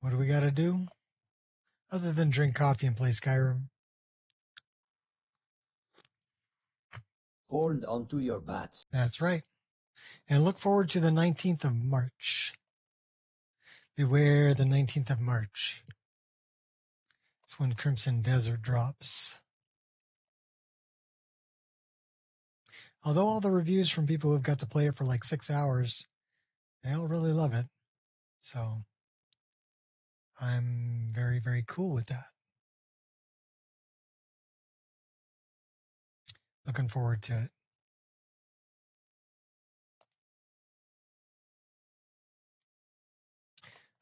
What do we got to do? Other than drink coffee and play Skyrim. Hold onto your bats. That's right. And look forward to the 19th of March. Beware the 19th of March. It's when Crimson Desert drops. Although all the reviews from people who've got to play it for like 6 hours, they all really love it. So I'm very, very cool with that. Looking forward to it.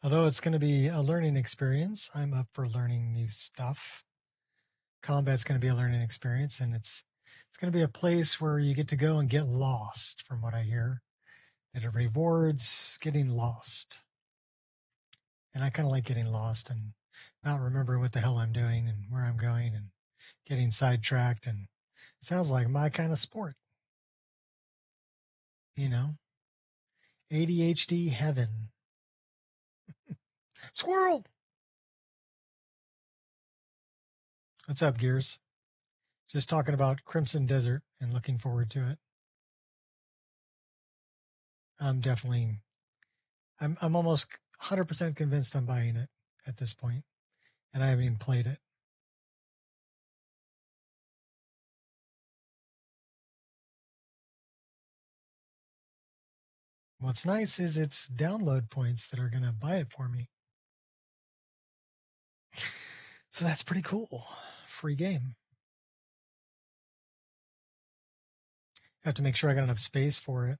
Although it's going to be a learning experience, I'm up for learning new stuff. Combat's going to be a learning experience, and it's going to be a place where you get to go and get lost, from what I hear. That it rewards getting lost. And I kind of like getting lost and not remembering what the hell I'm doing and where I'm going and getting sidetracked. And it sounds like my kind of sport. You know, ADHD heaven. Squirrel! What's up, Gears? Just talking about Crimson Desert and looking forward to it. I'm almost 100% convinced I'm buying it at this point, and I haven't even played it. What's nice is it's download points that are going to buy it for me. So that's pretty cool. Free game. I have to make sure I got enough space for it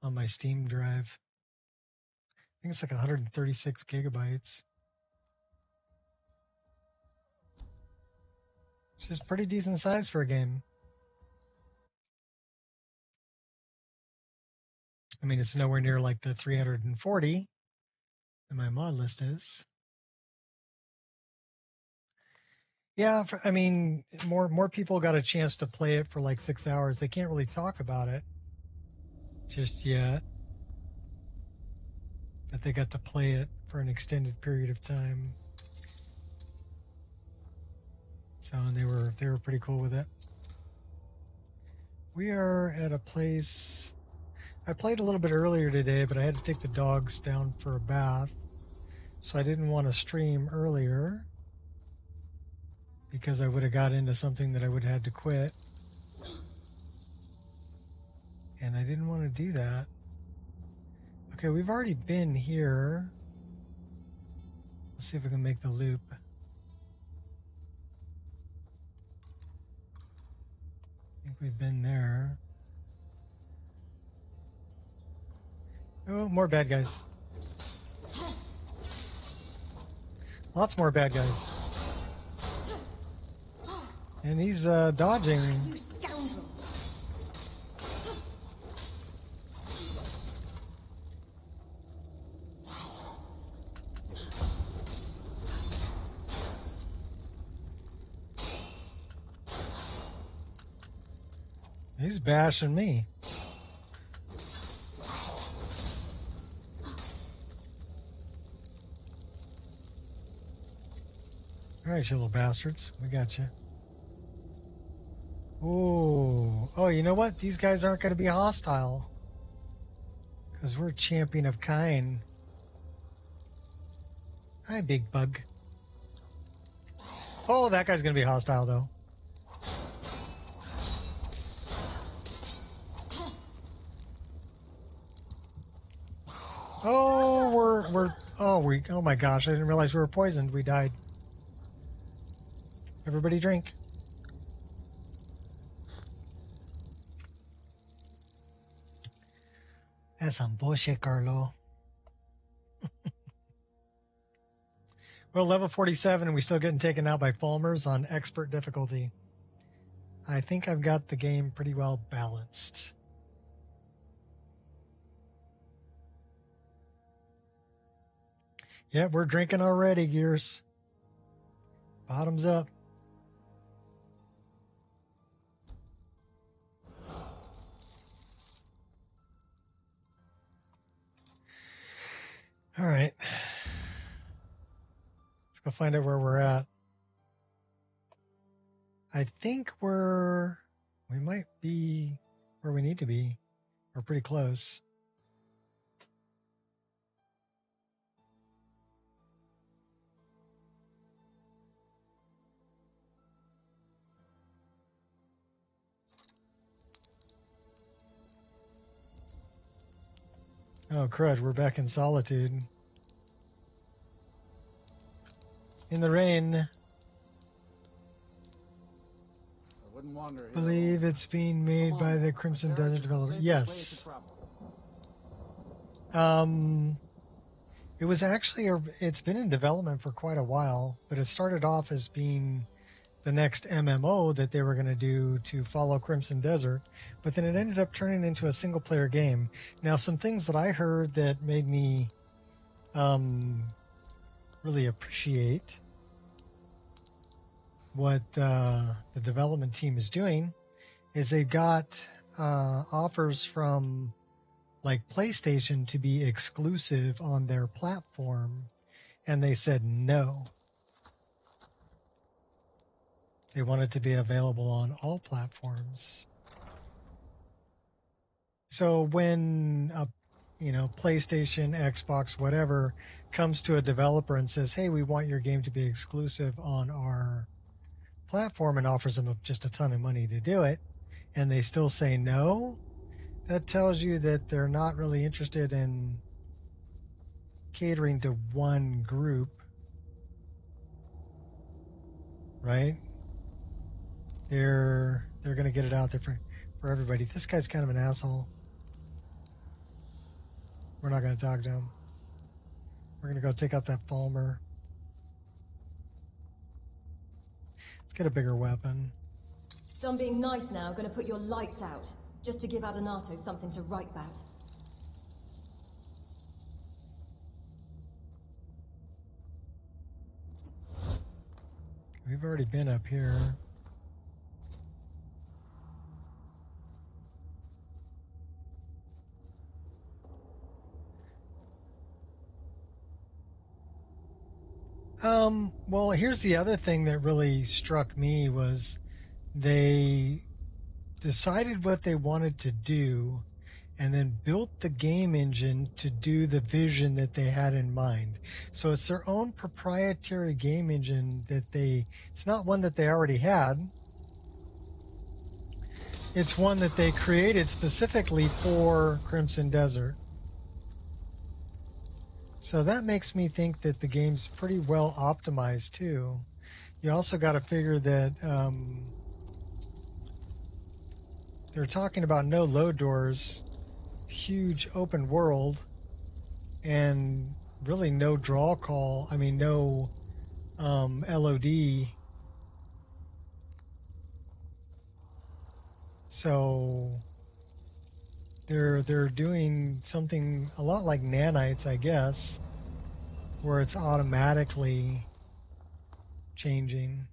on my Steam drive. I think it's like 136 gigabytes. Which is pretty decent size for a game. I mean, it's nowhere near like the 340 that my mod list is. Yeah, I mean, more people got a chance to play it for like 6 hours. They can't really talk about it just yet, but they got to play it for an extended period of time. So, and they were pretty cool with it. We are at a place. I played a little bit earlier today, but I had to take the dogs down for a bath, so I didn't want to stream earlier because I would have got into something that I would have had to quit, and I didn't want to do that. Okay, we've already been here. Let's see if we can make the loop. I think we've been there. Oh, more bad guys. Lots more bad guys. And he's dodging. You scoundrel. He's bashing me. All right, you little bastards. We got you. Oh, you know what? These guys aren't going to be hostile because we're champion of kind. Hi, big bug. Oh, that guy's going to be hostile, though. Oh, oh my gosh, I didn't realize we were poisoned. We died. Everybody drink. That's some bullshit, Carlo. Well, level 47, and we're still getting taken out by Falmers on expert difficulty. I think I've got the game pretty well balanced. Yeah, we're drinking already, Gears. Bottoms up. All right. Go find out where we're at. I think we might be where we need to be. We're pretty close. Oh, crud, we're back in solitude. In the rain. I wouldn't wander here Believe alone. it's being made by the Crimson Desert developer. Yes. It was actually, it's been in development for quite a while, but it started off as being the next MMO that they were going to do to follow Crimson Desert, but then it ended up turning into a single-player game. Now, some things that I heard that made me really appreciate what the development team is doing is they got offers from like PlayStation to be exclusive on their platform, and they said no. They want it to be available on all platforms. So when PlayStation, Xbox, whatever comes to a developer and says, "Hey, we want your game to be exclusive on our platform," and offers them just a ton of money to do it, and they still say no, that tells you that they're not really interested in catering to one group, right? They're going to get it out there for everybody. This guy's kind of an asshole. We're not going to talk to him. We're going to go take out that Falmer. Let's get a bigger weapon. Done being nice now, gonna put your lights out, just to give Adonato something to write about. We've already been up here. Well, here's the other thing that really struck me was they decided what they wanted to do and then built the game engine to do the vision that they had in mind. So it's their own proprietary game engine that it's not one that they already had. It's one that they created specifically for Crimson Desert. So that makes me think that the game's pretty well optimized too. You also got to figure that they're talking about no load doors, huge open world, and really no draw call. I mean, no LOD. So they're doing something a lot like nanites, I guess, where it's automatically changing.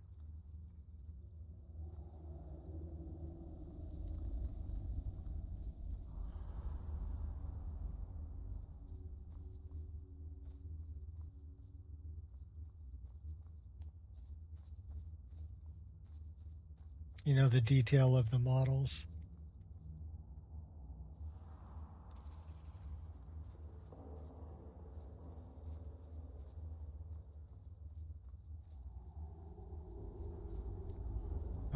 You know, the detail of the models.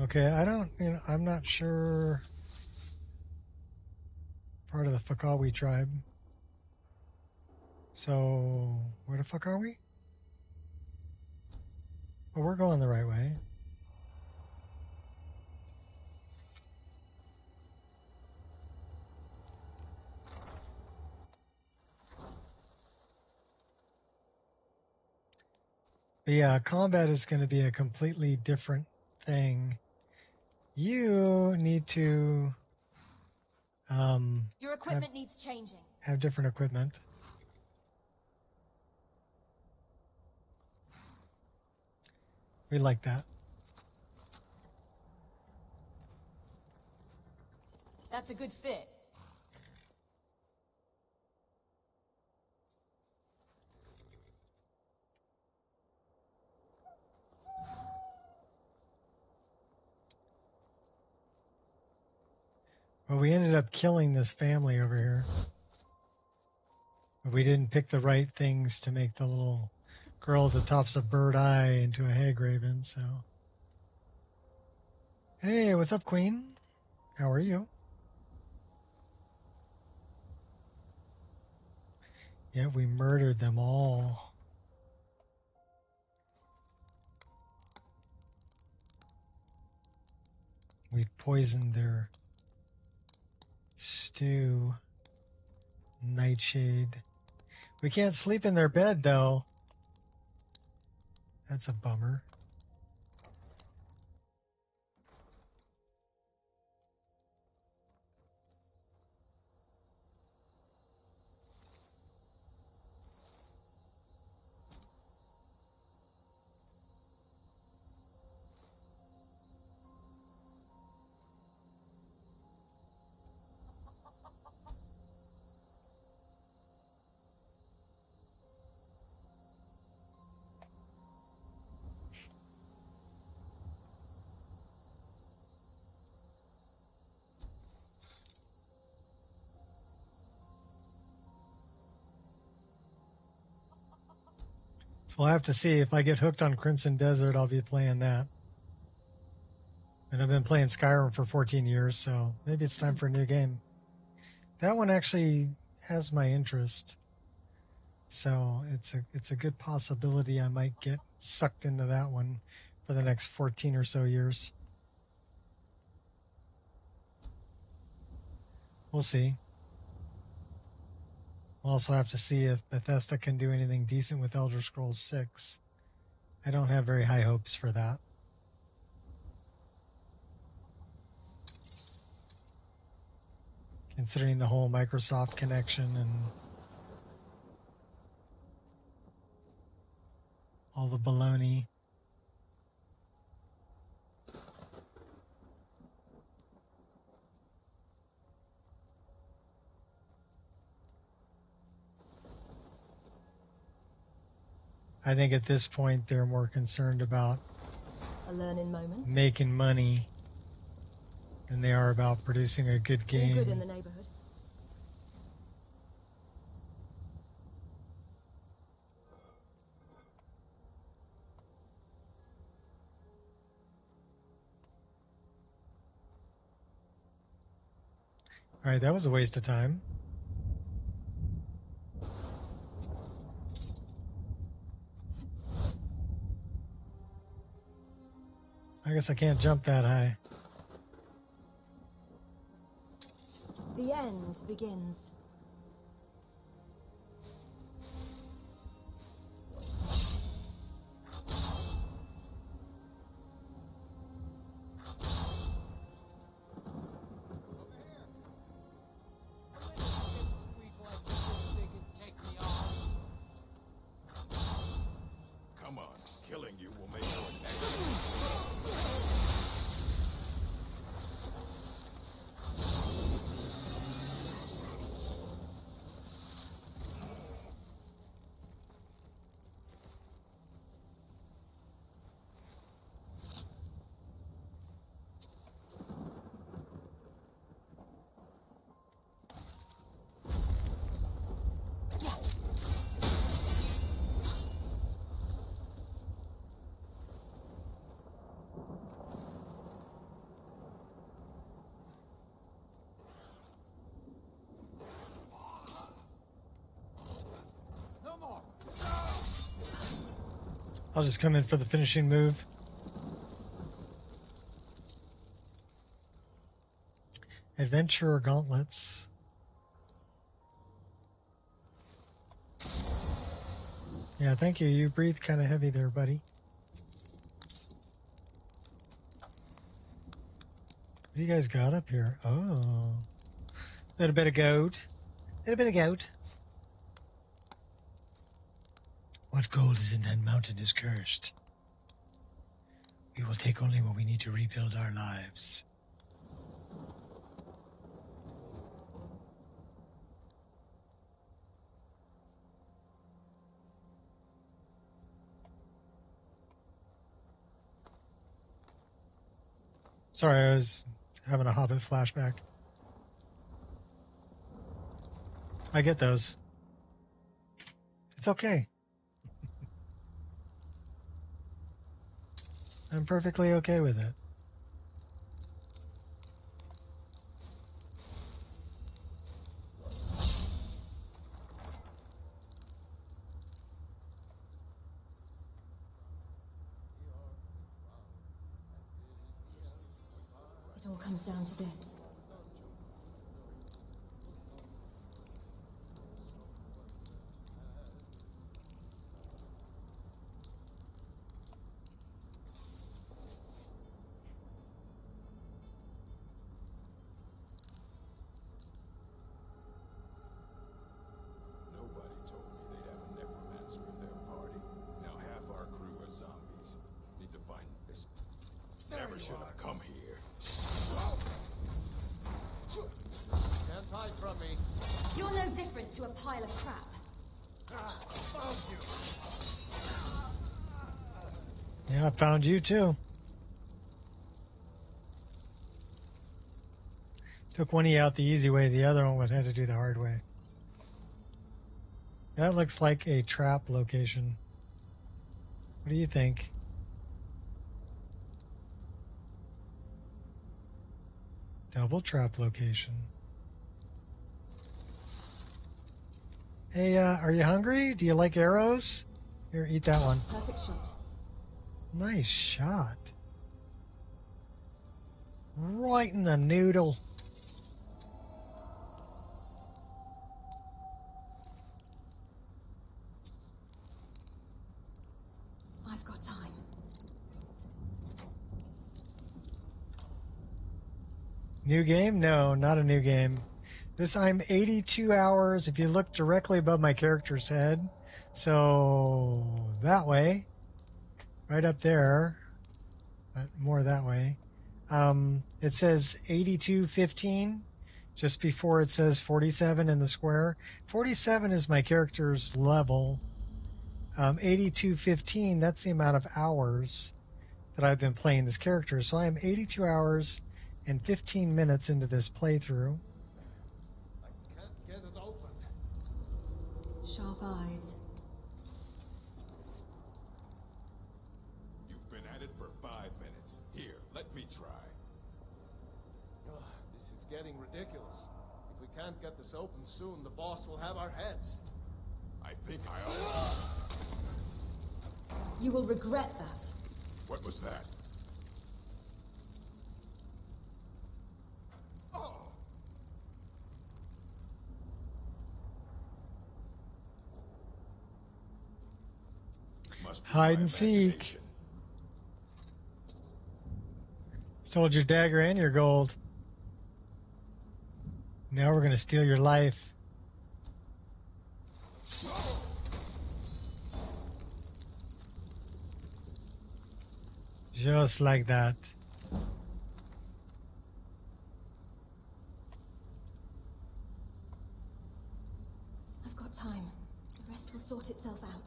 Okay, I'm not sure. Part of the Fakawi tribe. So, where the fuck are we? Well, we're going the right way. But yeah, combat is going to be a completely different thing. You need to Your equipment needs changing. have different equipment. We like that. That's a good fit. Well, we ended up killing this family over here. But we didn't pick the right things to make the little girl at the top's a bird eye into a hag raven, so. Hey, what's up, Queen? How are you? Yeah, we murdered them all. We poisoned their stew. Nightshade. We can't sleep in their bed, though. That's a bummer. So we'll have to see. If I get hooked on Crimson Desert, I'll be playing that. And I've been playing Skyrim for 14 years, so maybe it's time for a new game. That one actually has my interest. So it's a good possibility I might get sucked into that one for the next 14 or so years. We'll see. We'll also have to see if Bethesda can do anything decent with Elder Scrolls 6. I don't have very high hopes for that. Considering the whole Microsoft connection and all the baloney. I think at this point they're more concerned about A learning moment. making money than they are about producing a good game. All good in the neighborhood. All right, that was a waste of time. I guess I can't jump that high. The end begins. Come on, killing you will make your name. I'll just come in for the finishing move. Adventurer gauntlets. Yeah, thank you. You breathe kind of heavy there, buddy. What do you guys got up here? Oh. Little bit of goat. Little bit of goat. What gold is in that mountain is cursed. We will take only what we need to rebuild our lives. Sorry, I was having a Hobbit flashback. I get those. It's okay. I'm perfectly okay with it. It all comes down to this. Nobody told me they'd have a necromancer in their party. Now half our crew are zombies. Need to find this. Never should have come here. Can't hide from me. You're no different to a pile of crap. Yeah, I found you too. Took one of you out the easy way, the other one would have to do the hard way. That looks like a trap location. What do you think? Double trap location. Hey, are you hungry? Do you like arrows? Here, eat that one. Perfect shot. Nice shot. Right in the noodle. I've got time. New game? No, not a new game. This I'm 82 hours. If you look directly above my character's head, so that way, right up there, but more that way, it says 82:15 just before it says 47 in the square. 47 is my character's level. 82:15, that's the amount of hours that I've been playing this character. So I am 82 hours and 15 minutes into this playthrough. I can't get it open. Sharp eyes. You've been at it for 5 minutes. Here, let me try. Ugh, this is getting ridiculous. If we can't get this open soon, the boss will have our heads. I think I'll... You will regret that. What was that? Oh! Must be Hide my and seek. imagination. Stole your dagger and your gold. Now we're going to steal your life. Just like that. I've got time. The rest will sort itself out.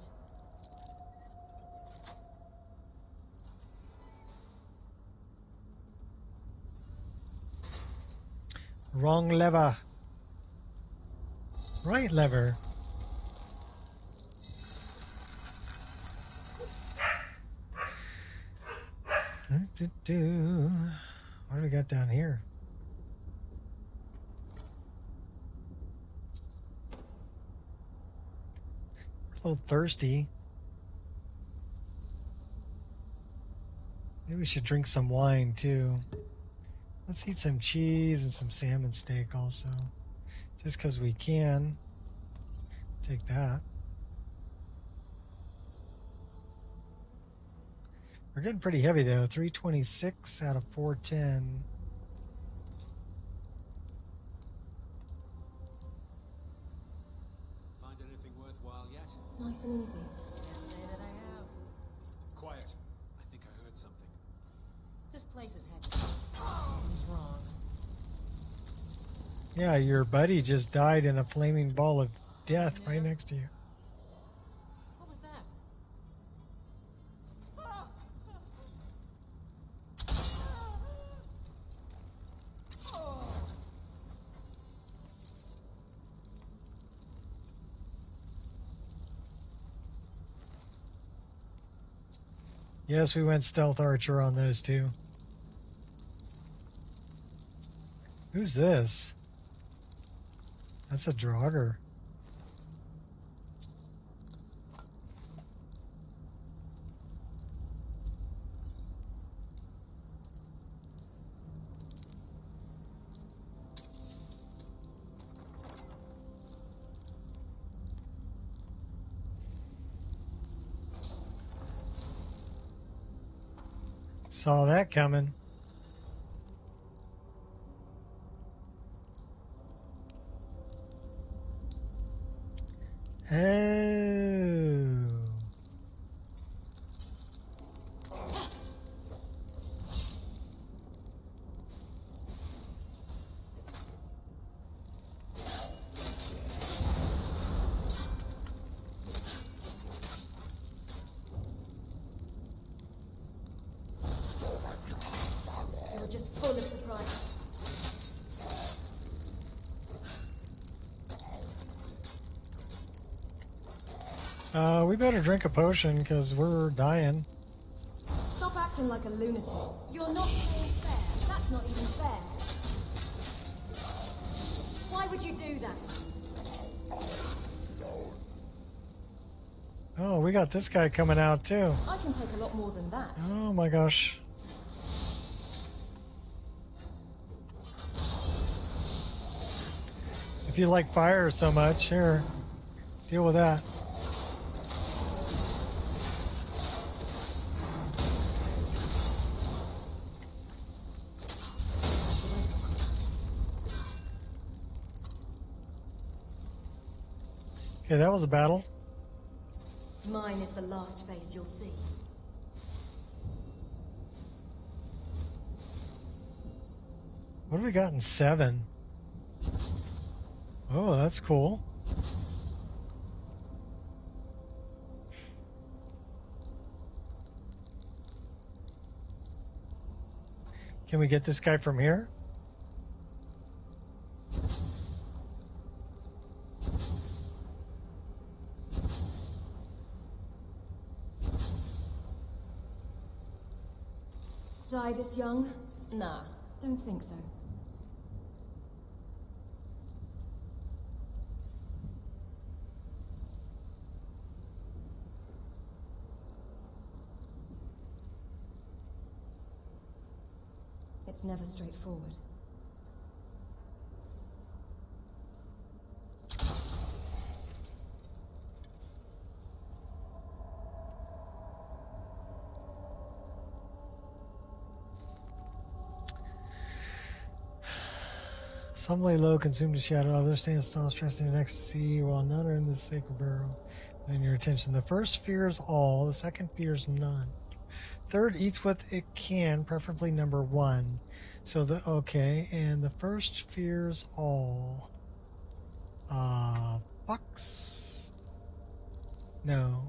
Wrong lever. Right lever. What do we got down here? A little thirsty. Maybe we should drink some wine too. Let's eat some cheese and some salmon steak also. Just because we can. Take that. We're getting pretty heavy though. 326 out of 410. Find anything worthwhile yet? Nice and easy. Can't say that I have. Quiet. I think I heard something. This place is heavy. Something's wrong. Yeah, your buddy just died in a flaming ball of death right next to you. What was that? Yes, we went stealth archer on those two. Who's this? That's a Draugr. Saw that coming. Oh. They were just full of surprises. We better drink a potion because we're dying. Stop acting like a lunatic. You're not playing fair. That's not even fair. Why would you do that? Oh, we got this guy coming out too. I can take a lot more than that. Oh my gosh. If you like fire so much, here, deal with that. Okay, that was a battle. Mine is the last face you'll see. What have we got in 7? Oh, that's cool. Can we get this guy from here? Die this young? Nah, don't think so. It's never straightforward. Some lay low, consumed in shadow, others stand still, stressed in ecstasy, while none are in the sacred barrel. And your attention. The first fears all, the second fears none. Third eats what it can, preferably number 1. So okay, and the first fears all. Fox? No.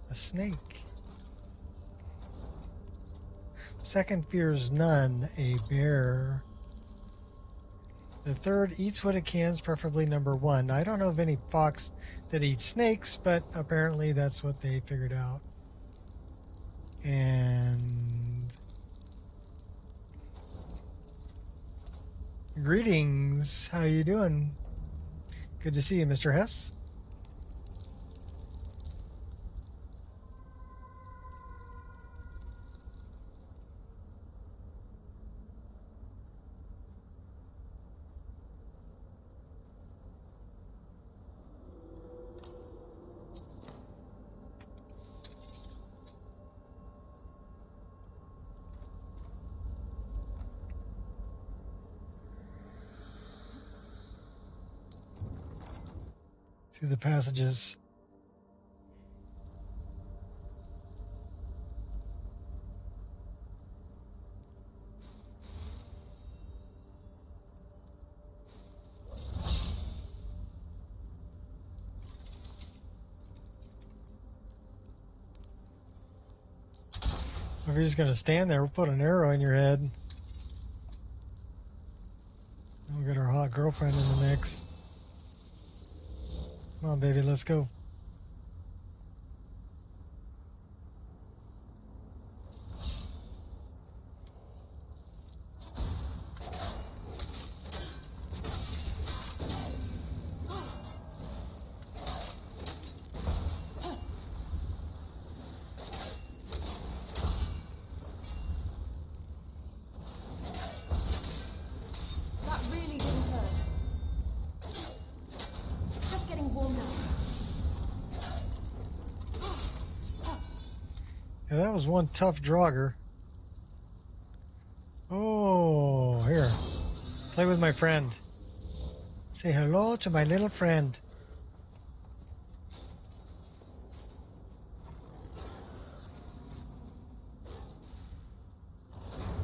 A snake. Second fears none, a bear. The third eats what it can, preferably number 1. I don't know of any fox that eats snakes, but apparently that's what they figured out. And greetings. How you doing? Good to see you, Mr. Hess. Through the passages. If you're just going to stand there, we'll put an arrow in your head. We'll get our hot girlfriend in the mix. Come on, baby, let's go. Yeah, that was one tough drogger. Oh, here. Play with my friend. Say hello to my little friend.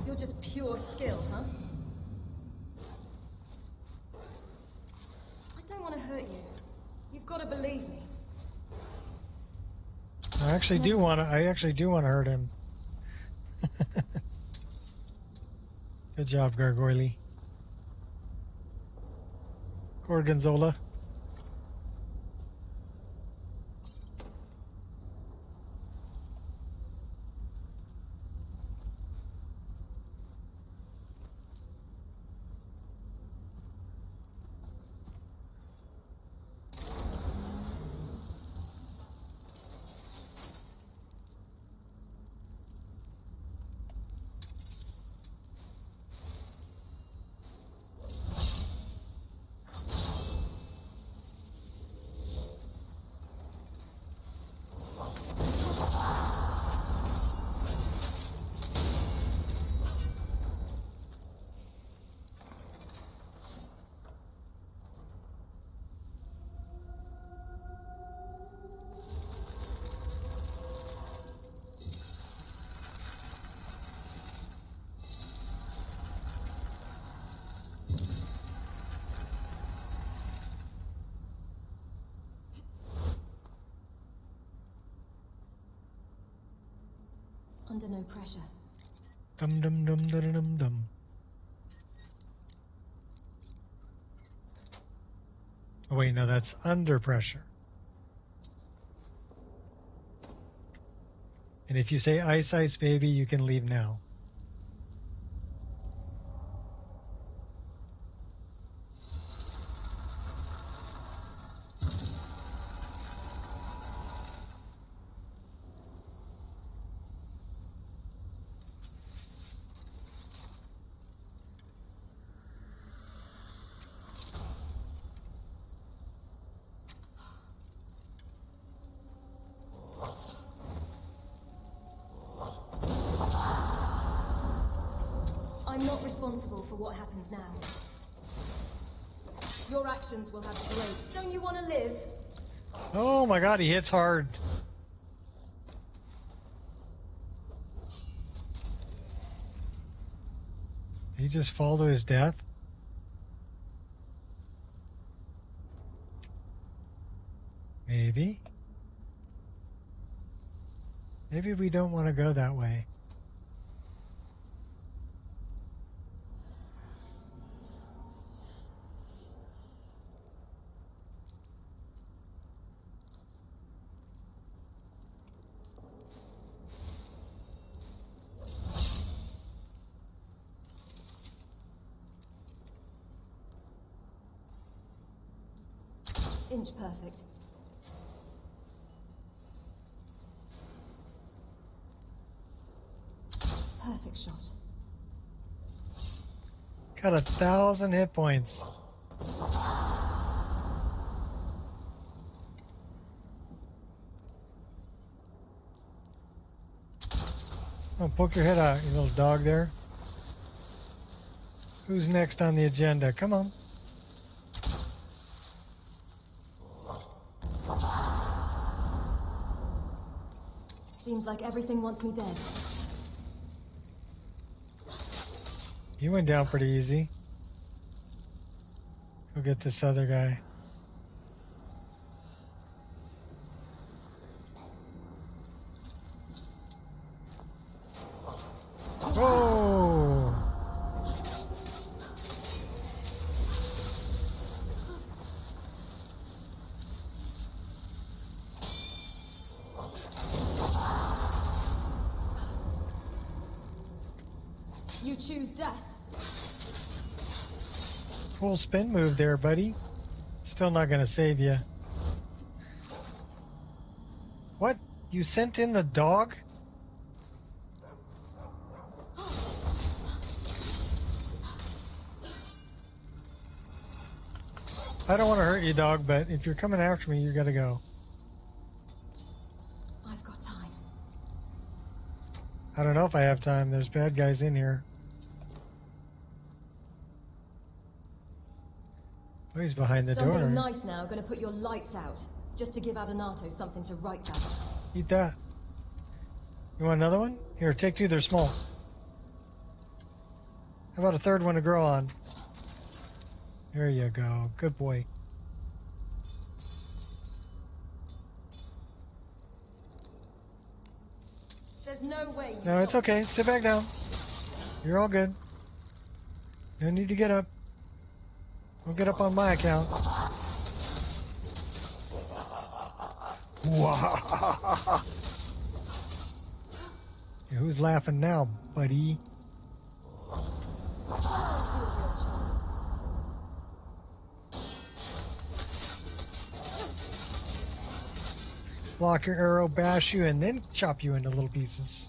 You're just pure skill, huh? I don't want to hurt you. You've got to believe me. I actually do want to hurt him. Good job, Gargoyle. Gorgonzola. Under no pressure. Dum dum dum dum dum dum. Oh wait, no, that's under pressure. And if you say ice, ice, baby, you can leave now. I'm not responsible for what happens now. Your actions will have great. Don't you want to live? Oh my god, he hits hard. Did he just fall to his death? Maybe. Maybe we don't want to go that way. Inch perfect. Perfect shot. Got 1,000 hit points. Oh, poke your head out, you little dog there. Who's next on the agenda? Come on. Seems like everything wants me dead. He went down pretty easy. Go get this other guy. Whoa! You choose death. Cool spin move there, buddy. Still not gonna save you. What? You sent in the dog? I don't want to hurt you, dog, but if you're coming after me, you gotta go. I've got time. I don't know if I have time. There's bad guys in here. Oh, he's behind the Done door. being nice now, gonna put your lights out. Just to give Adonato something to write about. Eat that. You want another one? Here, take two. They're small. How about a third one to grow on? There you go. Good boy. There's no way you No, it's okay. Sit back down. You're all good. No need to get up. Don't get up on my account. Wow. Yeah, who's laughing now, buddy? Block your arrow, bash you, and then chop you into little pieces.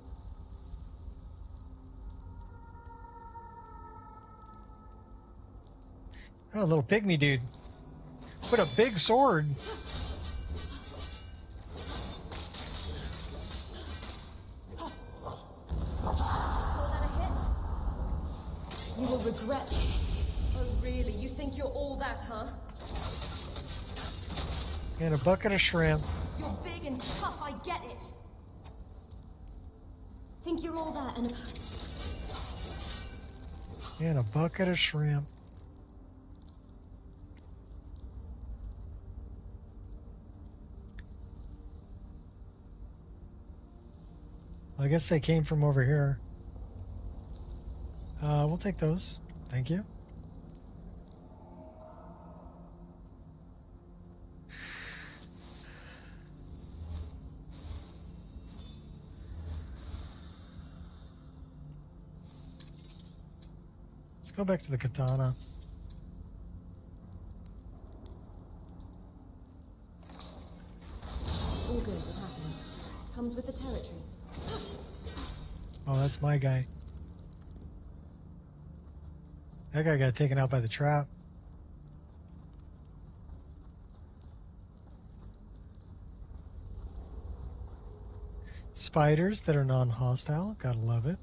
Oh, little pygmy dude. Put a big sword. Call that a hit? You will regret it. Oh, really? You think you're all that, huh? And a bucket of shrimp. You're big and tough, I get it. Think you're all that and... And a bucket of shrimp. I guess they came from over here. We'll take those. Thank you. Let's go back to the katana. All good, it happens. Comes with the territory. Oh, that's my guy. That guy got taken out by the trap. Spiders that are non-hostile. Gotta love it.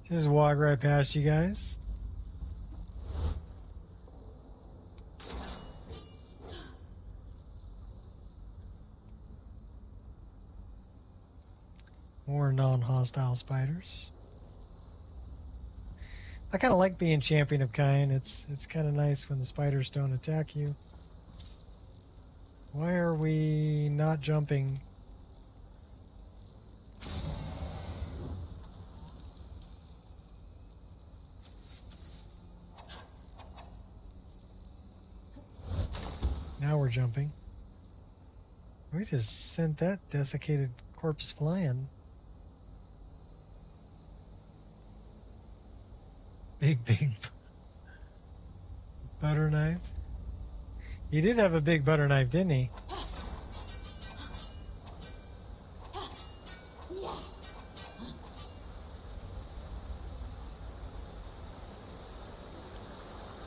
Just walk right past you guys. More non-hostile spiders. I kind of like being champion of kind. It's kind of nice when the spiders don't attack you. Why are we not jumping? Now we're jumping. We just sent that desiccated corpse flying. Big butter knife. He did have a big butter knife, didn't he?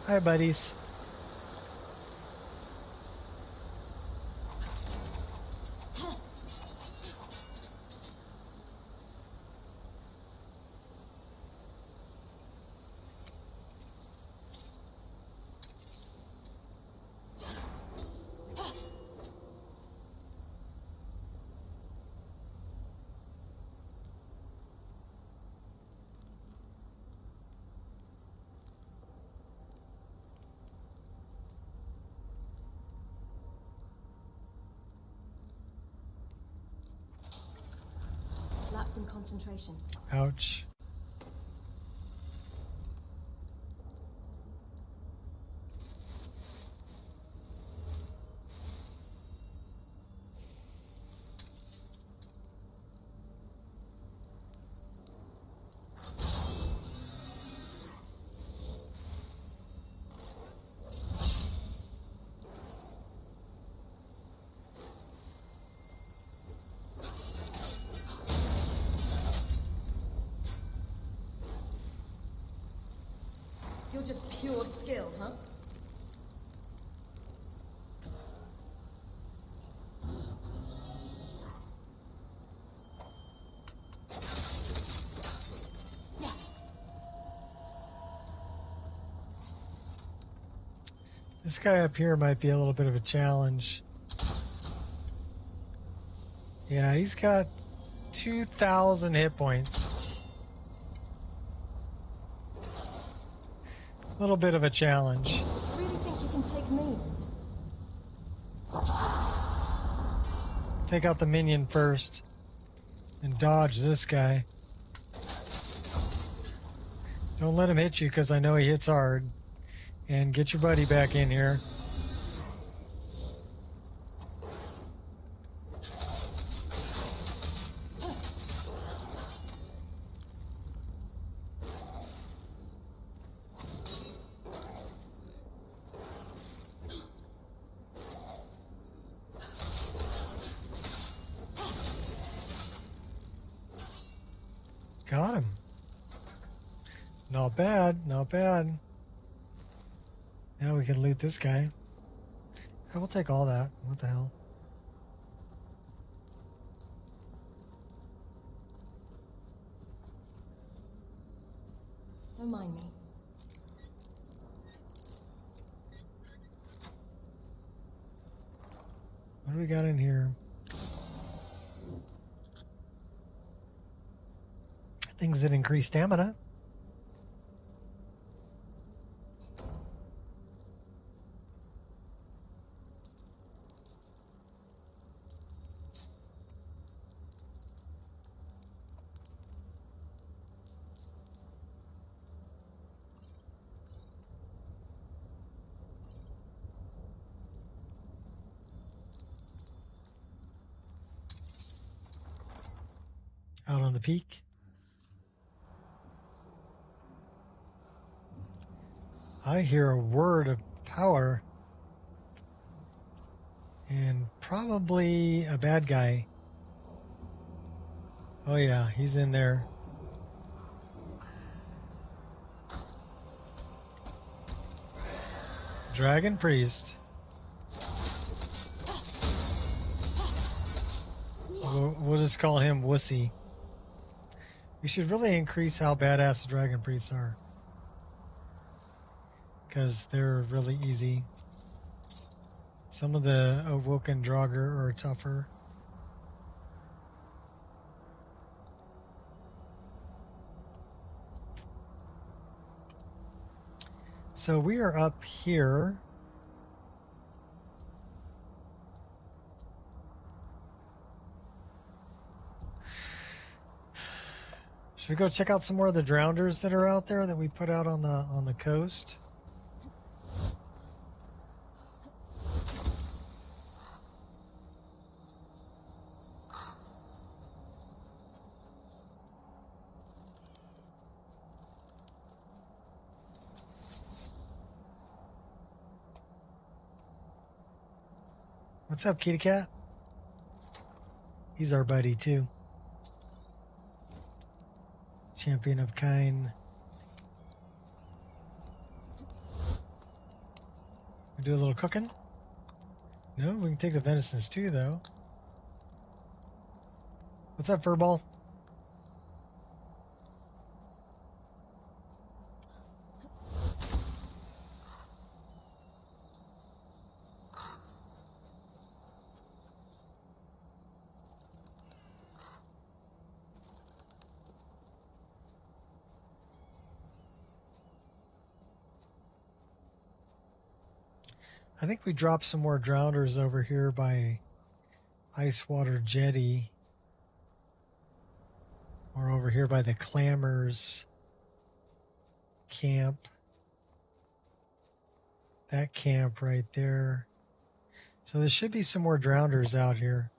Hi, buddies. Lapse in concentration. Ouch. You're just pure skill, huh? This guy up here might be a little bit of a challenge. Yeah, he's got 2,000 hit points. A little bit of a challenge. Really think you can take me? Take out the minion first and dodge this guy. Don't let him hit you because I know he hits hard. And get your buddy back in here. Got him. Not bad, not bad. Now we can loot this guy. I will take all that. What the hell? Don't mind me. What do we got in here? Things that increase stamina. Out on the peak. I hear a word of power. And probably a bad guy. Oh yeah, he's in there. Dragon Priest. We'll just call him Wussy. We should really increase how badass the Dragon Priests are. Because they're really easy. Some of the Awoken Draugr are tougher. So we are up here. Should we go check out some more of the drowners that are out there that we put out on the coast? What's up, kitty cat? He's our buddy too. Champion of kind. We do a little cooking? No, we can take the venisons too, though. What's up, Furball? I think we dropped some more drowners over here by Ice Water Jetty. Or over here by the Clammers camp. That camp right there. So there should be some more drowners out here.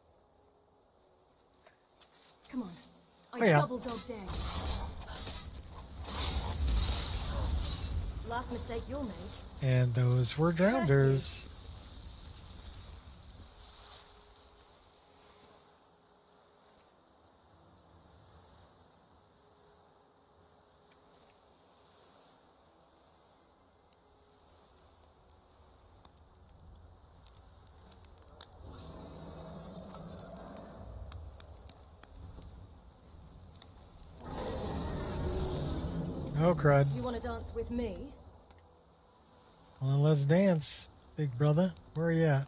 Come on. I Oh, yeah. double dog dare. Last mistake you'll make. And those were drowners. Oh, crud. You want to dance with me? Well, let's dance. Big brother, where are you at?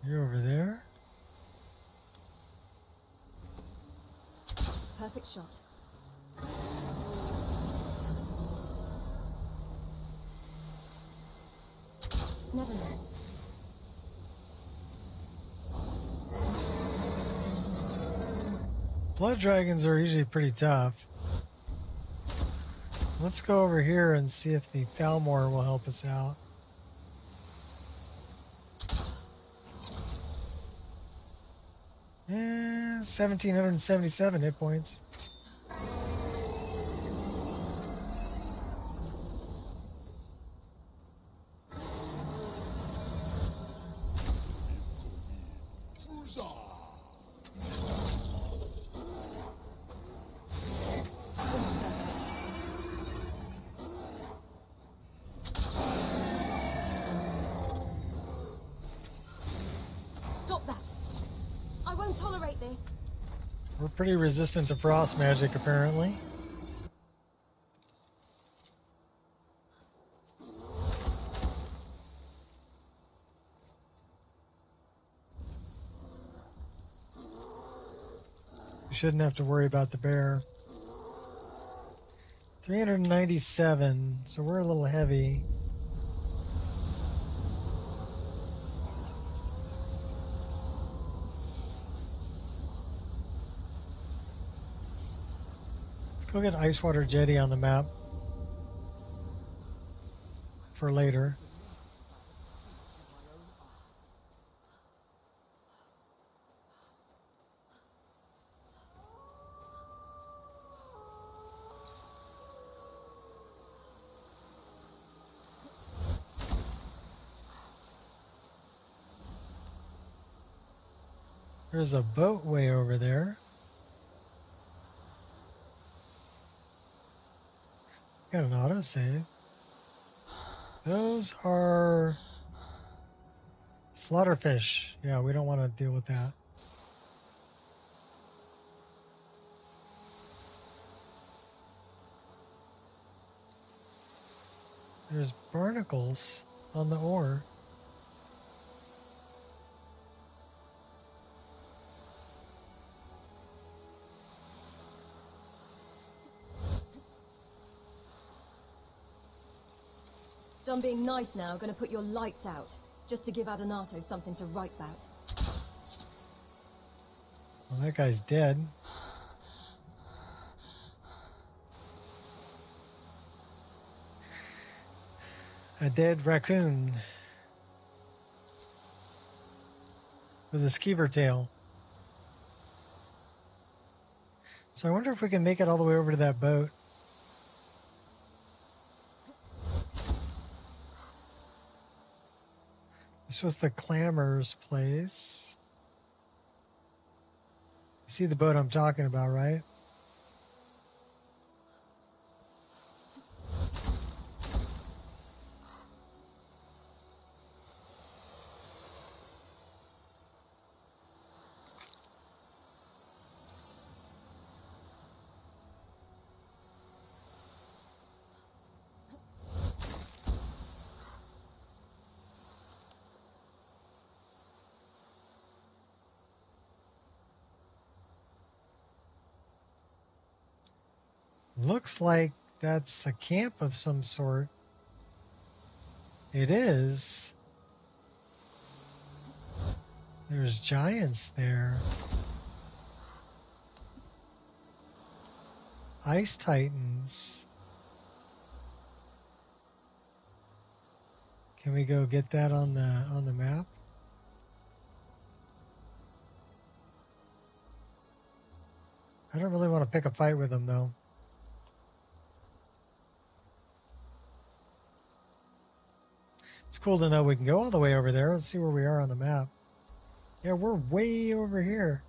You're over there? Perfect shot. Never miss. Blood dragons are usually pretty tough. Let's go over here and see if the Thalmor will help us out. Eh, 1,777 hit points. Stop that! I won't tolerate this. We're pretty resistant to frost magic, apparently. We shouldn't have to worry about the bear. 397, so we're a little heavy. Let's go get Icewater Jetty on the map for later. There's a boat way over there. Got an autosave. Those are slaughterfish. Yeah, we don't want to deal with that. There's barnacles on the ore. Done being nice now, gonna put your lights out. Just to give Adonato something to write about. Well, that guy's dead. A dead raccoon with a skeever tail. So I wonder if we can make it all the way over to that boat. This was the Clamor's place. You see the boat I'm talking about, right? Looks like that's a camp of some sort. It is. There's giants there. Ice Titans. Can we go get that on the map? I don't really want to pick a fight with them though. It's cool to know we can go all the way over there. Let's see where we are on the map. Yeah, we're way over here.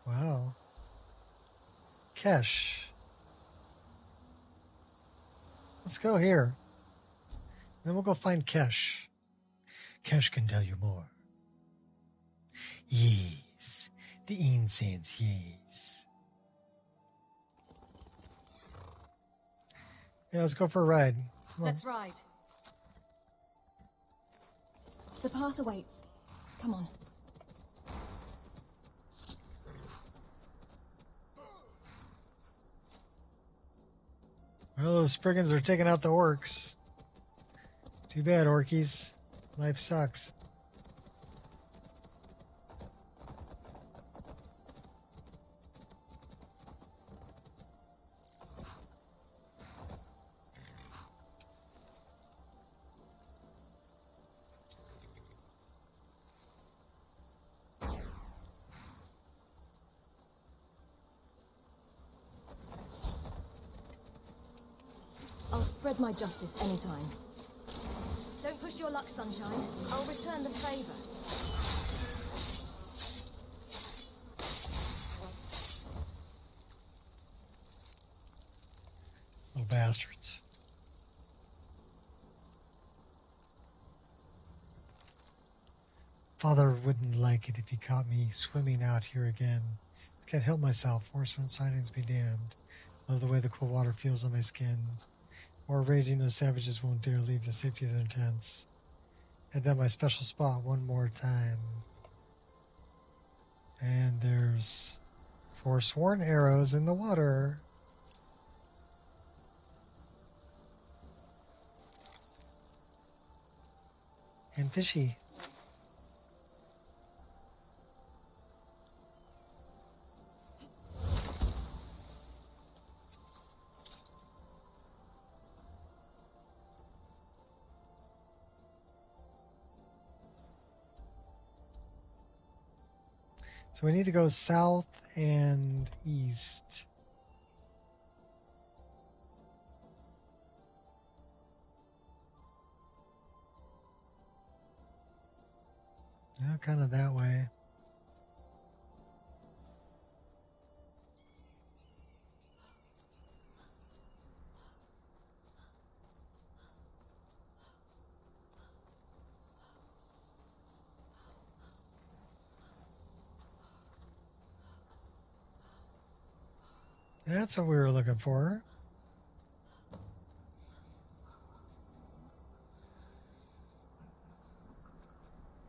Wow. Kesh. Let's go here. Then we'll go find Kesh. Kesh can tell you more. Yes. The incense, yes. Yeah, let's go for a ride. Come on. Let's ride. The path awaits. Come on. Well, those Spriggans are taking out the orcs. Too bad, orkies. Life sucks. I'll spread my justice anytime. Don't push your luck, Sunshine. I'll return the favor. Little bastards. Father wouldn't like it if he caught me swimming out here again. Can't help myself. More swim sightings be damned. Love the way the cool water feels on my skin. More raging, those savages won't dare leave the safety of their tents. Head down my special spot one more time. And there's forsworn arrows in the water. And fishy. So we need to go south and east. Yeah, kind of that way. That's what we were looking for.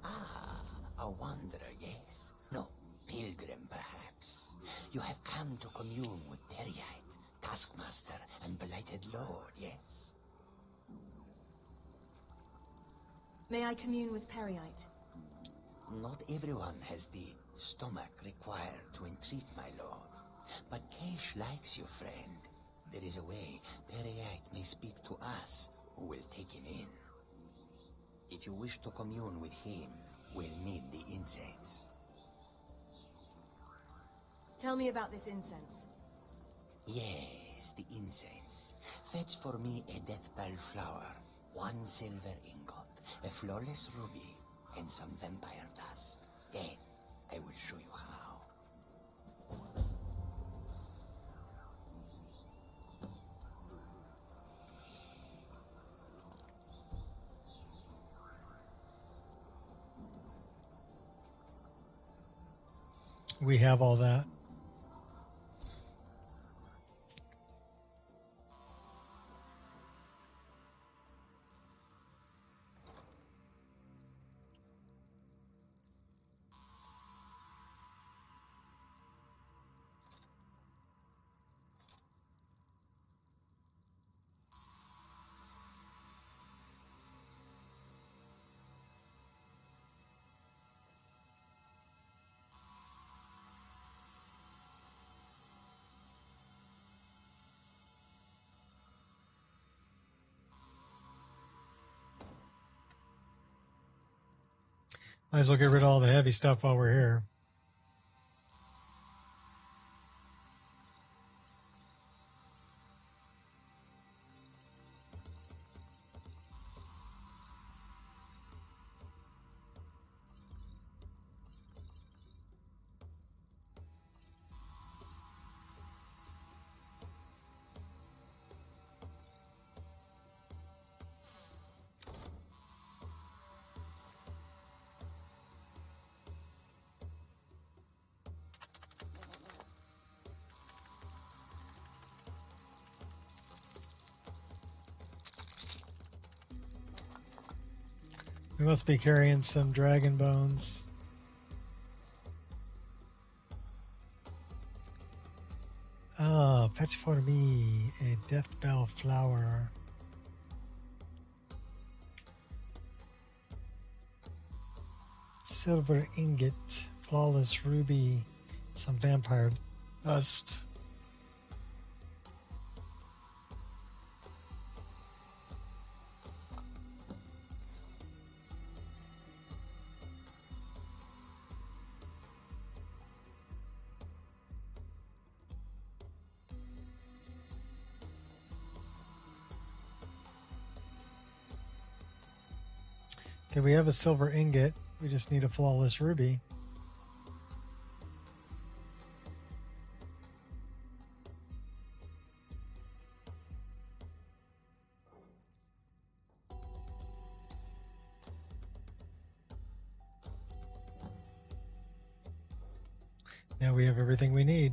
Ah, a wanderer, yes. No, pilgrim, perhaps. You have come to commune with Periite, taskmaster, and blighted lord, yes? May I commune with Periite? Not everyone has the stomach required to entreat, my lord. But Kesh likes you, friend. There is a way Periite may speak to us, who will take him in. If you wish to commune with him, we'll need the incense. Tell me about this incense. Yes, the incense. Fetch for me a deathbell flower, 1 silver ingot, a flawless ruby, and some vampire dust. Then I will show you how. We have all that. Might as well get rid of all the heavy stuff while we're here. We must be carrying some dragon bones. Ah, fetch for me a death bell flower. Silver ingot, flawless ruby, some vampire dust. Okay, we have a silver ingot. We just need a flawless ruby. Now we have everything we need.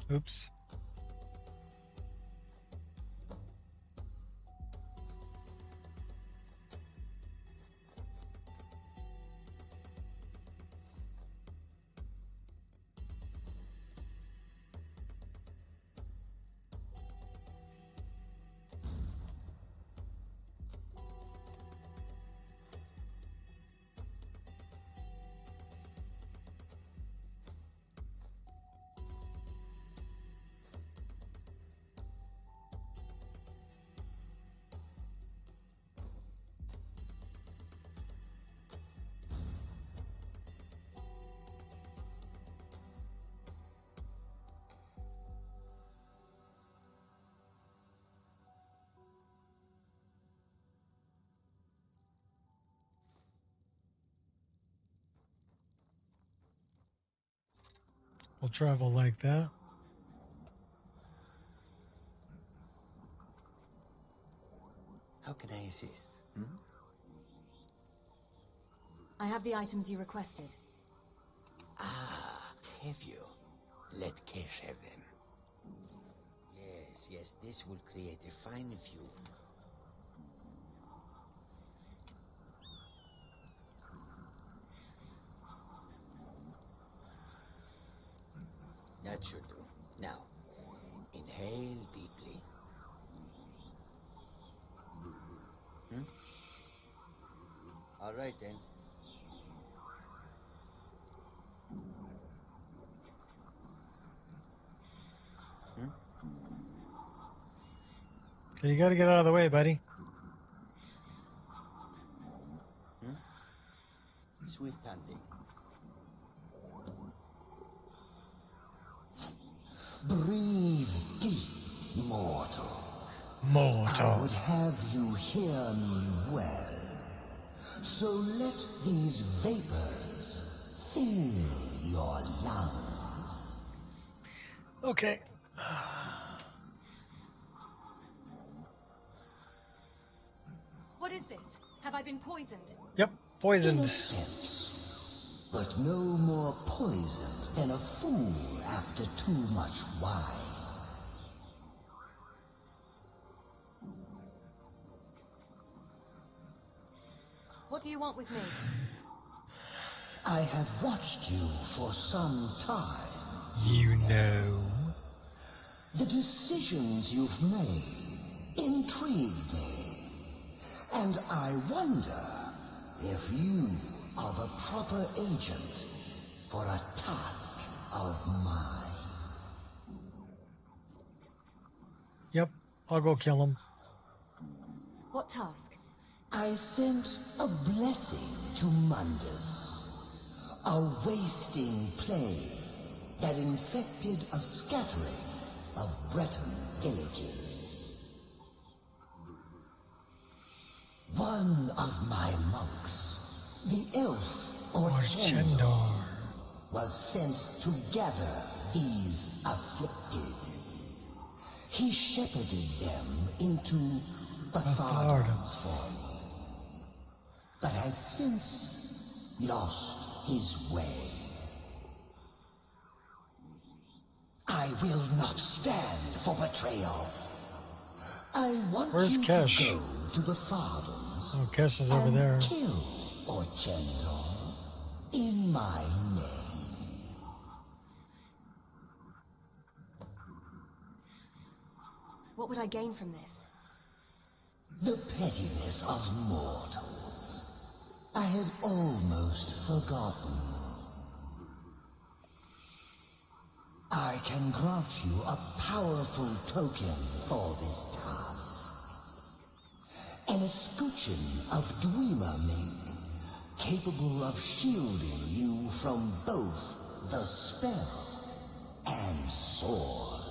Oops. We'll travel like that. How can I assist? I have the items you requested. Ah, have you? Let Kesh have them. Yes, this will create a fine view. That should do. Now, inhale deeply. All right, then. Okay, you got to get out of the way, buddy. Swift hunting. Breathe deep, mortal. I Mortal. would have you hear me well. So let these vapors fill your lungs. Okay. What is this? Have I been poisoned? Yep, In poisoned. a sense, but no more poisoned than a fool after too much wine. What do you want with me? I have watched you for some time. You know. The decisions you've made intrigue me. And I wonder if you are the proper agent for a task of mine. Yep, I'll go kill him. What task? I sent a blessing to Mundus. A wasting plague that infected a scattering of Breton villages. One of my monks, the elf Orchendor, was sent to gather these afflicted. He shepherded them into Bathardums for me, but has since lost his way. I will not stand for betrayal. I want Where's you Kesh? to go to the Bathardums. Oh, Kesh is over there. Kill Orchendor in my name. What would I gain from this? The pettiness of mortals. I had almost forgotten. I can grant you a powerful token for this task. An escutcheon of Dwemer make, capable of shielding you from both the spell and sword.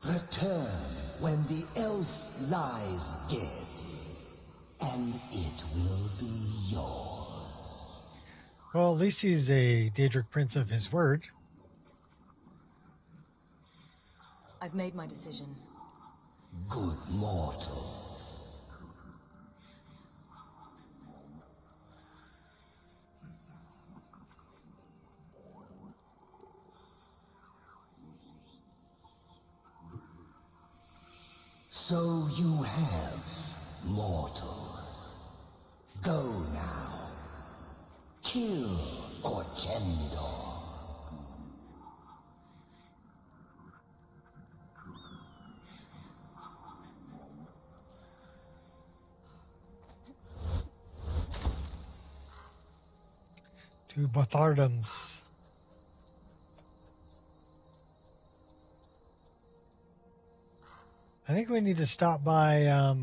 Return when the elf lies dead, and it will be yours. Well, at least he's a Daedric prince of his word. I've made my decision. Good mortal. So you have, mortal. Go now. Kill Orchendor. To Bathardums. I think we need to stop by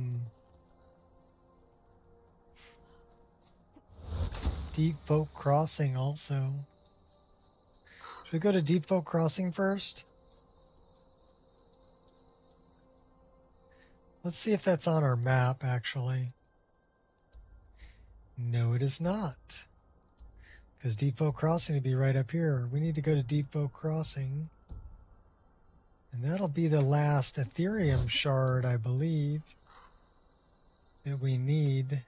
Deep Folk Crossing also. Should we go to Deep Folk Crossing first? Let's see if that's on our map, actually. No, it is not. Because Deep Folk Crossing would be right up here. We need to go to Deep Folk Crossing. And that'll be the last Ethereum shard, I believe, that we need.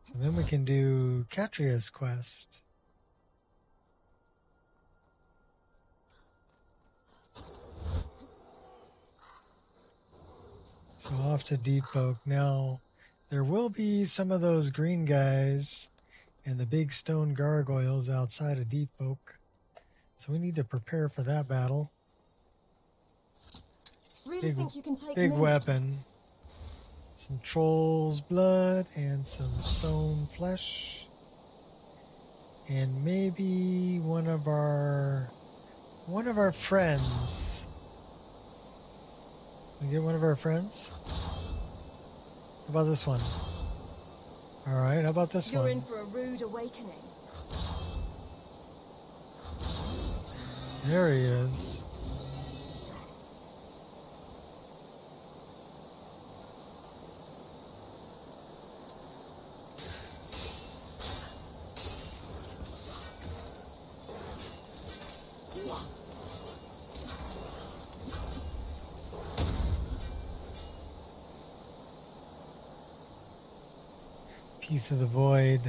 So then we can do Catria's quest. So off to Deep Folk. Now, there will be some of those green guys and the big stone gargoyles outside of Deep Folk. So we need to prepare for that battle. Really think you can take big me? weapon. Some troll's blood and some stone flesh. And maybe one of our friends. We get one of our friends? How about this one? Alright, how about this one? You're in for a rude awakening. There he is. Piece of the void.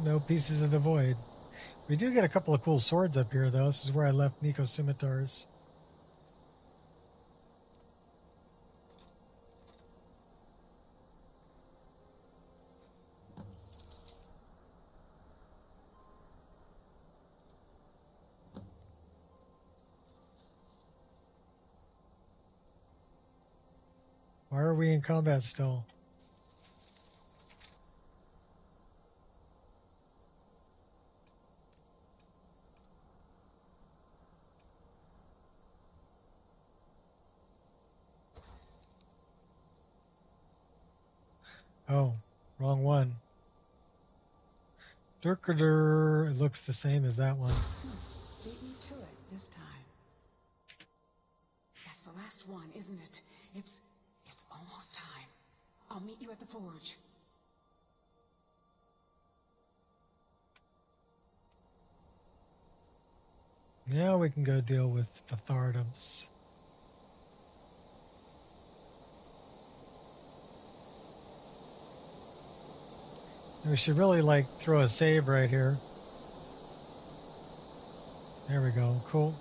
No pieces of the void. We do get a couple of cool swords up here, though. This is where I left Nico scimitars. Why are we in combat still? Oh, wrong one. Durkadur, it looks the same as that one. Beat me to it this time. That's the last one, isn't it? It's almost time. I'll meet you at the forge. Now we can go deal with the Thardums. We should really like throw a save right here. There we go. Cool.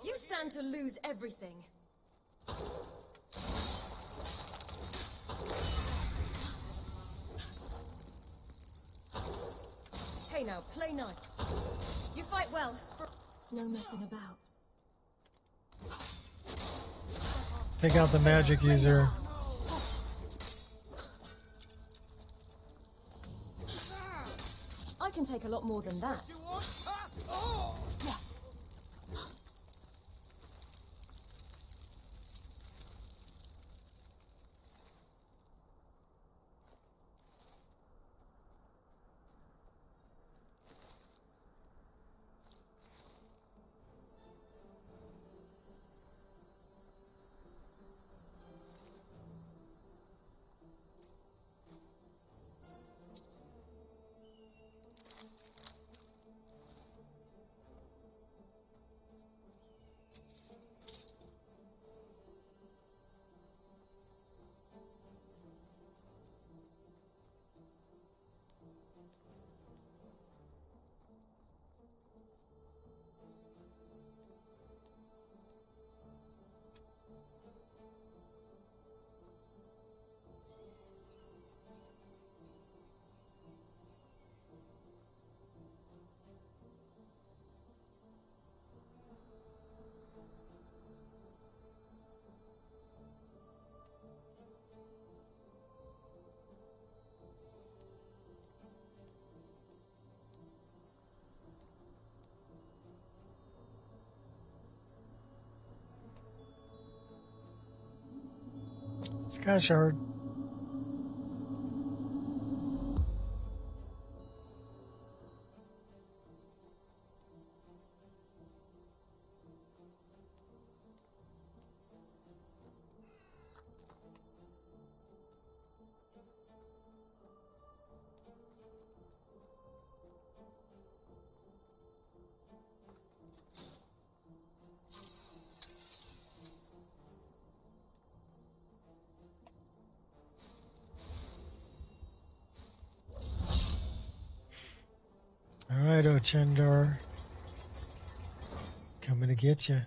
You stand to lose everything. Hey now, play nice. You fight well. No messing about. Take out the magic user. I can take a lot more than that. Sky Shard. All right, Ochendar. Coming to get you.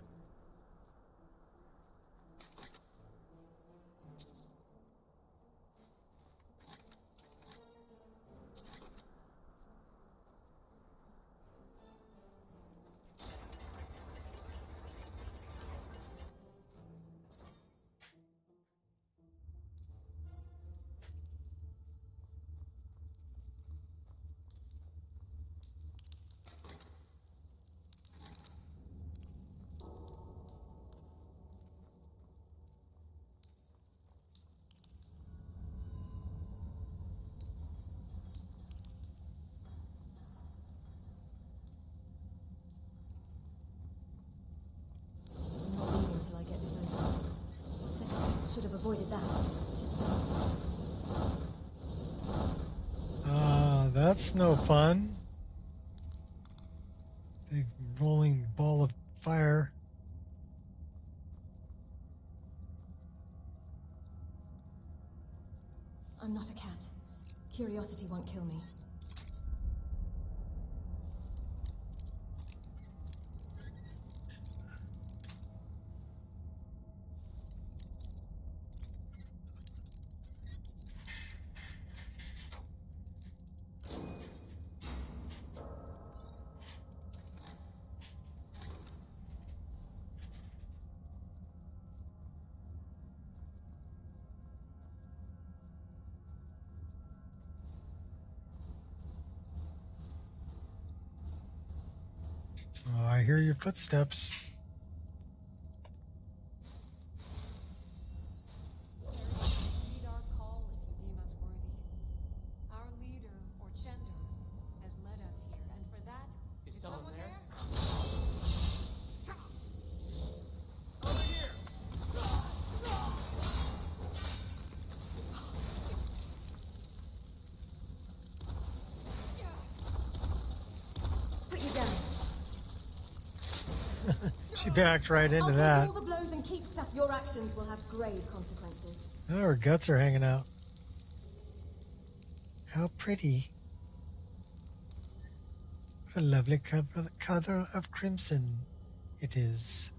I'm not leaving till I get this over. Should have avoided that. That's no fun. Big rolling ball of fire. I'm not a cat. Curiosity won't kill me. I hear your footsteps. Heed our call if you deem us worthy. Our leader, or Chender, has led us here, and for that, Is someone there? Over here! Put you down. She backed right I'll into take that. all the blows and keep stuff. Your actions will have grave consequences. Oh, her guts are hanging out. How pretty. A lovely color of crimson it is.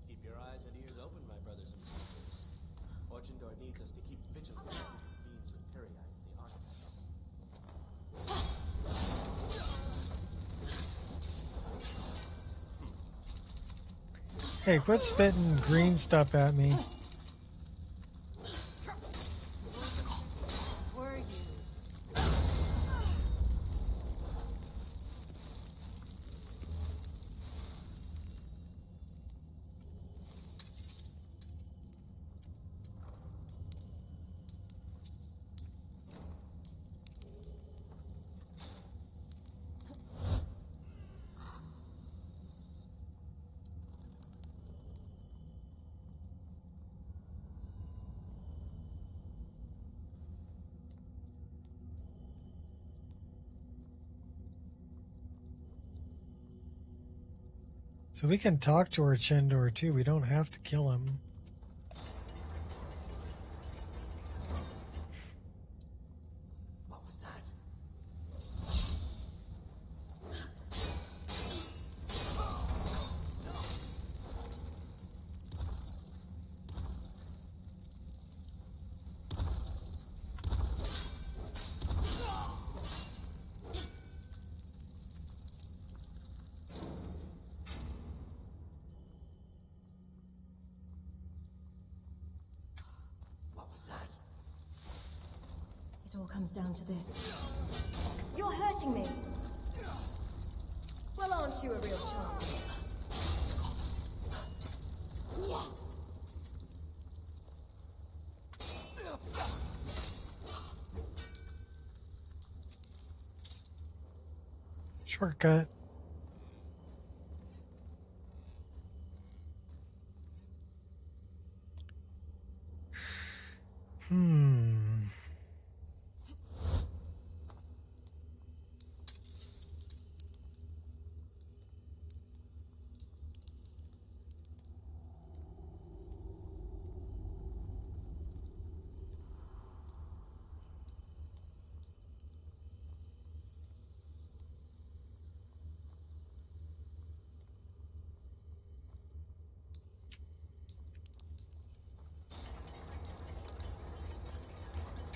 Keep your eyes and ears open, my brothers and sisters. Orchendor needs us to keep vigilant. Means with Periite, the artifacts. Hey, quit spitting green stuff at me. Were you? So we can talk to our Chendor too. We don't have to kill him. What was that? What was that? It all comes down to this. You're hurting me. Well, aren't you a real charm? Shortcut.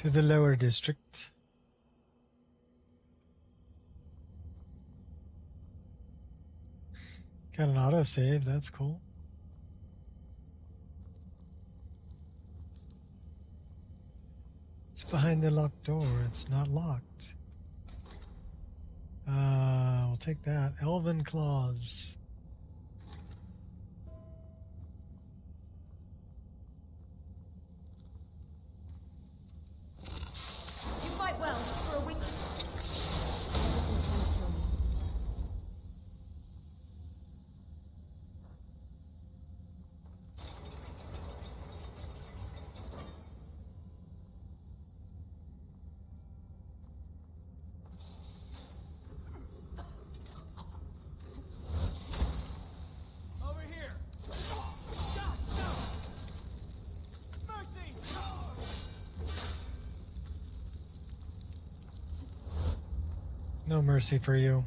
To the lower district. Got an autosave, that's cool. It's behind the locked door, it's not locked. We'll take that. Elven claws. You fight well for a week. Over here! Mercy! No mercy for you.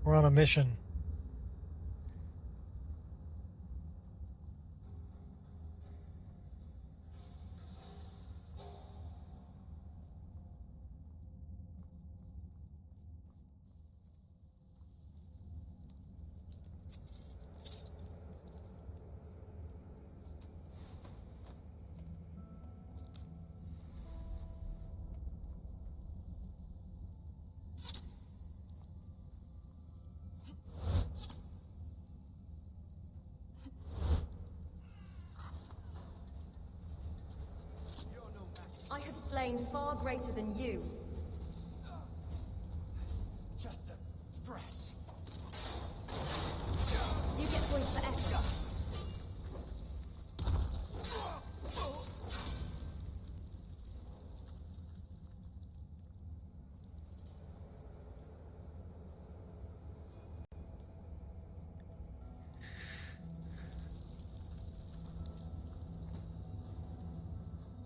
We're on a mission. I have slain far greater than you. Just a scratch. You get points for effort.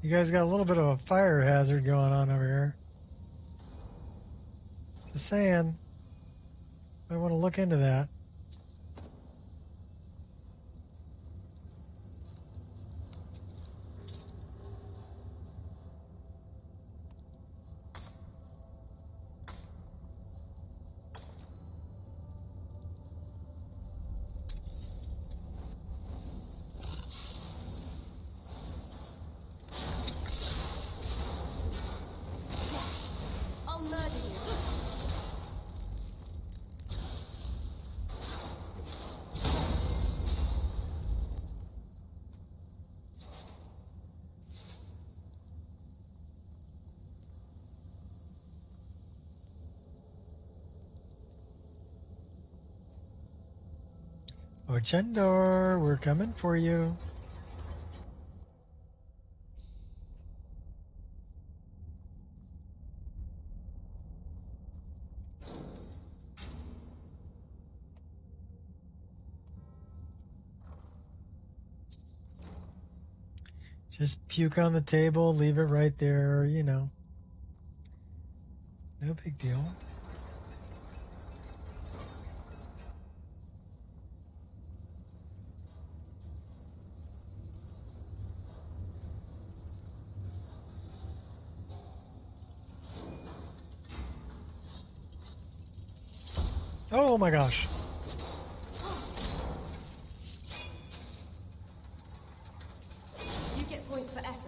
You guys got a little bit of a fire hazard going on over here. Just saying. I want to look into that. I'll murder you. Ochendor, we're coming for you. Just puke on the table, leave it right there, you know. No big deal. Oh my gosh. You get points for effort.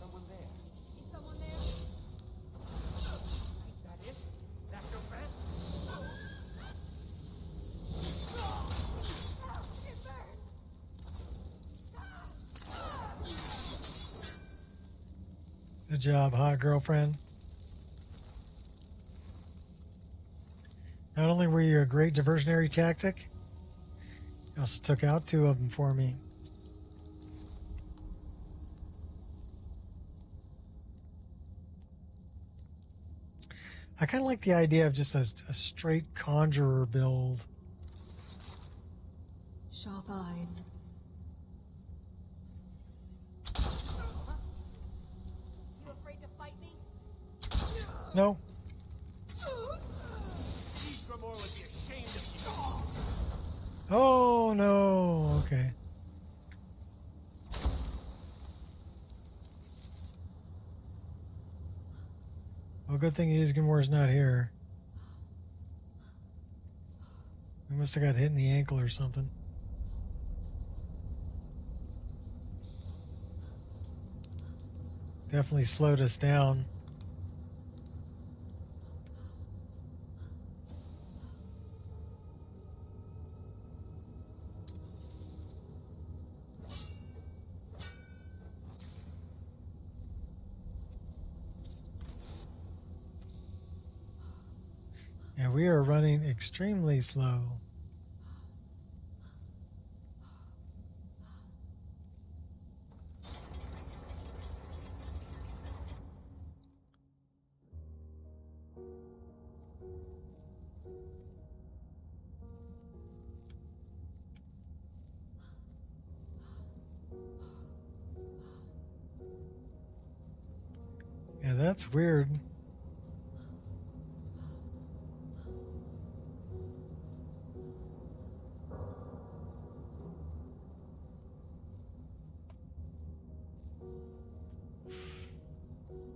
Someone there. Is someone there? Ain't that it? That's your friend? It burns! Good job, hot girlfriend. Not only were you a great diversionary tactic, you also took out 2 of them for me. I kind of like the idea of just a straight conjurer build. Sharp eyes. You afraid to fight me? No. Eastramore would be ashamed of you. Oh, no. Okay. Well, good thing Isgamore's not here. We must have got hit in the ankle or something. Definitely slowed us down. And we are running extremely slow. That's weird.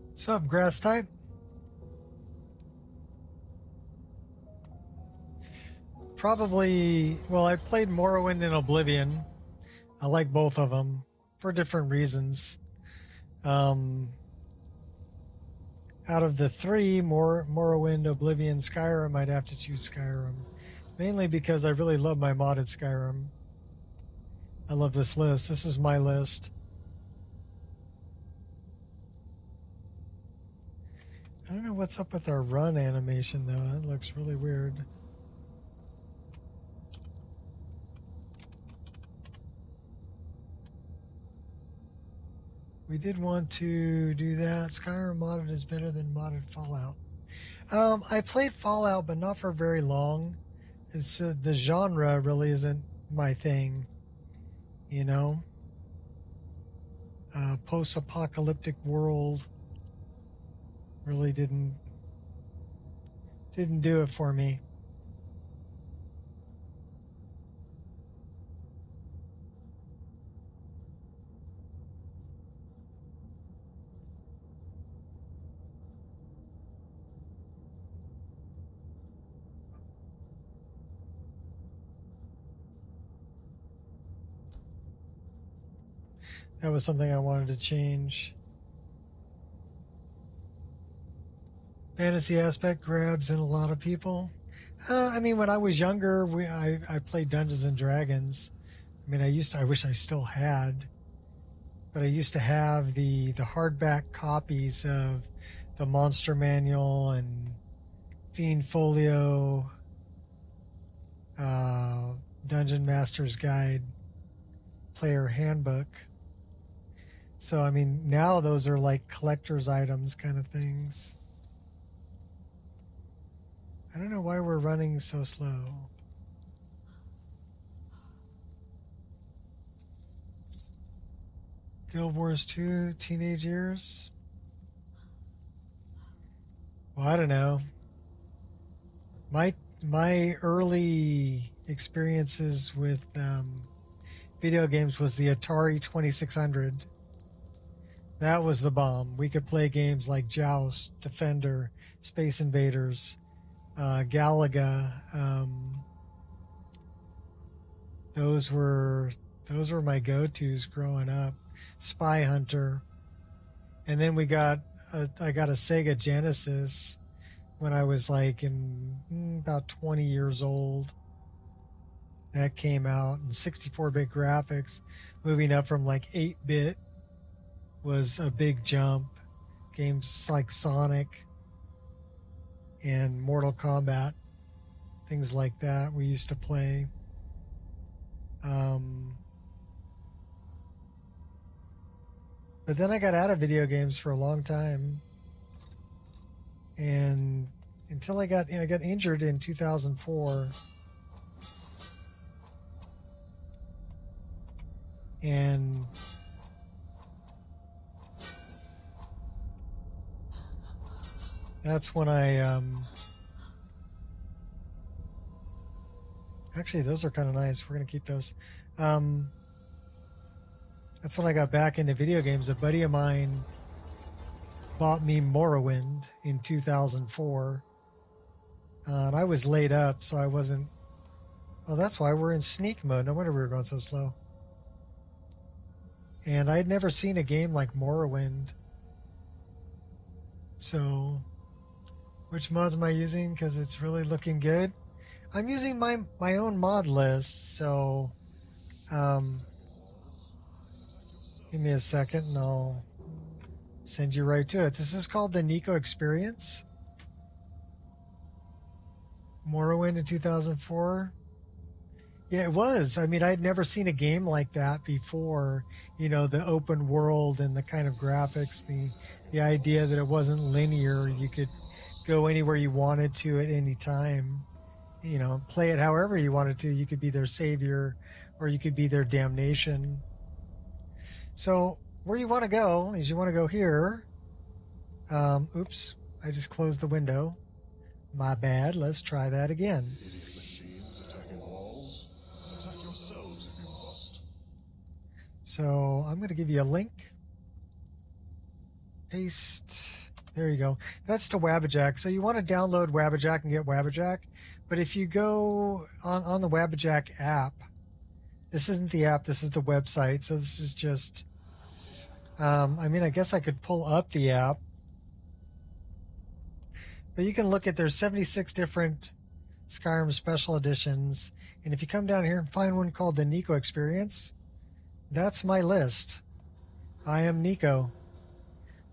What's up, grass type? Probably, well, I played Morrowind and Oblivion. I like both of them for different reasons. Out of the three, Morrowind, Oblivion, Skyrim, I'd have to choose Skyrim. Mainly because I really love my modded Skyrim. I love this list. This is my list. I don't know what's up with our run animation, though. That looks really weird. We did want to do that. Skyrim modded is better than modded Fallout. I played Fallout, but not for very long. It's the genre really isn't my thing, you know. Post-apocalyptic world really didn't do it for me. That was something I wanted to change. Fantasy aspect grabs in a lot of people. I mean, when I was younger, I played Dungeons and Dragons. I mean, I wish I still had, but I used to have the hardback copies of the Monster Manual and Fiend Folio, Dungeon Master's Guide, Player Handbook. So, I mean, now those are like collector's items kind of things. I don't know why we're running so slow. Guild Wars 2, teenage years? Well, I don't know. My early experiences with video games was the Atari 2600. That was the bomb. We could play games like Joust, Defender, Space Invaders, Galaga. Those were my go-tos growing up. Spy Hunter, and then I got a Sega Genesis when I was like about 20 years old. That came out, and 64-bit graphics, moving up from like 8-bit was a big jump. Games like Sonic and Mortal Kombat, things like that we used to play. But then I got out of video games for a long time, and until I got injured in 2004, and that's when I actually, those are kind of nice. We're gonna keep those. That's when I got back into video games. A buddy of mine bought me Morrowind in 2004. And I was laid up, so I wasn't. Oh, that's why we're in sneak mode. No wonder we were going so slow. And I'd never seen a game like Morrowind. So, which mods am I using? Because it's really looking good. I'm using my own mod list. So, give me a second, and I'll send you right to it. This is called the Nico Experience. Morrowind in 2004. Yeah, it was. I mean, I'd never seen a game like that before. You know, the open world and the kind of graphics, the idea that it wasn't linear. You could go anywhere you wanted to at any time. You know, play it however you wanted to. You could be their savior, or you could be their damnation. So where you want to go is you want to go here. Oops, I just closed the window. My bad. Let's try that again. Idiot machines attacking walls. Attack yourselves if you must. So I'm going to give you a link. Paste. There you go. That's to Wabbajack. So you want to download Wabbajack and get Wabbajack. But if you go on the Wabbajack app, this isn't the app, this is the website. So this is just, I mean, I guess I could pull up the app. But you can look at, there's 76 different Skyrim special editions. And if you come down here and find one called the Nico Experience, that's my list. I am Nico.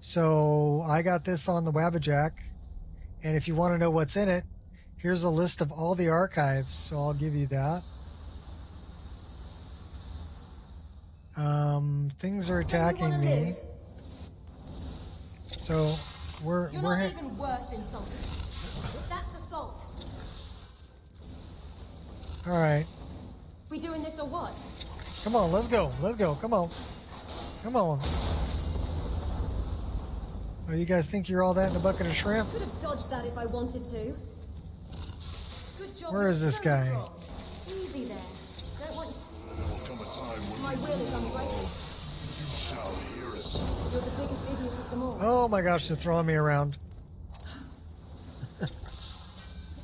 So I got this on the Wabbajack. And if you want to know what's in it, here's a list of all the archives. So I'll give you that. Things are attacking me. So You're not even worth insulting. That's assault. All right. We doing this or what? Come on, let's go. Let's go. Come on. Come on. Oh, you guys think you're all that in a bucket of shrimp? Could have dodged that if I wanted to. Good job. Where is this guy? Strong. Easy there. Don't want. There will come a time when My will is unbreakable. you shall hear it. You're the biggest idiot of them all. Oh my gosh, they're throwing me around.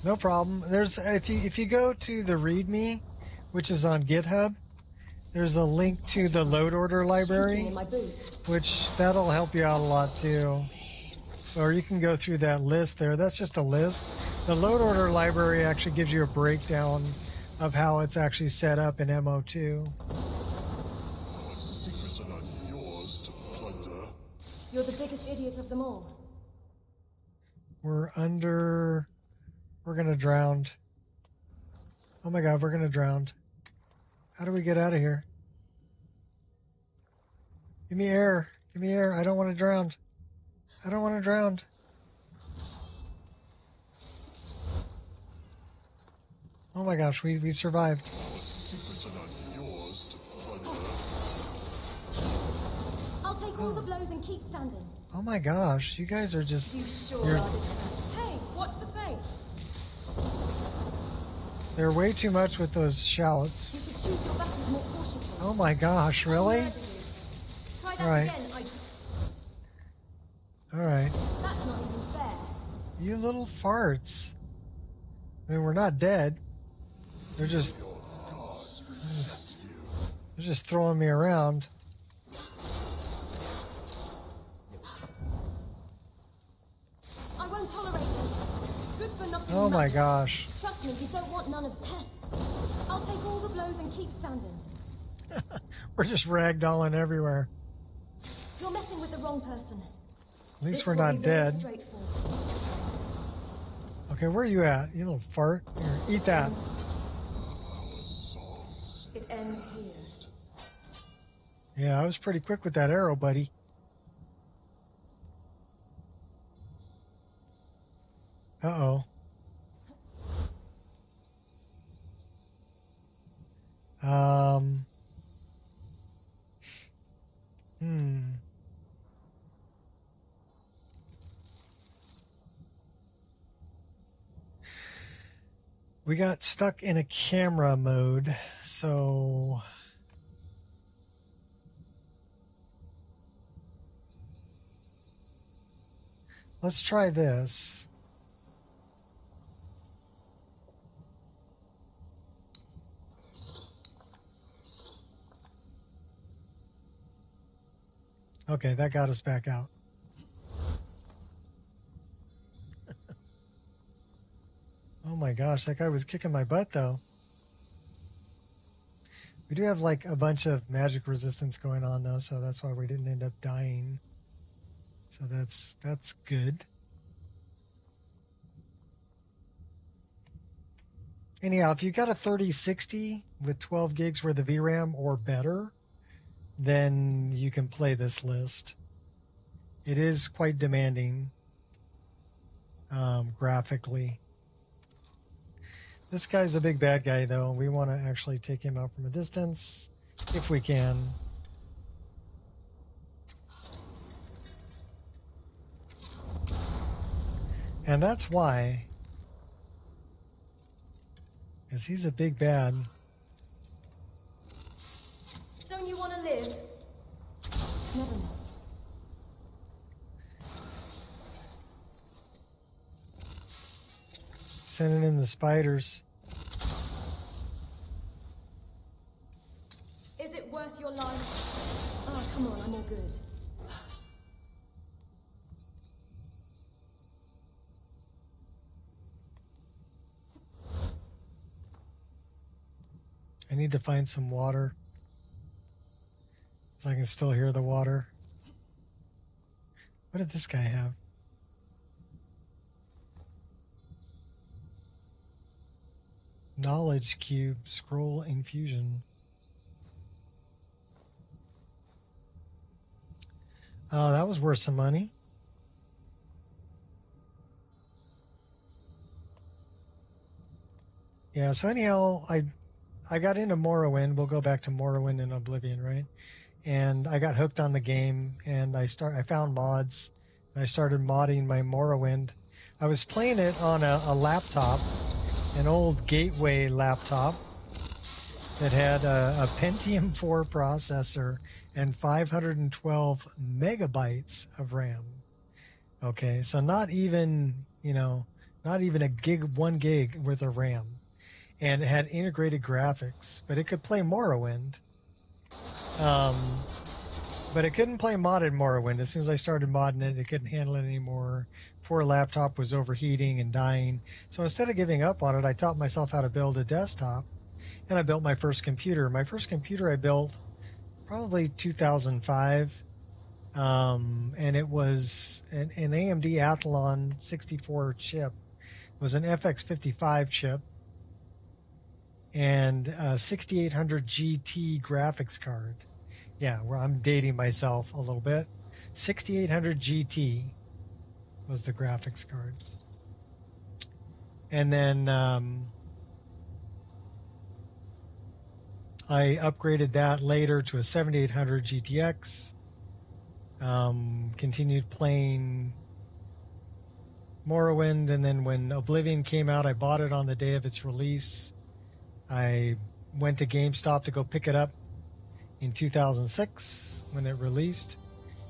No problem. There's if you go to the README, which is on GitHub, there's a link to the load order library, In my booth. which that'll help you out a lot too. Or you can go through that list there. That's just a list. The load order library actually gives you a breakdown of how it's actually set up in MO2. Our secrets are not yours to plunder. You're the biggest idiot of them all. We're gonna drown. Oh my god, we're gonna drown. How do we get out of here? Give me air. Give me air. I don't want to drown. I don't want to drown. Oh my gosh, we survived. Our secrets are not yours to plunder. I'll take all the blows and keep standing. Oh my gosh, you guys are just... You sure are determined. Hey, watch the face. They're way too much with those shouts. You should choose your battles more cautiously. Oh my gosh, really? I'll murder you. Try that Right. again. Alright. That's not even fair. You little farts. I mean, we're not dead. They're just... They're just throwing me around. I won't tolerate this. Good for nothing. Oh my nothing. gosh. Trust me, you don't want none of that. I'll take all the blows and keep standing. We're just ragdolling everywhere. You're messing with the wrong person. At least This we're will not be very dead. straightforward. Okay, where are you at? You little fart. Here, eat that. It ends here. Yeah, I was pretty quick with that arrow, buddy. Uh-oh. We got stuck in a camera mode, so... Let's try this. Okay, that got us back out. Oh my gosh, that guy was kicking my butt though. We do have like a bunch of magic resistance going on though, so that's why we didn't end up dying. So that's good. Anyhow, if you got a 3060 with 12 gigs worth of VRAM or better, then you can play this list. It is quite demanding graphically. This guy's a big bad guy, though. We want to actually take him out from a distance, if we can. And that's why, because he's a big bad. Don't you want to live? Never mind. Sending in the spiders. Is it worth your life? Oh, come on, I'm all good. I need to find some water, so I can still hear the water. What did this guy have? Knowledge cube, scroll infusion. Oh, that was worth some money. Yeah, so anyhow, I got into Morrowind. We'll go back to Morrowind and Oblivion, right? And I got hooked on the game, and I found mods, and I started modding my Morrowind. I was playing it on a laptop, an old Gateway laptop that had a Pentium 4 processor and 512 megabytes of RAM. Okay, so not even a gig, 1 gig worth of RAM. And it had integrated graphics, but it could play Morrowind. But it couldn't play modded Morrowind. As soon as I started modding it, it couldn't handle it anymore. Poor laptop was overheating and dying. So instead of giving up on it, I taught myself how to build a desktop, and I built my first computer. My first computer I built probably 2005, and it was an AMD Athlon 64 chip. It was an FX55 chip and a 6800 GT graphics card. Yeah, where I'm dating myself a little bit. 6800 GT was the graphics card. And then I upgraded that later to a 7800 GTX. Continued playing Morrowind, and then when Oblivion came out, I bought it on the day of its release. I went to GameStop to go pick it up in 2006 when it released,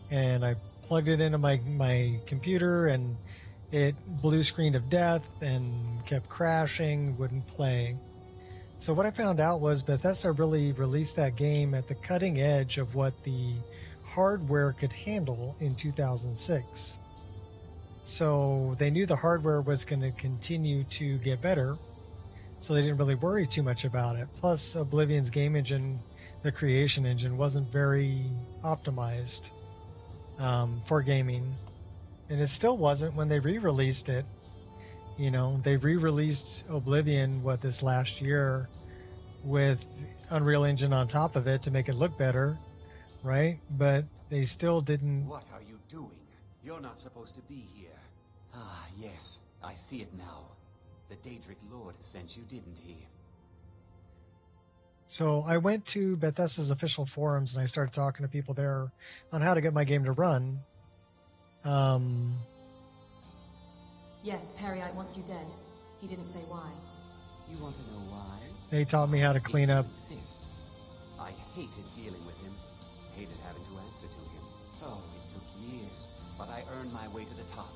and I plugged it into my computer, and it blue screen of death and kept crashing, wouldn't play. So what I found out was Bethesda really released that game at the cutting edge of what the hardware could handle in 2006. So they knew the hardware was going to continue to get better, so they didn't really worry too much about it. Plus, Oblivion's game engine, the creation engine, wasn't very optimized for gaming, and it still wasn't when they re-released it. You know, they re-released Oblivion this last year with Unreal Engine on top of it to make it look better, right? But they still didn't. What are you doing? You're not supposed to be here. Ah, yes, I see it now. The Daedric Lord sent you, didn't he? So I went to Bethesda's official forums and I started talking to people there on how to get my game to run. Yes, Periite wants you dead. He didn't say why. You want to know why? They taught me how to clean up. Insist. I hated dealing with him. Hated having to answer to him. Oh, it took years, but I earned my way to the top.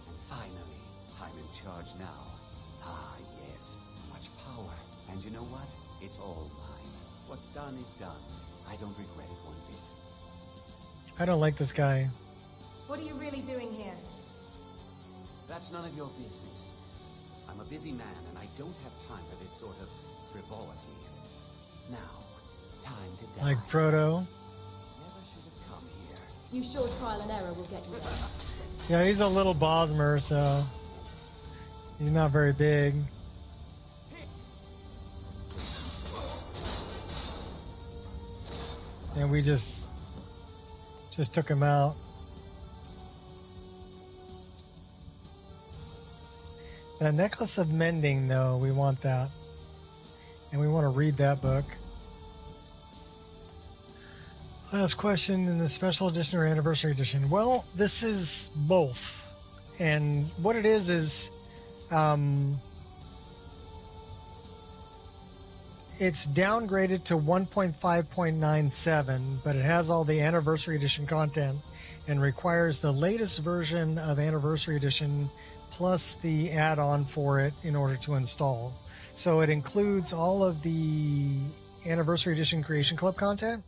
And finally, I'm in charge now. Ah, yes, much power. And you know what? It's all mine. What's done is done. I don't regret it one bit. I don't like this guy. What are you really doing here? That's none of your business. I'm a busy man, and I don't have time for this sort of frivolity. Now, time to die. Like Frodo. Never should have come here. You sure trial and error will get you there? Yeah, he's a little Bosmer, so he's not very big. And we just took him out. That Necklace of Mending, though, we want that. And we want to read that book. Last question in the special edition or anniversary edition. Well, this is both. And what it is it's downgraded to 1.5.97, but it has all the Anniversary Edition content and requires the latest version of Anniversary Edition plus the add-on for it in order to install. So it includes all of the Anniversary Edition Creation Club content,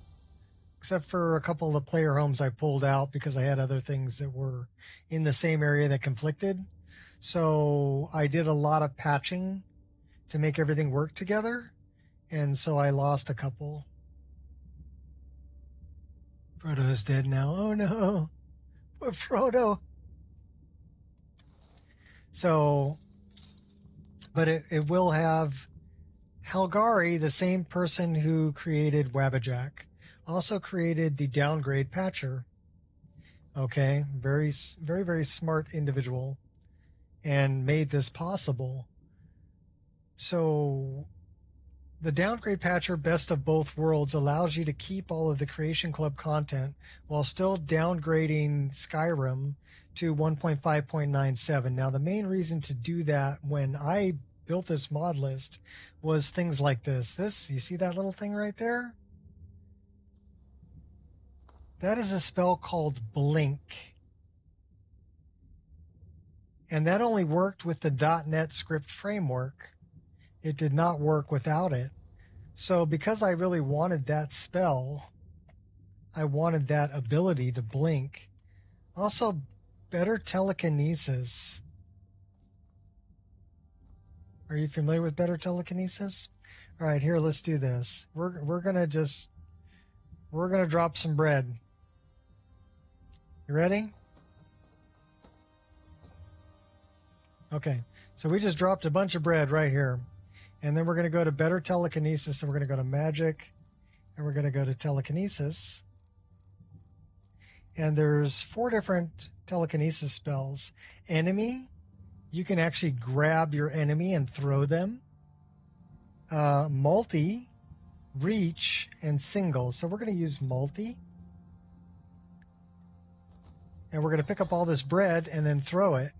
except for a couple of the player homes I pulled out because I had other things that were in the same area that conflicted. So I did a lot of patching to make everything work together, and so I lost a couple. Frodo's dead now. Oh no, poor Frodo. So, but it will have Halgari, the same person who created Wabbajack, also created the downgrade patcher. Okay, very, very, very smart individual, and made this possible. So the downgrade patcher, Best of Both Worlds, allows you to keep all of the Creation Club content while still downgrading Skyrim to 1.5.97. Now, the main reason to do that when I built this mod list was things like this. You see that little thing right there? That is a spell called Blink. And that only worked with the .NET script framework. It did not work without it. So because I really wanted that spell, I wanted that ability to blink. Also, better telekinesis. Are you familiar with better telekinesis? All right, here, let's do this. We're gonna drop some bread. You ready? Okay, so we just dropped a bunch of bread right here. And then we're going to go to better telekinesis, and we're going to go to magic, and we're going to go to telekinesis. And there's 4 different telekinesis spells. Enemy, you can actually grab your enemy and throw them. Multi, reach, and single. So we're going to use multi. And we're going to pick up all this bread and then throw it.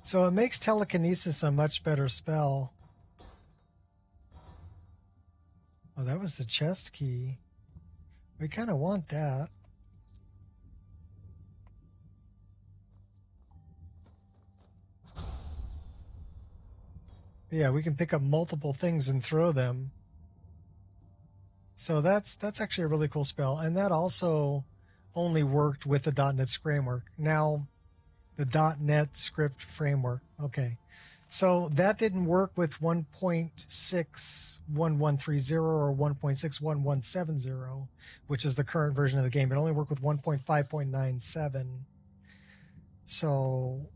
So it makes telekinesis a much better spell. Oh, that was the chest key. We kind of want that. Yeah, we can pick up multiple things and throw them. So that's actually a really cool spell. And that also only worked with the .NET framework. Now, the .NET script framework. Okay. So that didn't work with 1.61130 or 1.61170, which is the current version of the game. It only worked with 1.5.97. So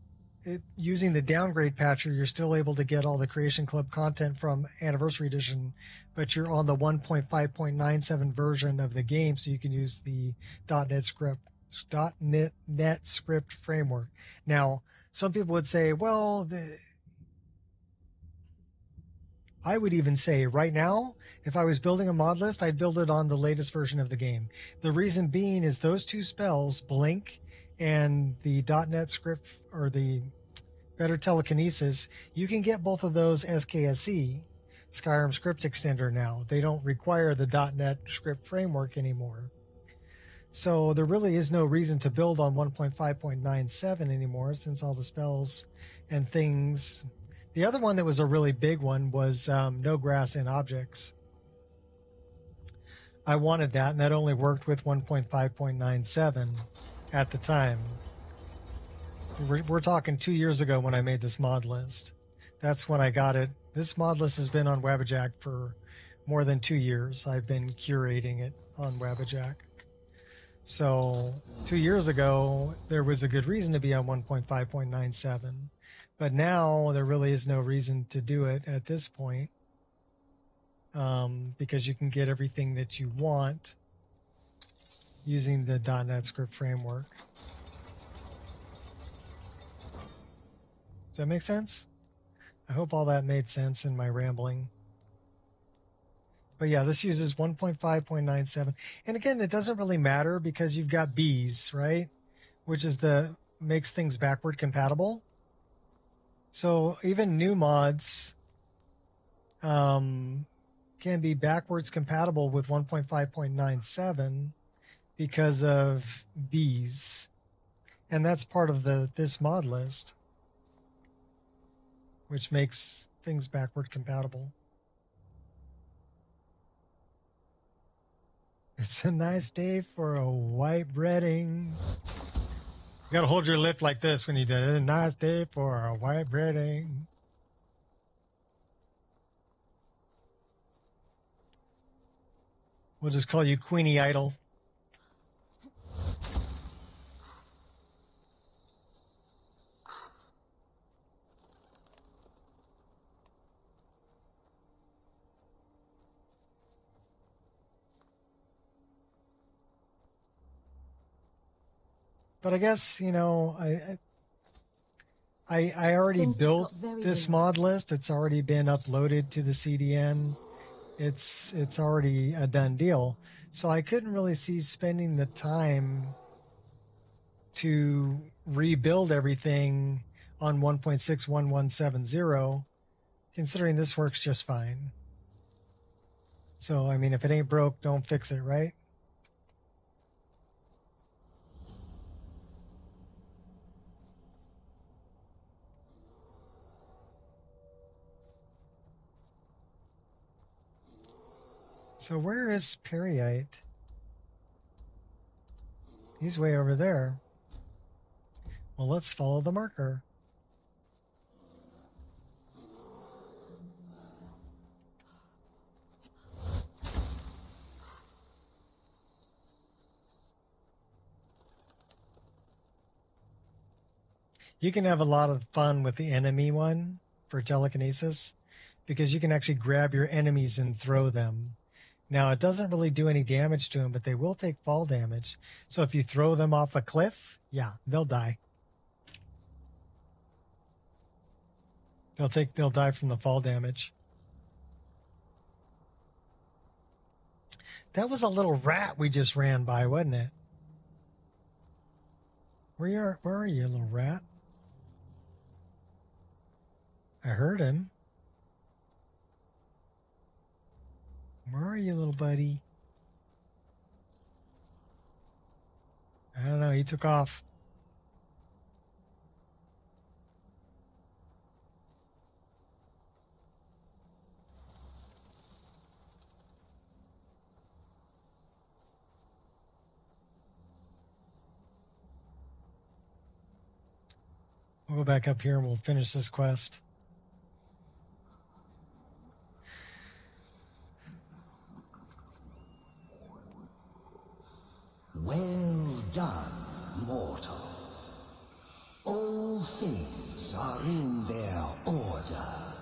using the downgrade patcher, you're still able to get all the Creation Club content from Anniversary Edition, but you're on the 1.5.97 version of the game, so you can use the .NET script framework. Now, some people would say, well, I would even say right now, if I was building a mod list, I'd build it on the latest version of the game. The reason being is those 2 spells, Blink and the .NET script, or the Better Telekinesis, you can get both of those SKSE, Skyrim Script Extender now. They don't require the .NET script framework anymore. So there really is no reason to build on 1.5.97 anymore, since all the spells and things. The other one that was a really big one was No Grass in Objects. I wanted that, and that only worked with 1.5.97 at the time. We're talking 2 years ago when I made this mod list. That's when I got it. This mod list has been on Wabbajack for more than 2 years. I've been curating it on Wabbajack. So 2 years ago, there was a good reason to be on 1.5.97. But now there really is no reason to do it at this point, because you can get everything that you want using the .NET script framework. Does that make sense? I hope all that made sense in my rambling. But yeah, this uses 1.5.97. And again, it doesn't really matter because you've got bees, right? Which is the makes things backward compatible. So even new mods can be backwards compatible with 1.5.97 because of bees. And that's part of this mod list, which makes things backward compatible. It's a nice day for a white breading. You gotta hold your lip like this when you do it. A nice day for a white breading. We'll just call you Queenie Idol. But I guess, you know, I already built this mod list. It's already been uploaded to the CDN. It's already a done deal. So I couldn't really see spending the time to rebuild everything on 1.61170, considering this works just fine. So, I mean, if it ain't broke, don't fix it, right? So where is Periite? He's way over there. Well, let's follow the marker. You can have a lot of fun with the enemy one for telekinesis because you can actually grab your enemies and throw them. Now, it doesn't really do any damage to them, but they will take fall damage. So if you throw them off a cliff, yeah, they'll die. They'll die from the fall damage. That was a little rat we just ran by, wasn't it? Where are you, little rat? I heard him. Where are you, little buddy? I don't know. He took off. We'll go back up here and we'll finish this quest. Well done, mortal. All things are in their order,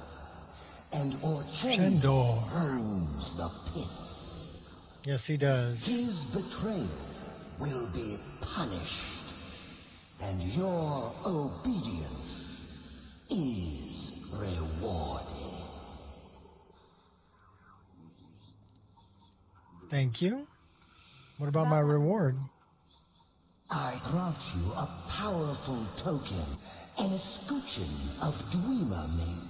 and Orchendor owns the pits. Yes, he does. His betrayal will be punished, and your obedience is rewarded. Thank you. What about my reward? I grant you a powerful token, an escutcheon of Dwemer make,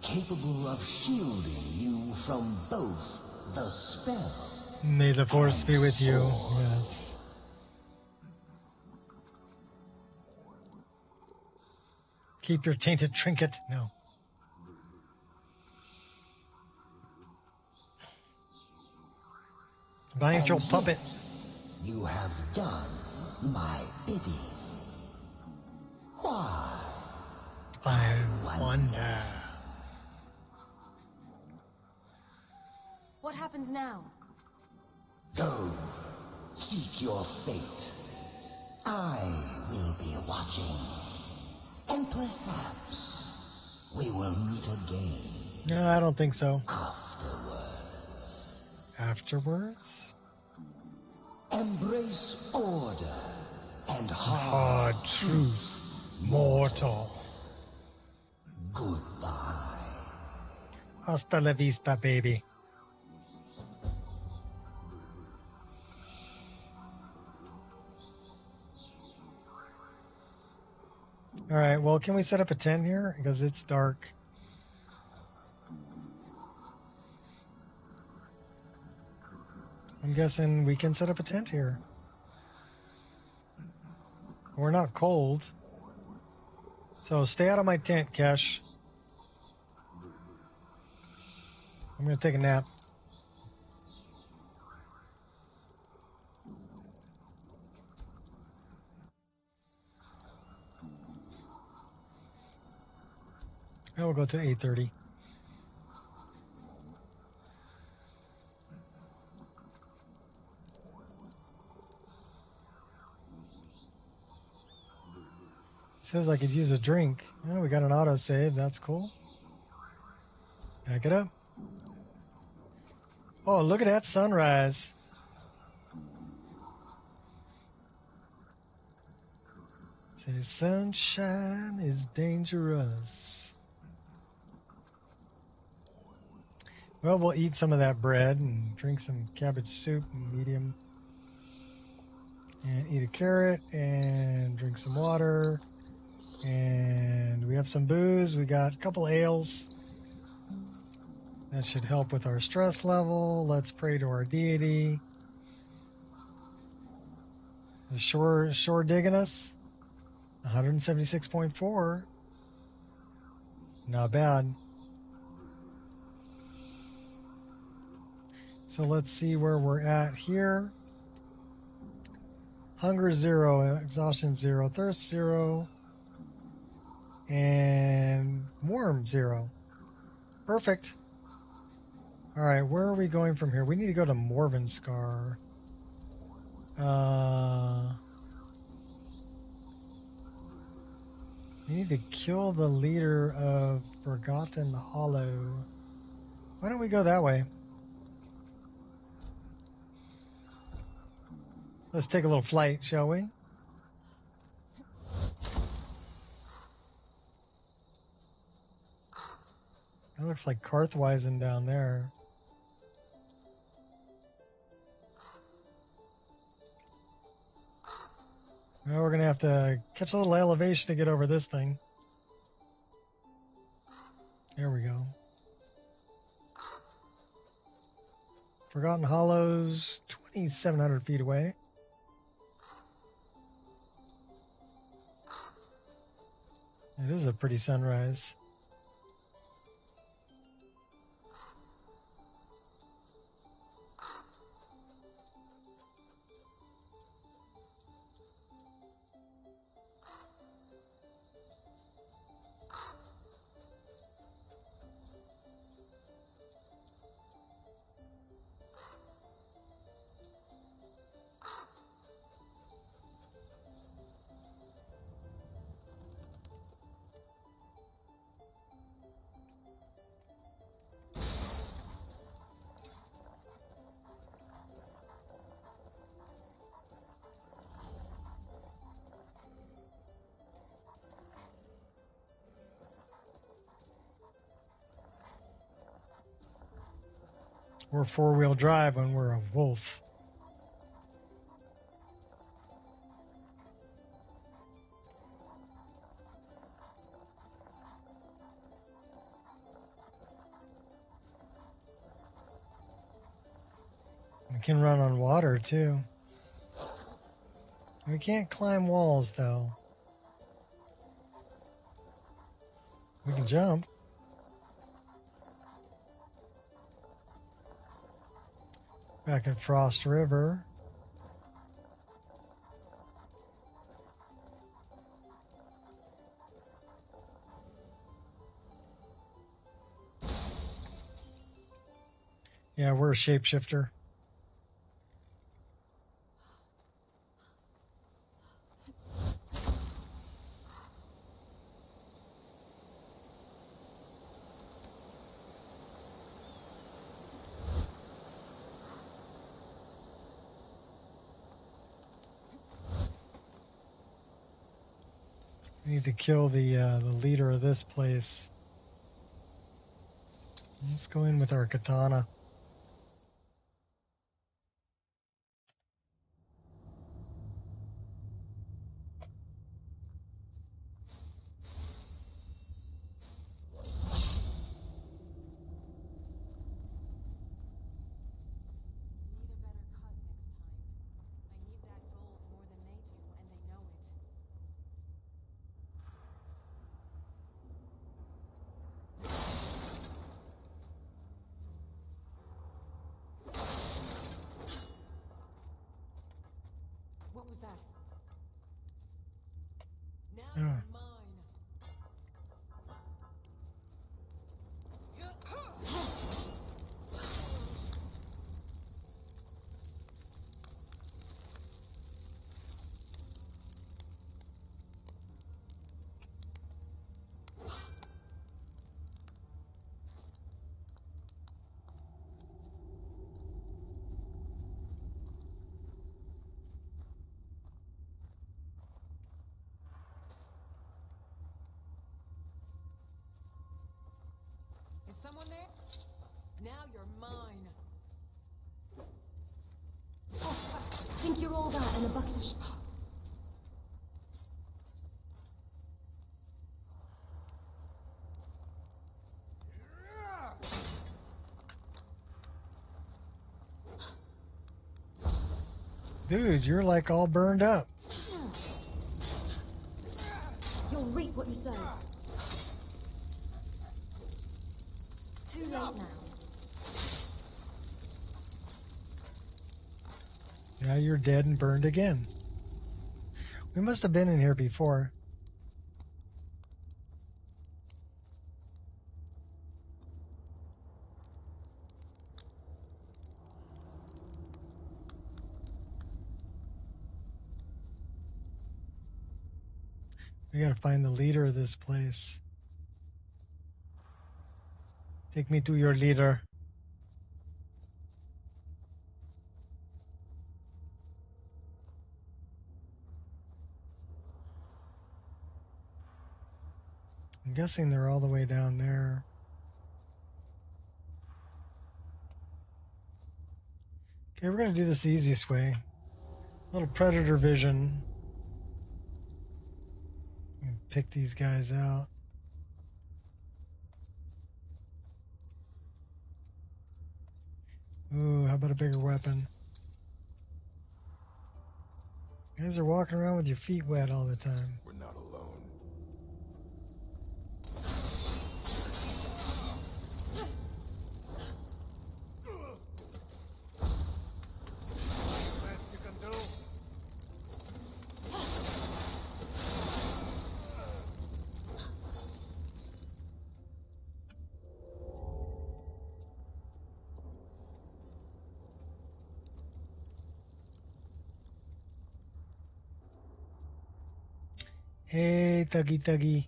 capable of shielding you from both the spell. May the force be with you. Yes. Keep your tainted trinket. No. Bind your puppet. You have done my bidding. Why? I wonder. What happens now? Go, seek your fate. I will be watching. And perhaps we will meet again. No, I don't think so. Afterwards. Afterwards? Embrace order and Hard truth, mortal. Goodbye. Hasta la vista, baby. All right, well, can we set up a tent here? Because it's dark. I'm guessing we can set up a tent here. We're not cold. So stay out of my tent, Kesh. I'm going to take a nap. I will go to 8:30. Says I could use a drink. Oh, we got an autosave. That's cool. Back it up. Oh, look at that sunrise. Say sunshine is dangerous. Well, we'll eat some of that bread and drink some cabbage soup, medium. And eat a carrot and drink some water. And we have some booze. We got a couple ales. That should help with our stress level. Let's pray to our deity. The shore digging us. 176.4. Not bad. So let's see where we're at here. Hunger 0, exhaustion 0, thirst 0, and warm 0. Perfect. All right, where are we going from here? We need to go to Morvenskar. We need to kill the leader of Forgotten Hollow. Why don't we go that way? Let's take a little flight, shall we? That looks like Karthweisen down there. Well, we're going to have to catch a little elevation to get over this thing. There we go. Forgotten Hollows, 2,700 feet away. It is a pretty sunrise. We're four-wheel drive when we're a wolf. We can run on water, too. We can't climb walls, though. We can jump. Back in Frost River. Yeah, we're a shapeshifter. We need to kill the leader of this place. Let's go in with our katana. that? Now Oh. you're mine. Is someone there? Now you're mine. I think you're all that in a bucket of Dude, you're like all burned up. You'll reap what you sow. Too late now. Now you're dead and burned again. We must have been in here before. We gotta find the leader of this place. Take me to your leader. I'm guessing they're all the way down there. Okay, we're gonna do this the easiest way. Little predator vision. And pick these guys out. Ooh, how about a bigger weapon? You guys are walking around with your feet wet all the time. We're not alone. Best you can do. Hey, Thuggy Thuggy.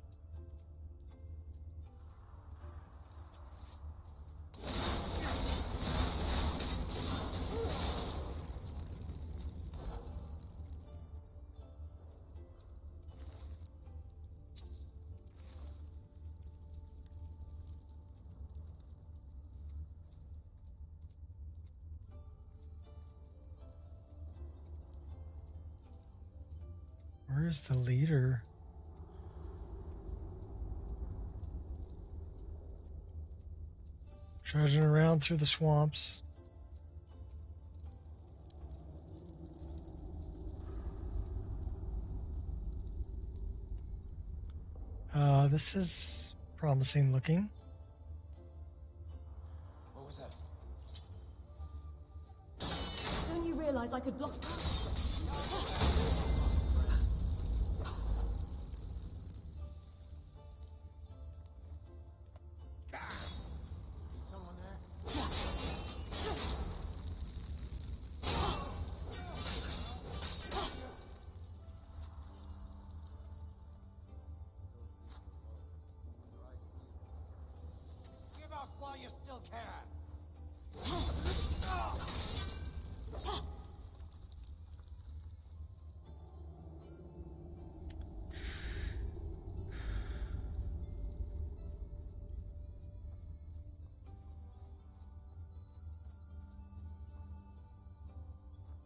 Where's the leader? Trudging around through the swamps. This is promising looking. What was that? Don't you realize I could block... Is someone there? Give up while you still can.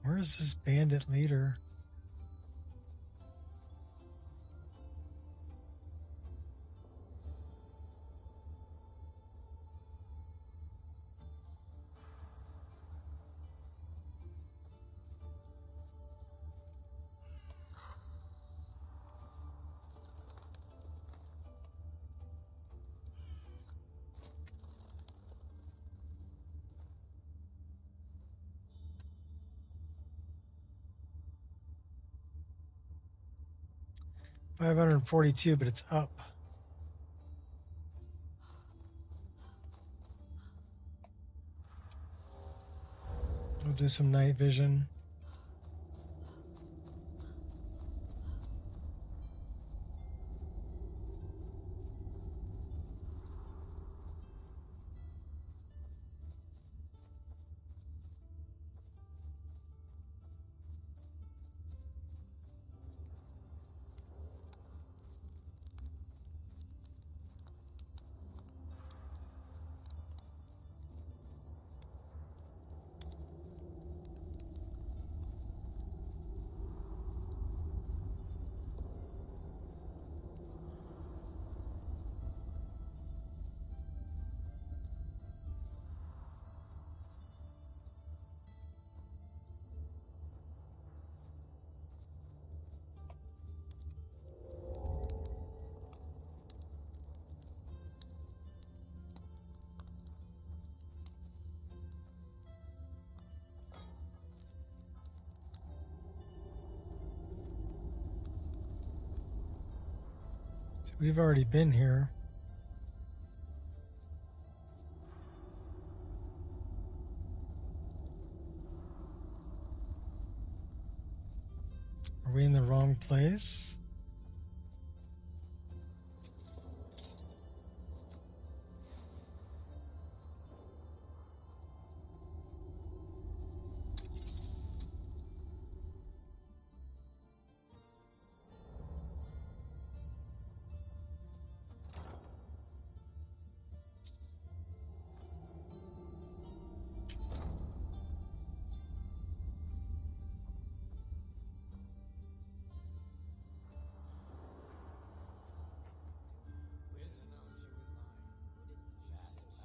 Where's this bandit leader? 542, but it's up. We'll do some night vision. We've already been here. Are we in the wrong place?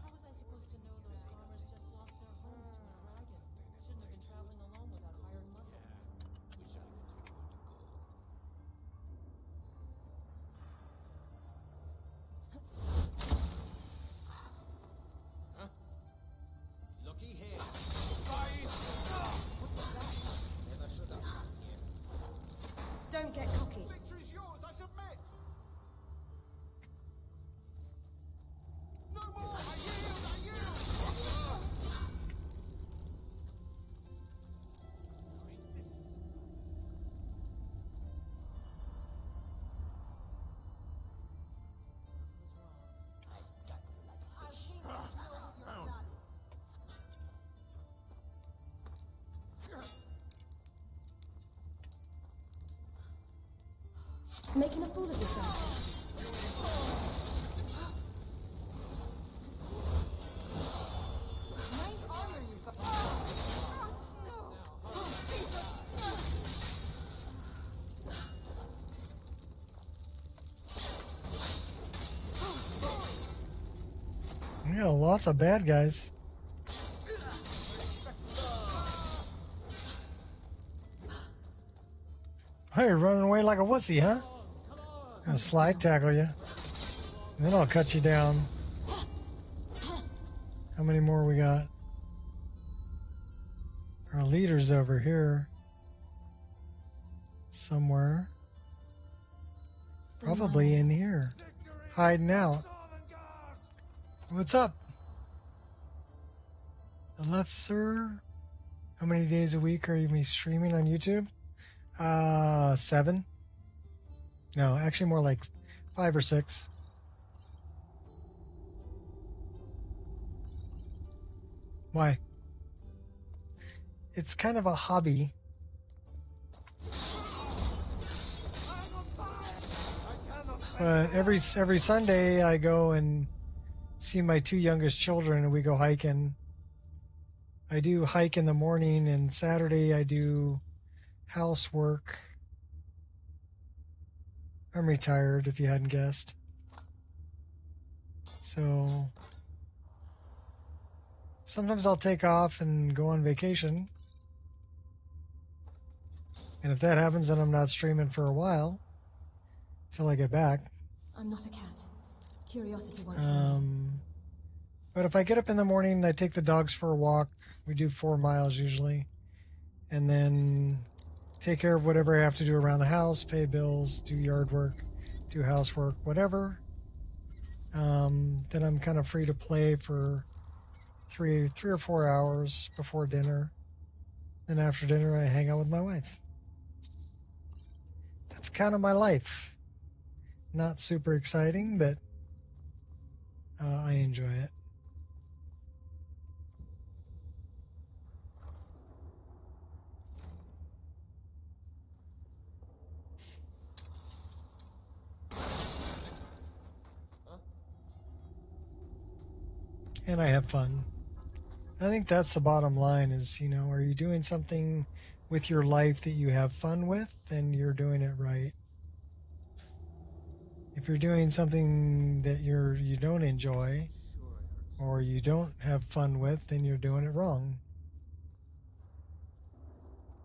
How was I supposed to know those farmers just lost their homes to a dragon? Shouldn't have been traveling alone without hired muscle. Looky here. Never should have come here. Don't get cocky. Victory's yours, I submit! No more! I yield! I yield! Making a fool of yourself. Nice armor you've got. We got lots of bad guys. Hey, you're running away like a wussy, huh? I'm gonna slide tackle you. And then I'll cut you down. How many more we got? Our leader's over here. Somewhere. Probably in here. Hiding out. What's up? The left, sir. How many days a week are you streaming on YouTube? 7. No, actually more like 5 or 6. Why? It's kind of a hobby. But every Sunday I go and see my 2 youngest children and we go hiking. I do hike in the morning, and Saturday I do housework. I'm retired, if you hadn't guessed. So sometimes I'll take off and go on vacation. And if that happens, then I'm not streaming for a while till I get back. I'm not a cat. Curiosity won't kill me. But if I get up in the morning, I take the dogs for a walk. We do 4 miles usually. And then take care of whatever I have to do around the house, pay bills, do yard work, do housework, whatever. Then I'm kind of free to play for three or 4 hours before dinner. Then after dinner, I hang out with my wife. That's kind of my life. Not super exciting, but I enjoy it. And I have fun. I think that's the bottom line is, are you doing something with your life that you have fun with, then you're doing it right. If you're doing something that you don't enjoy or you don't have fun with, then you're doing it wrong.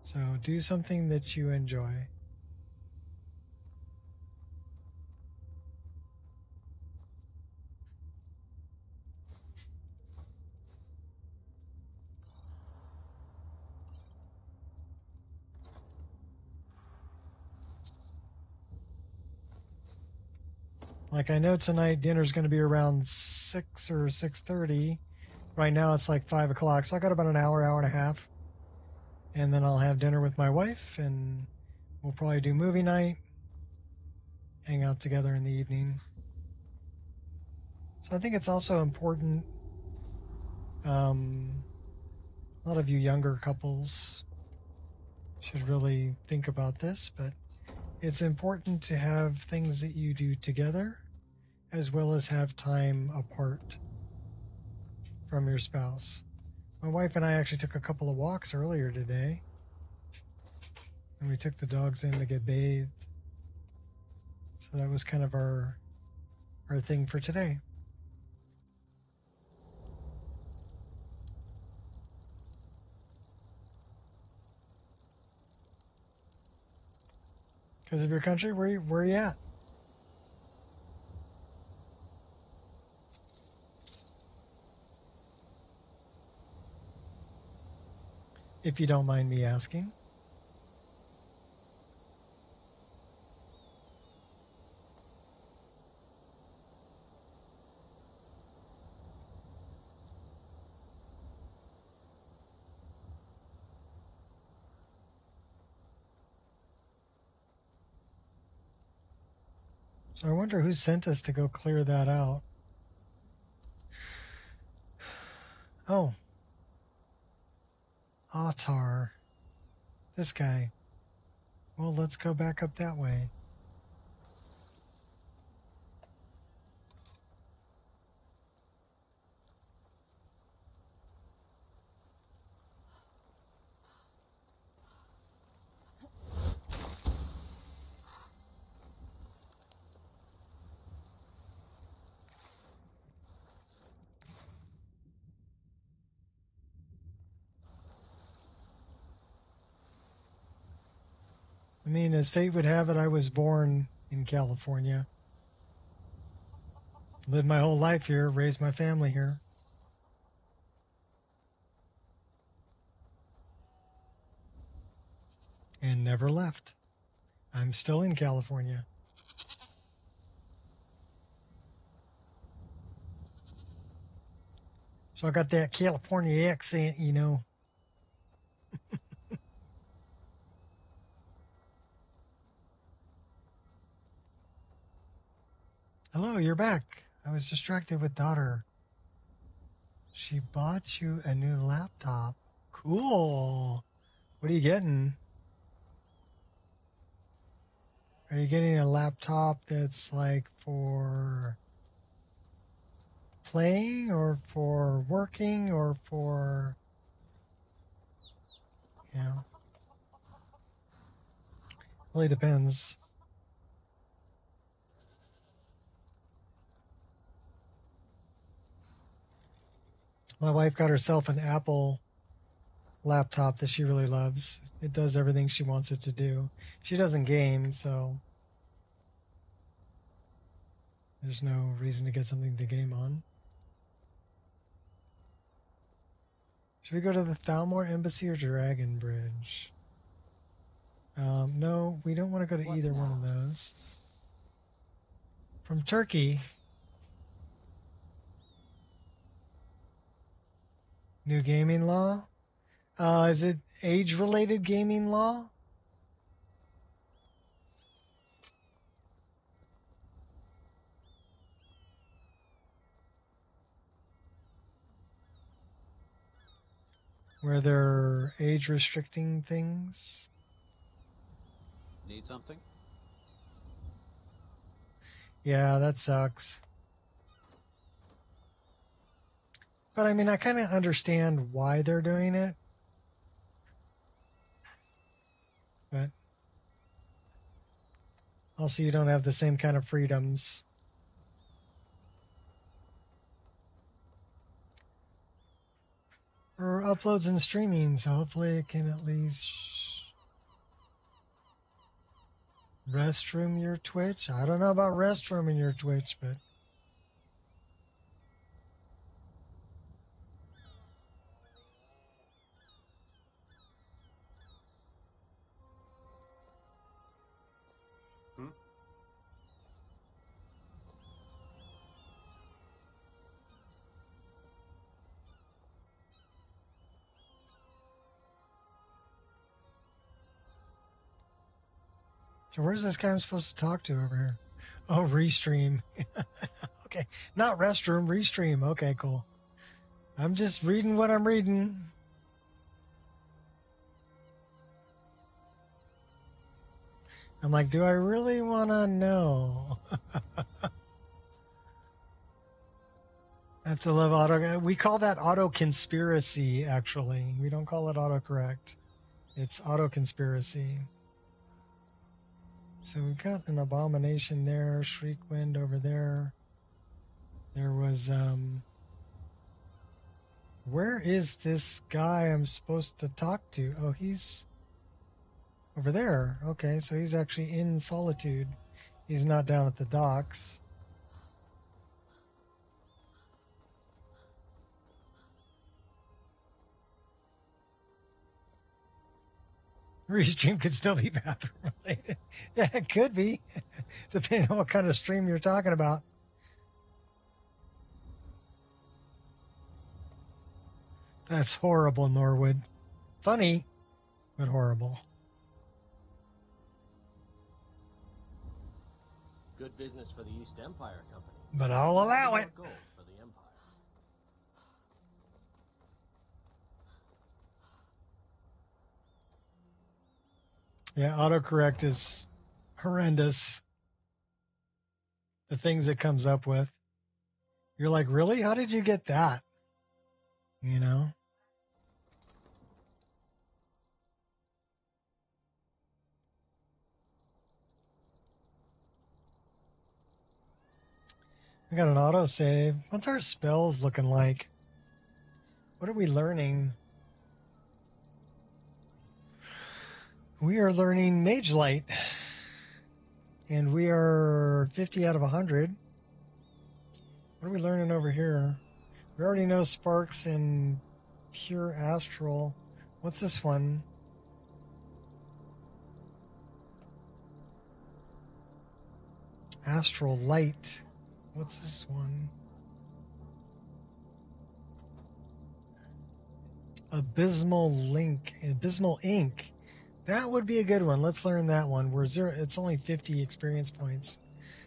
So do something that you enjoy. Like I know tonight dinner's going to be around 6 or 6:30. Right now it's like 5 o'clock, so I got about an hour and a half. And then I'll have dinner with my wife, and we'll probably do movie night, hang out together in the evening. So I think it's also important, a lot of you younger couples should really think about this, but it's important to have things that you do together as well as have time apart from your spouse. My wife and I actually took a couple of walks earlier today, and we took the dogs in to get bathed. So that was kind of our thing for today. Because of your country, where are you at? If you don't mind me asking. So I wonder who sent us to go clear that out. Oh. Atar. This guy. Well, let's go back up that way. I mean, as fate would have it, I was born in California. Lived my whole life here, raised my family here. And never left. I'm still in California. So I got that California accent, Hello, you're back. I was distracted with daughter. She bought you a new laptop. Cool. What are you getting? Are you getting a laptop that's like for playing or for working or for, really depends. My wife got herself an Apple laptop that she really loves. It does everything she wants it to do. She doesn't game, so there's no reason to get something to game on. Should we go to the Thalmor Embassy or Dragon Bridge? No, we don't want to go to either one of those. From Turkey. New gaming law? Is it age-related gaming law? Where they're age-restricting things? Need something? Yeah, that sucks. But I mean, I kind of understand why they're doing it. But also, you don't have the same kind of freedoms. Or uploads and streaming, so hopefully it can at least restroom your Twitch. I don't know about restrooming your Twitch, but so where's this guy I'm supposed to talk to over here? Oh, restream. Okay, not restroom, restream. Okay, cool. I'm just reading what I'm reading. I'm like, do I really want to know? I have to love auto. We call that auto conspiracy, actually. We don't call it autocorrect. It's auto conspiracy. So we've got an abomination there, shriek wind over there. There was, where is this guy I'm supposed to talk to? Oh, he's over there. Okay, so he's actually in Solitude. He's not down at the docks. Restream could still be bathroom related. Yeah, it could be, depending on what kind of stream you're talking about. That's horrible, Norwood. Funny, but horrible. Good business for the East Empire Company. But I'll allow it. Gold for the Empire. Yeah, autocorrect is horrendous. The things it comes up with. You're like, really? How did you get that? You know? We got an autosave. What's our spells looking like? What are we learning? We are learning Mage Light. And we are 50 out of 100. What are we learning over here? We already know Sparks and Pure Astral. What's this one? Astral Light. What's this one? Abysmal Ink. That would be a good one. Let's learn that one. It's only 50 experience points.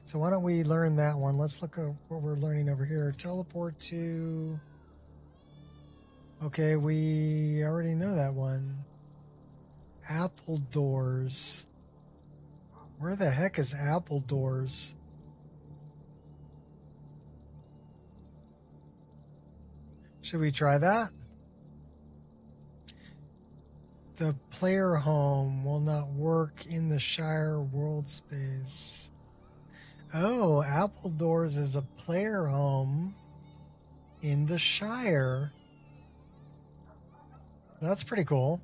So why don't we learn that one? Let's look at what we're learning over here. Teleport to... Okay, we already know that one. Apple Doors. Where the heck is Apple Doors? Should we try that? The player home will not work in the Shire world space. Oh, Apple Doors is a player home in the Shire. That's pretty cool.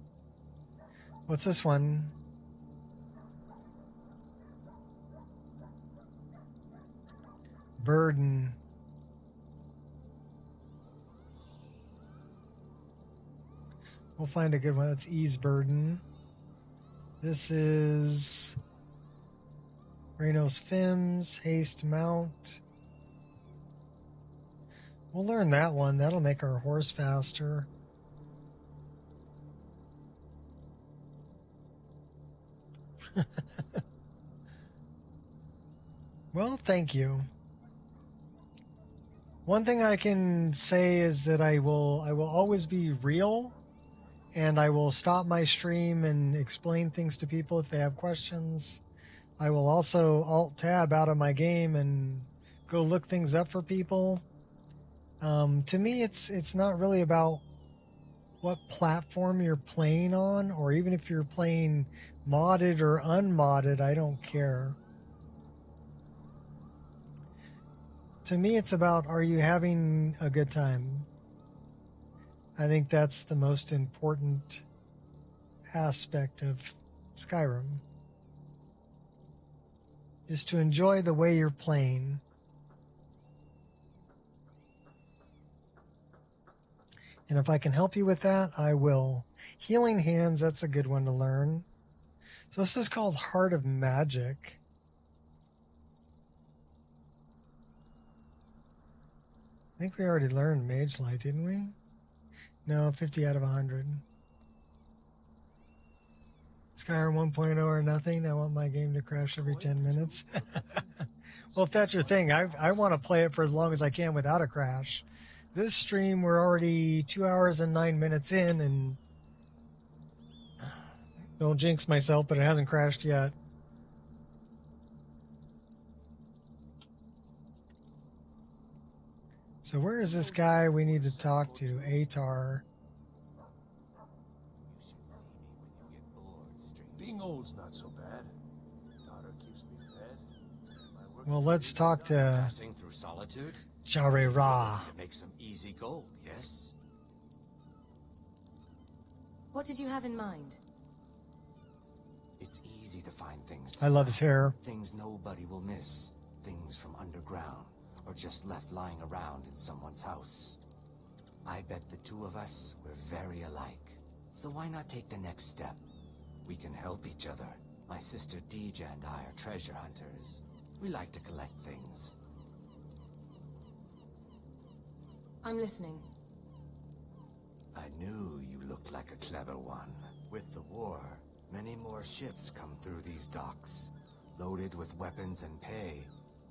What's this one? Burden. We'll find a good one. That's Ease Burden. This is Reynos Fims, Haste Mount. We'll learn that one. That'll make our horse faster. Well, thank you. One thing I can say is that I will always be real, and I will stop my stream and explain things to people if they have questions. I will also alt-tab out of my game and go look things up for people. To me, it's not really about what platform you're playing on, or even if you're playing modded or unmodded, I don't care. To me, it's about, are you having a good time? I think that's the most important aspect of Skyrim, is to enjoy the way you're playing. And if I can help you with that, I will. Healing Hands, that's a good one to learn. So this is called Heart of Magic. I think we already learned Mage Light, didn't we? No, 50 out of 100. Skyrim 1.0 or nothing. I want my game to crash every 10 minutes. Well, if that's your thing, I want to play it for as long as I can without a crash. This stream, we're already 2 hours and 9 minutes in, and don't jinx myself, but it hasn't crashed yet. So where is this guy we need to talk to? Atar. Being old's not so bad. Daughter keeps me fed. Well, let's talk to Passing through solitude? Jare Ra. To make some easy gold, yes? What did you have in mind? It's easy to find things. I love his hair. Things nobody will miss. Things from underground, or just left lying around in someone's house. I bet the two of us were very alike. So why not take the next step? We can help each other. My sister Deja and I are treasure hunters. We like to collect things. I'm listening. I knew you looked like a clever one. With the war, many more ships come through these docks, loaded with weapons and pay,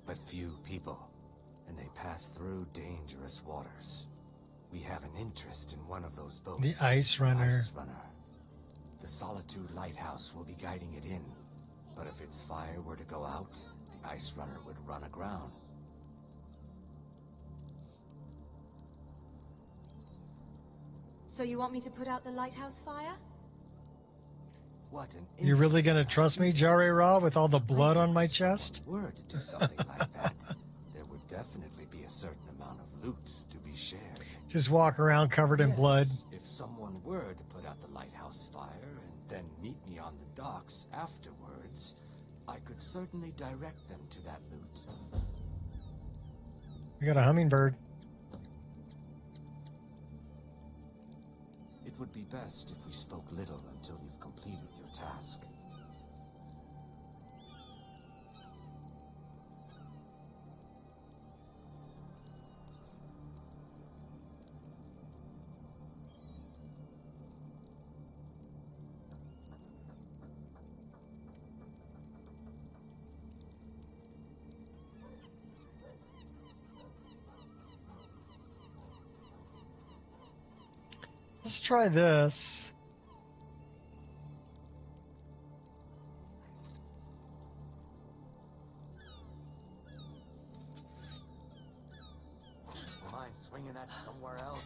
but few people, and they pass through dangerous waters. We have an interest in one of those boats. The Ice Runner. Ice Runner. The Solitude Lighthouse will be guiding it in, but if its fire were to go out, the Ice Runner would run aground. So you want me to put out the lighthouse fire? What an You're really going to interesting trust me, idea. Jare Ra, with all the blood on my If chest? someone were to do something like that, there would definitely be a certain amount of loot to be shared. Just walk around covered in Yes, blood. If someone were to put out the lighthouse fire and then meet me on the docks afterwards, I could certainly direct them to that loot. We got a hummingbird. It would be best if we spoke little until you've completed your task. Let's try this. Mind swinging that somewhere else?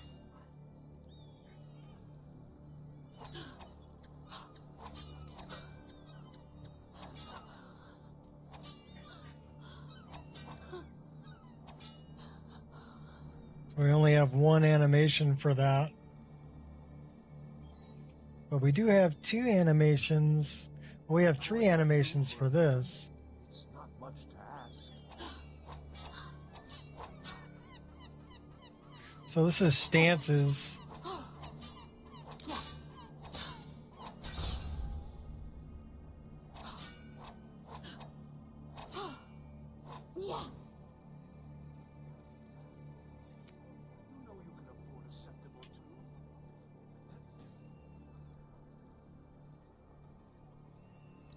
We only have one animation for that. But we do have 2 animations. Well, we have 3 animations for this. It's not much to ask. So this is stances.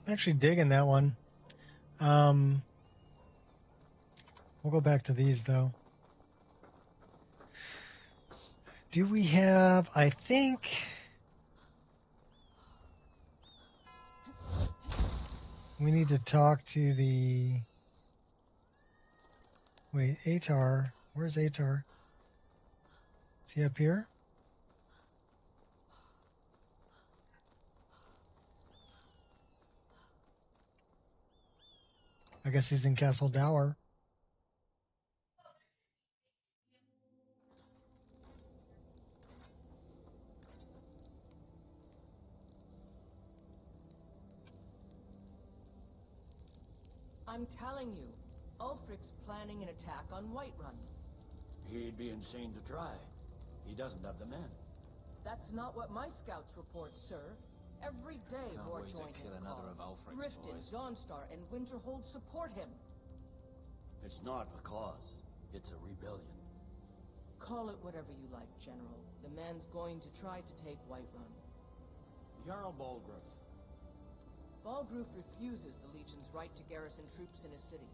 actually digging that one. We'll go back to these though. Do we have, I think, we need to talk to the, wait, Atar, where's Atar? Is he up here? I guess he's in Castle Dower. I'm telling you, Ulfric's planning an attack on Whiterun. He'd be insane to try. He doesn't have the men. That's not what my scouts report, sir. Every day more join his cause. Riften, Dawnstar, and Winterhold support him. It's not a cause. It's a rebellion. Call it whatever you like, General. The man's going to try to take Whiterun. Jarl Balgruuf. Balgruuf refuses the Legion's right to garrison troops in his city.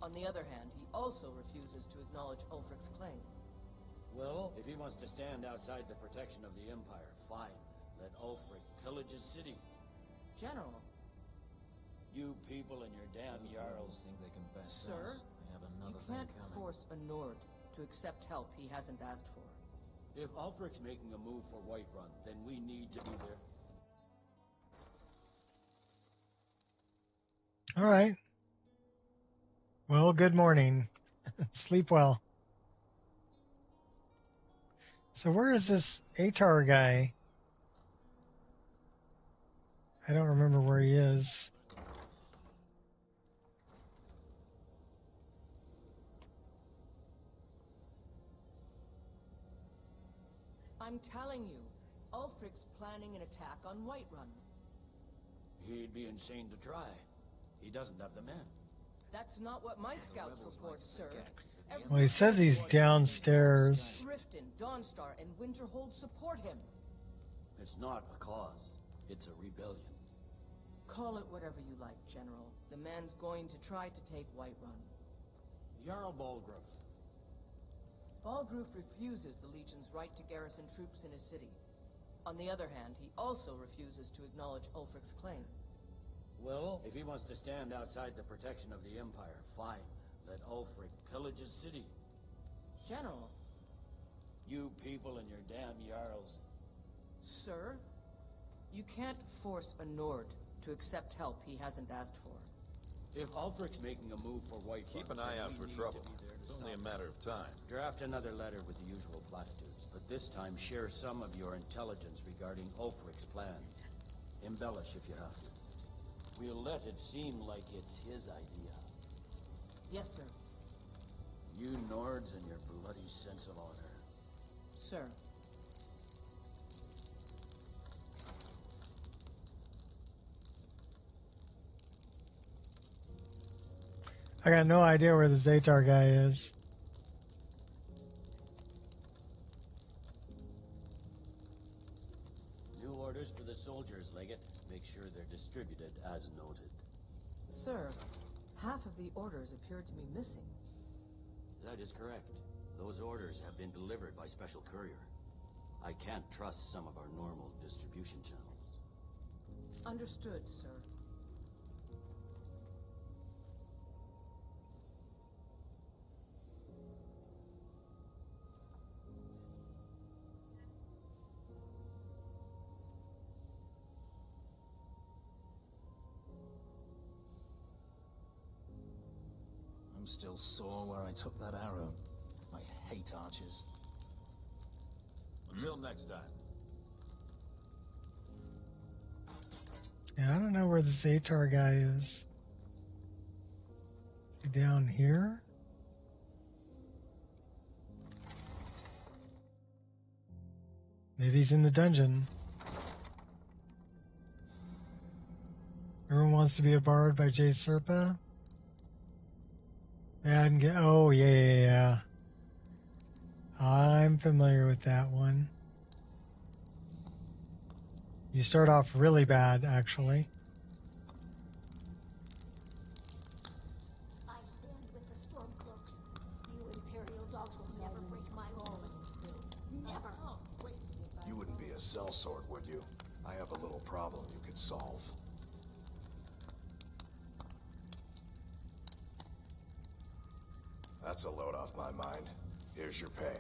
On the other hand, he also refuses to acknowledge Ulfric's claim. Well, if he wants to stand outside the protection of the Empire, fine. Let Ulfric pillage his city. General. You people and your damn Jarls think they can best Sir, us. They have another you can't thing coming. force a Nord to accept help he hasn't asked for. If Ulfric's making a move for Whiterun, then we need to be there. All right. Well, good morning. Sleep well. So where is this Atar guy? I don't remember where he is. I'm telling you, Ulfric's planning an attack on Whiterun. He'd be insane to try. He doesn't have the men. That's not what my scouts report, sir. Well, he says he's downstairs. Riften, Dawnstar, and Winterhold support him. It's not a cause. It's a rebellion. Call it whatever you like, General. The man's going to try to take Whiterun. Jarl Balgruuf. Balgruuf refuses the Legion's right to garrison troops in his city. On the other hand, he also refuses to acknowledge Ulfric's claim. Well, if he wants to stand outside the protection of the Empire, fine. Let Ulfric pillage his city. General. You people and your damn Jarls. Sir, you can't force a Nord to accept help he hasn't asked for. If Ulfric's making a move for Whiterun, keep an eye out for trouble. It's only a matter of time. Draft another letter with the usual platitudes, but this time share some of your intelligence regarding Ulfric's plans. Embellish if you have to. We'll let it seem like it's his idea. Yes, sir. You Nords and your bloody sense of honor. Sir. I got no idea where this Atar guy is. New orders for the soldiers, Legate. Make sure they're distributed as noted. Sir, half of the orders appear to be missing. That is correct. Those orders have been delivered by special courier. I can't trust some of our normal distribution channels. Understood, sir. I'm still sore where I took that arrow. I hate archers. Until next time. Yeah, I don't know where this Atar guy is. Is he down here? Maybe he's in the dungeon. Everyone wants to be a bard by Jay Serpa. Yeah, I can get. Oh, yeah. I'm familiar with that one. You start off really bad, actually. sellsword, would you? I have a little problem you could solve. That's a load off my mind. Here's your pay.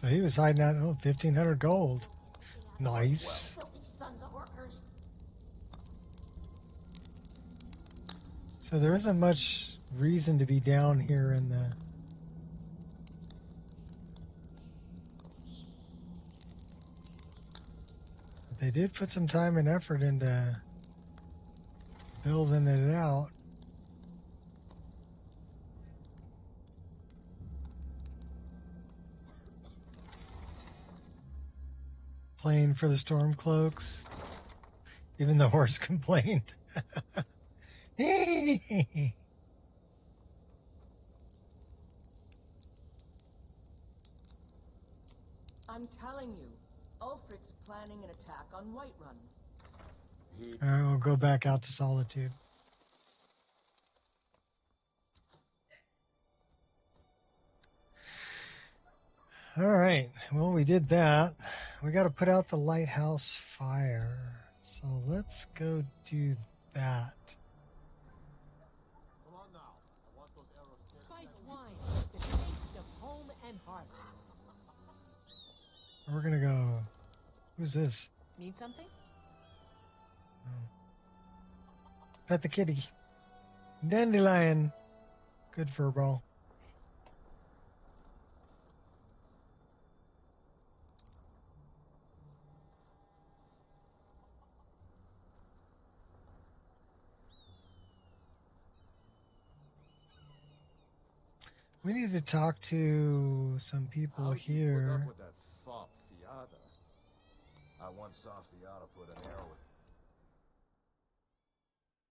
So he was hiding out, 1,500 gold. Nice. Sons of workers. So there isn't much reason to be down here in the... But they did put some time and effort into building it out. Playing for the Stormcloaks. Even the horse complained. I'm telling you, Ulfric's planning an attack on Whiterun. Alright, we'll go back out to Solitude. Alright, well, we did that. We got to put out the lighthouse fire. So let's go do that. Come on now. I want those arrows. Spiced wine, the taste of home and heart. We're going to go... Who's this? Need something? Oh. Pet the kitty. Dandelion. Good furball. We need to talk to some people here. Put up with that fop Fiata. I once saw Fiata put an arrow in.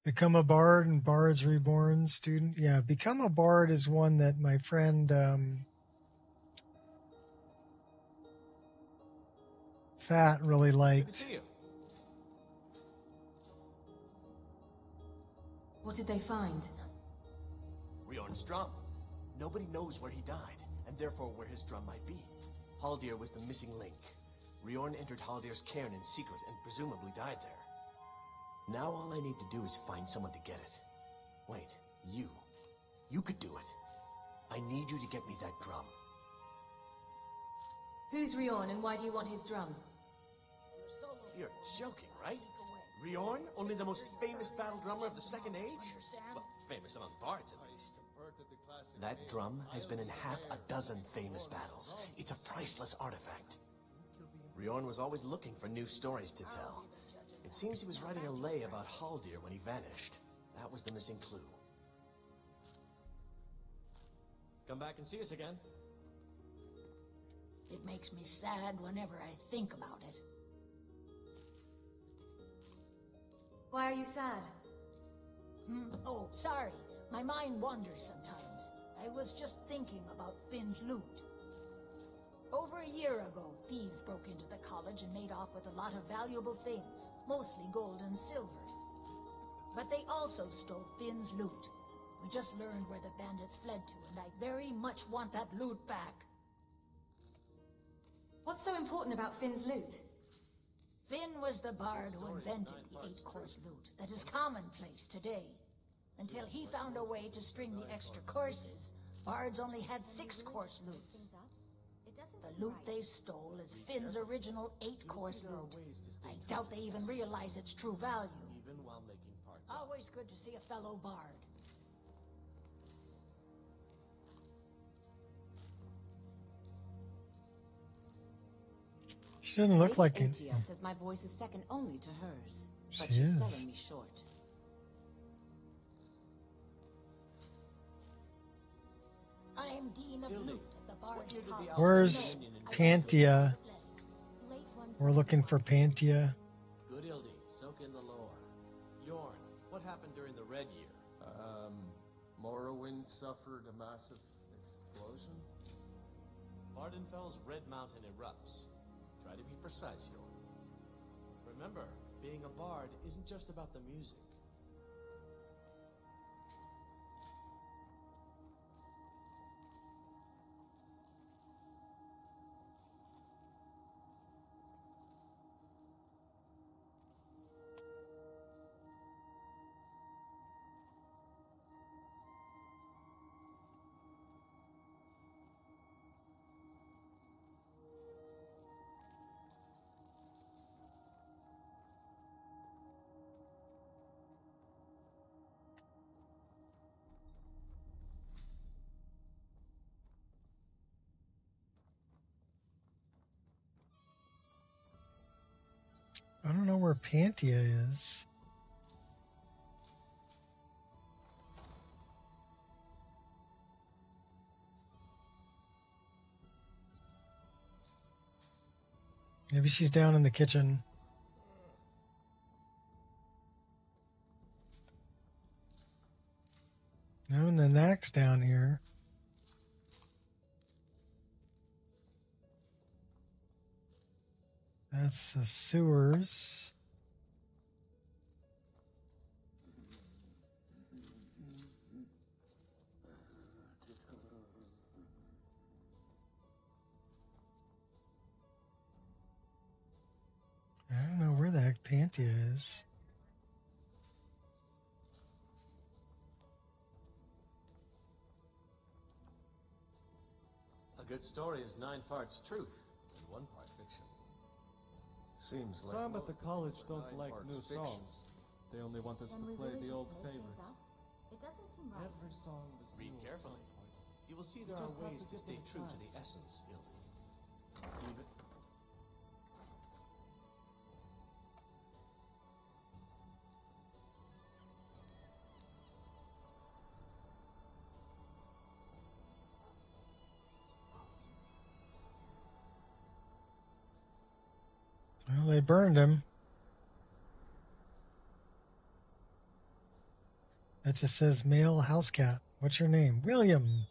Become a bard and Bards Reborn student. Yeah, Become a Bard is one that my friend Fat really liked. Good to see you. What did they find? Riorn's drum. Nobody knows where he died, and therefore where his drum might be. Haldir was the missing link. Riorn entered Haldir's cairn in secret and presumably died there. Now all I need to do is find someone to get it. Wait, you. You could do it. I need you to get me that drum. Who's Riorn and why do you want his drum? You're joking, right? Riorn, only the most famous battle drummer of the Second Age? Well, famous among bards, at least. That drum has been in half a dozen famous battles. It's a priceless artifact. Riorn was always looking for new stories to tell. It seems he was writing a lay about Haldir when he vanished. That was the missing clue. Come back and see us again. It makes me sad whenever I think about it. Why are you sad? Oh, sorry. My mind wanders sometimes. I was just thinking about Finn's loot. Over a year ago, thieves broke into the college and made off with a lot of valuable things, mostly gold and silver. But they also stole Finn's loot. We just learned where the bandits fled to, and I very much want that loot back. What's so important about Finn's loot? Finn was the bard who invented the 8-course loot that is commonplace today. Until he found a way to string the extra courses, bards only had 6-course loots. The loot they stole is Finn's original 8-course loot. I doubt they even realize its true value. Even while making parts. Always good to see a fellow bard. She doesn't look like it. Atia says my voice is second only to hers, but She she's is. selling me short. I'm Dean of Loot at the Bard's College. Where's Pantia? We're looking for Pantia. Good Ildi, soak in the lore. Yorn, what happened during the Red Year? Morrowind suffered a massive explosion. Vardenfell's Red Mountain erupts. Try to be precise, Yorn. Remember, being a bard isn't just about the music. I don't know where Pantia is. Maybe she's down in the kitchen. No, and the Knack's down here. That's the sewers. I don't know where the heck Pantia is. A good story is 9 parts truth and 1 part fiction. Seems like Some at the college don't like new fiction. songs. They only want us to play the old favorites. It doesn't seem right. Every song is Read new carefully. at some point. You will see We there are just have ways to to give stay them a true to the chance. essence, Ildi. Leave it. Well, they burned him. That just says male house cat. What's your name? William.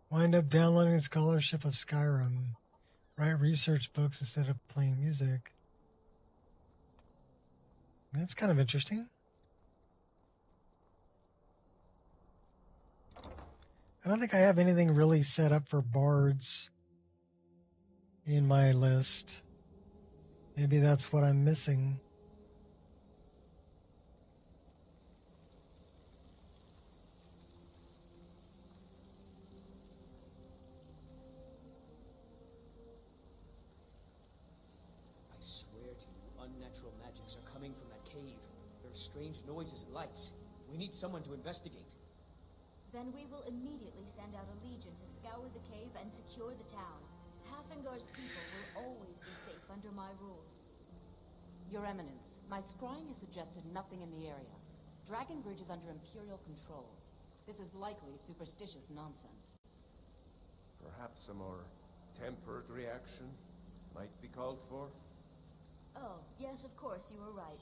Wind up downloading a scholarship of Skyrim. Write research books instead of playing music. That's kind of interesting. I don't think I have anything really set up for bards in my list. Maybe that's what I'm missing. I swear to you, unnatural magics are coming from that cave. There are strange noises and lights. We need someone to investigate. Then we will immediately send out a legion to scour the cave and secure the town. Hafengar's people will always be safe under my rule. Your Eminence, my scrying has suggested nothing in the area. Dragonbridge is under Imperial control. This is likely superstitious nonsense. Perhaps a more tempered reaction might be called for? Oh, yes, of course, you were right.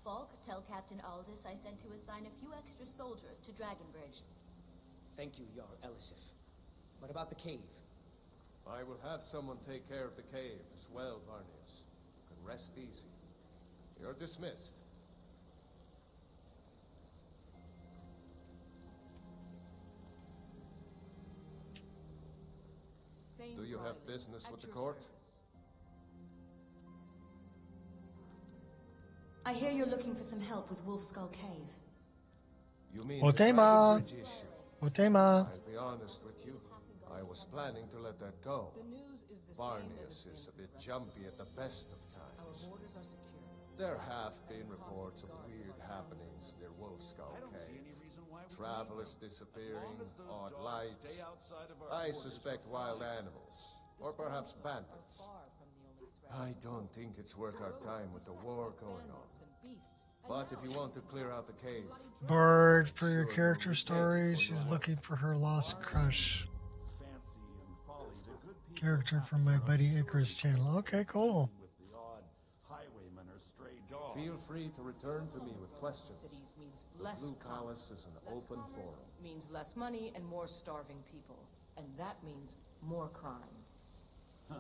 Falk, tell Captain Aldous I sent to assign a few extra soldiers to Dragonbridge. Thank you, Jarl Elisif. What about the cave? I will have someone take care of the cave as well, Varnius. You can rest easy. You're dismissed. Do you have business with the court? I hear you're looking for some help with Wolfskull Cave. You mean Otema. the Dragonbridge issue? Otema. I'll be honest with you. I was planning to let that go. Varnius is a bit jumpy at the best of times. There have been reports of weird happenings near Wolfskull Cave. Travelers disappearing, odd lights. I suspect wild animals, or perhaps bandits. I don't think it's worth our time with the war going on. But if you want to clear out the cave... Bard, for your character story, she's looking for her lost crush. Character from my buddy Icarus channel. Okay, cool. Feel free to return to me with questions. The Blue Palace is an open forum. Means less money and more starving people. And that means more crime. Huh.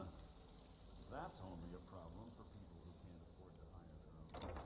That's only a problem for people who can't afford to hire their own.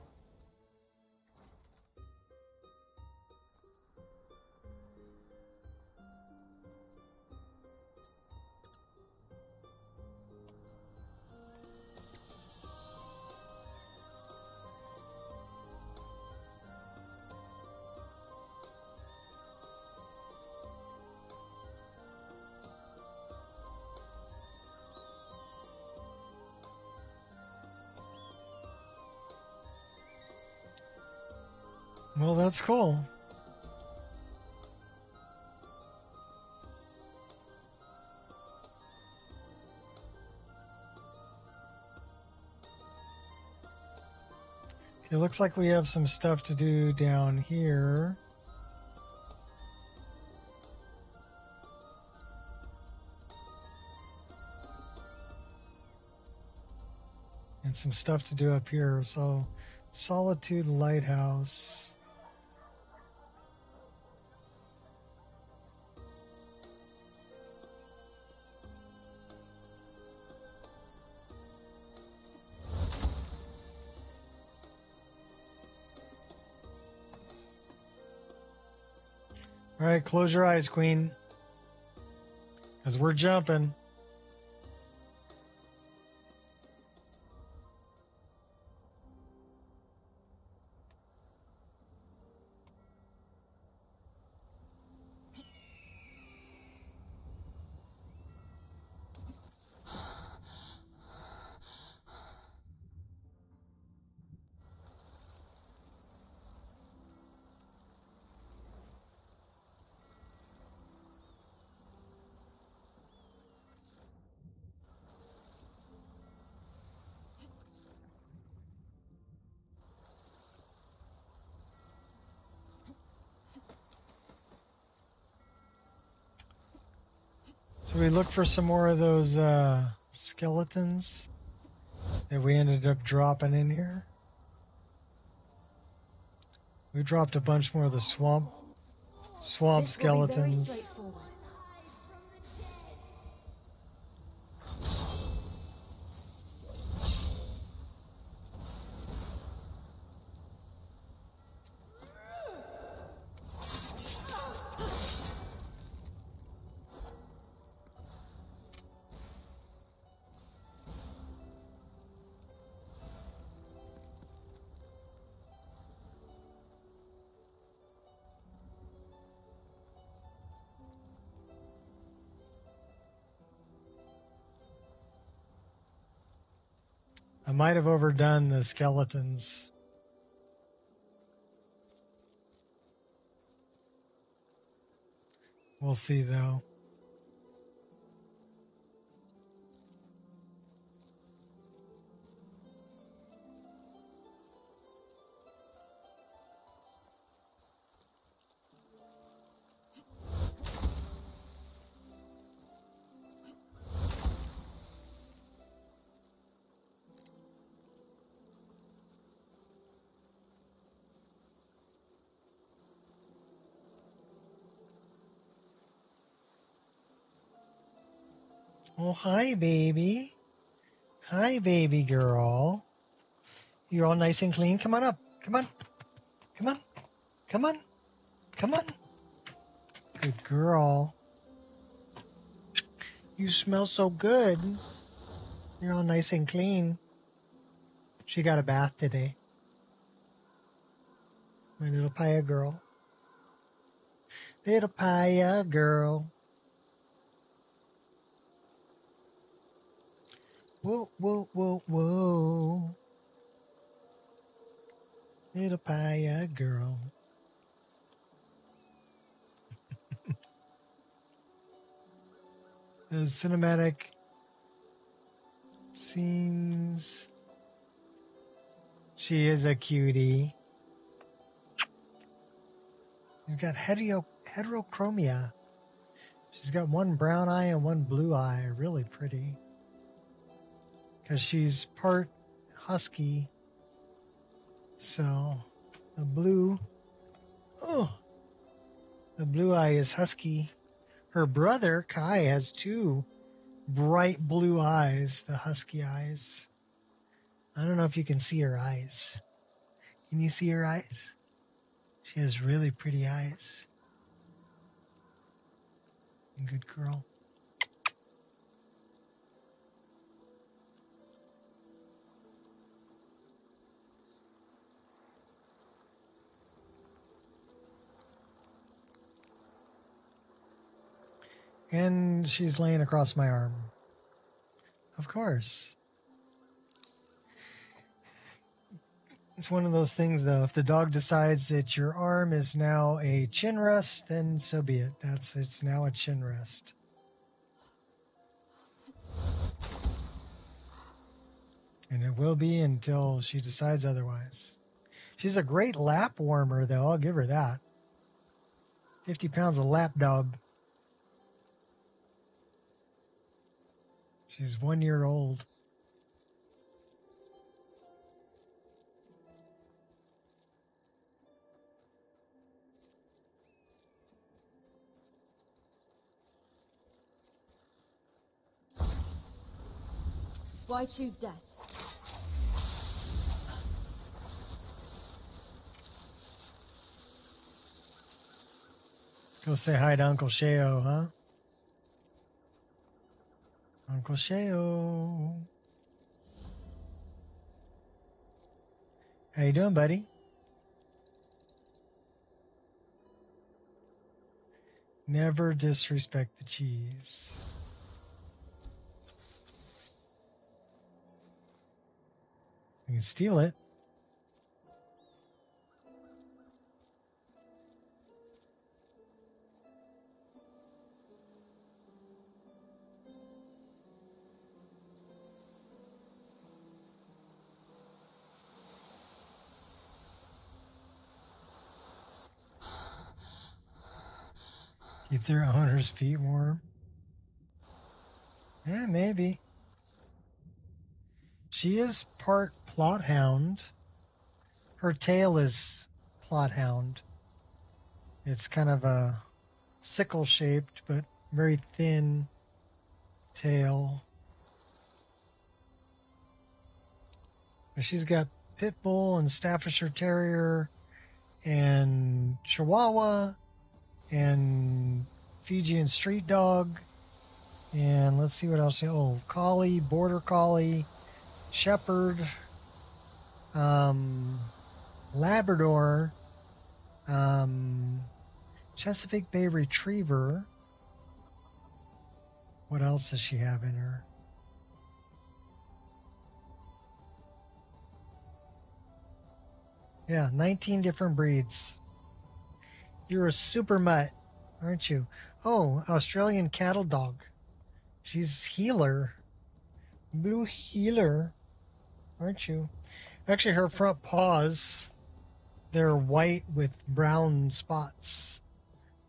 Well, that's cool. It looks like we have some stuff to do down here. And some stuff to do up here. So, Solitude Lighthouse. All right, close your eyes, Queen, because we're jumping. So we look for some more of those skeletons that we ended up dropping in here. We dropped a bunch more of the swamp This will be very skeletons. straightforward. I might have overdone the skeletons. We'll see, though. Oh, hi, baby. Hi, baby girl. You're all nice and clean. Come on up. Come on. Come on. Come on. Come on. Good girl. You smell so good. You're all nice and clean. She got a bath today. My little paya girl. Little paya girl. Whoa, whoa, whoa, whoa. Little paya girl. The cinematic scenes. She is a cutie. She's got heterochromia. She's got one brown eye and one blue eye. Really pretty. Because she's part husky. So the blue eye is husky. Her brother, Kai, has two bright blue eyes, the husky eyes. I don't know if you can see her eyes. Can you see her eyes? She has really pretty eyes. Good girl. And she's laying across my arm. Of course. It's one of those things, though. If the dog decides that your arm is now a chin rest, then so be it. It's now a chin rest. And it will be until she decides otherwise. She's a great lap warmer, though. I'll give her that. 50 pounds of lap dog. She's 1 year old. Why choose death? Go say hi to Uncle Sheo, huh? Uncle Sheo. How you doing, buddy? Never disrespect the cheese. You can steal it. Keep their owner's feet warm. Yeah, maybe. She is part plot hound. Her tail is plot hound. It's kind of a sickle-shaped, but very thin tail. But she's got Pit Bull and Staffordshire Terrier and Chihuahua and Fijian Street Dog. And let's see what else. Oh, Collie, Border Collie, Shepherd, Labrador, Chesapeake Bay Retriever. What else does she have in her? Yeah, 19 different breeds. You're a super mutt, aren't you? Oh, Australian cattle dog. She's healer. Blue healer, aren't you? Actually, her front paws, they're white with brown spots.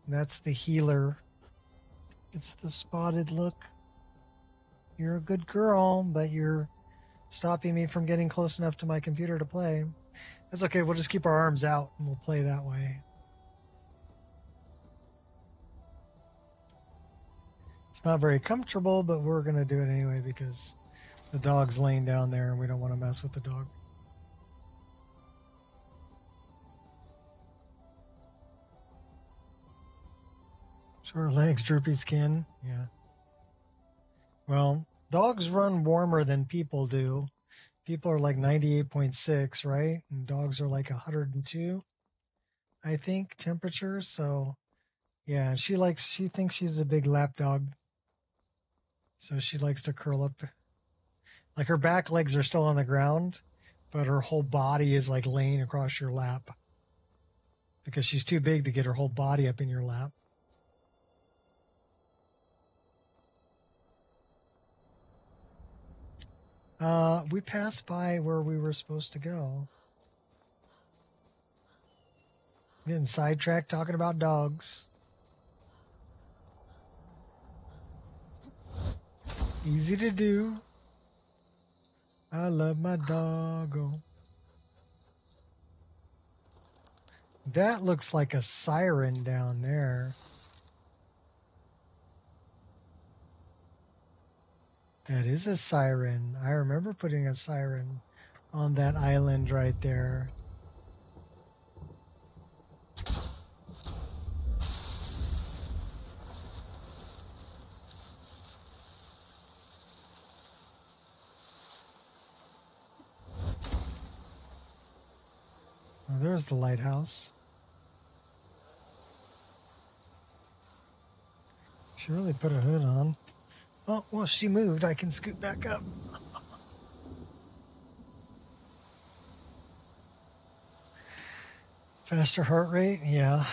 That's the healer. It's the spotted look. You're a good girl, but you're stopping me from getting close enough to my computer to play. That's okay. We'll just keep our arms out and we'll play that way. It's not very comfortable, but we're going to do it anyway because the dog's laying down there and we don't want to mess with the dog. Short legs, droopy skin. Yeah. Well, dogs run warmer than people do. People are like 98.6, right? And dogs are like 102, I think, temperature. So, yeah, she thinks she's a big lap dog. So she likes to curl up. Like her back legs are still on the ground, but her whole body is like laying across your lap because she's too big to get her whole body up in your lap. We passed by where we were supposed to go. Getting sidetracked talking about dogs. Easy to do. I love my doggo. That looks like a siren down there. That is a siren. I remember putting a siren on that island right there. Oh, there's the lighthouse. She really put a hood on. Oh, well, she moved. I can scoot back up. Faster heart rate? Yeah.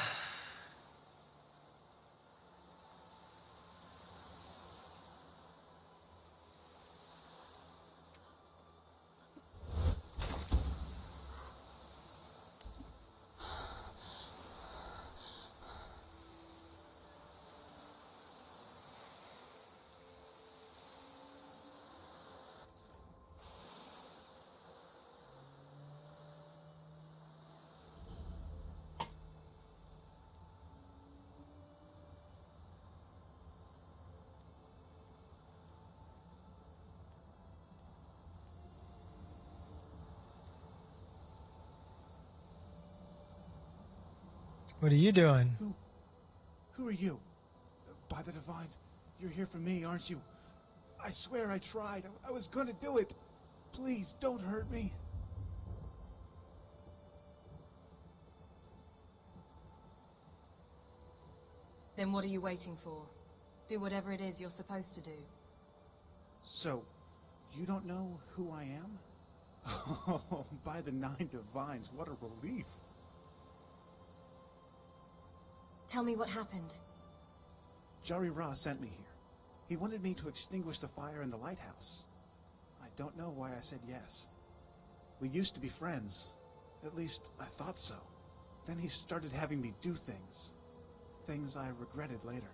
What are you doing? Who are you? By the Divines, you're here for me, aren't you? I swear I tried. I was gonna do it. Please, don't hurt me. Then what are you waiting for? Do whatever it is you're supposed to do. So, you don't know who I am? Oh, by the Nine Divines, what a relief. Tell me what happened. Jari Ra sent me here. He wanted me to extinguish the fire in the lighthouse. I don't know why I said yes. We used to be friends. At least, I thought so. Then he started having me do things. Things I regretted later.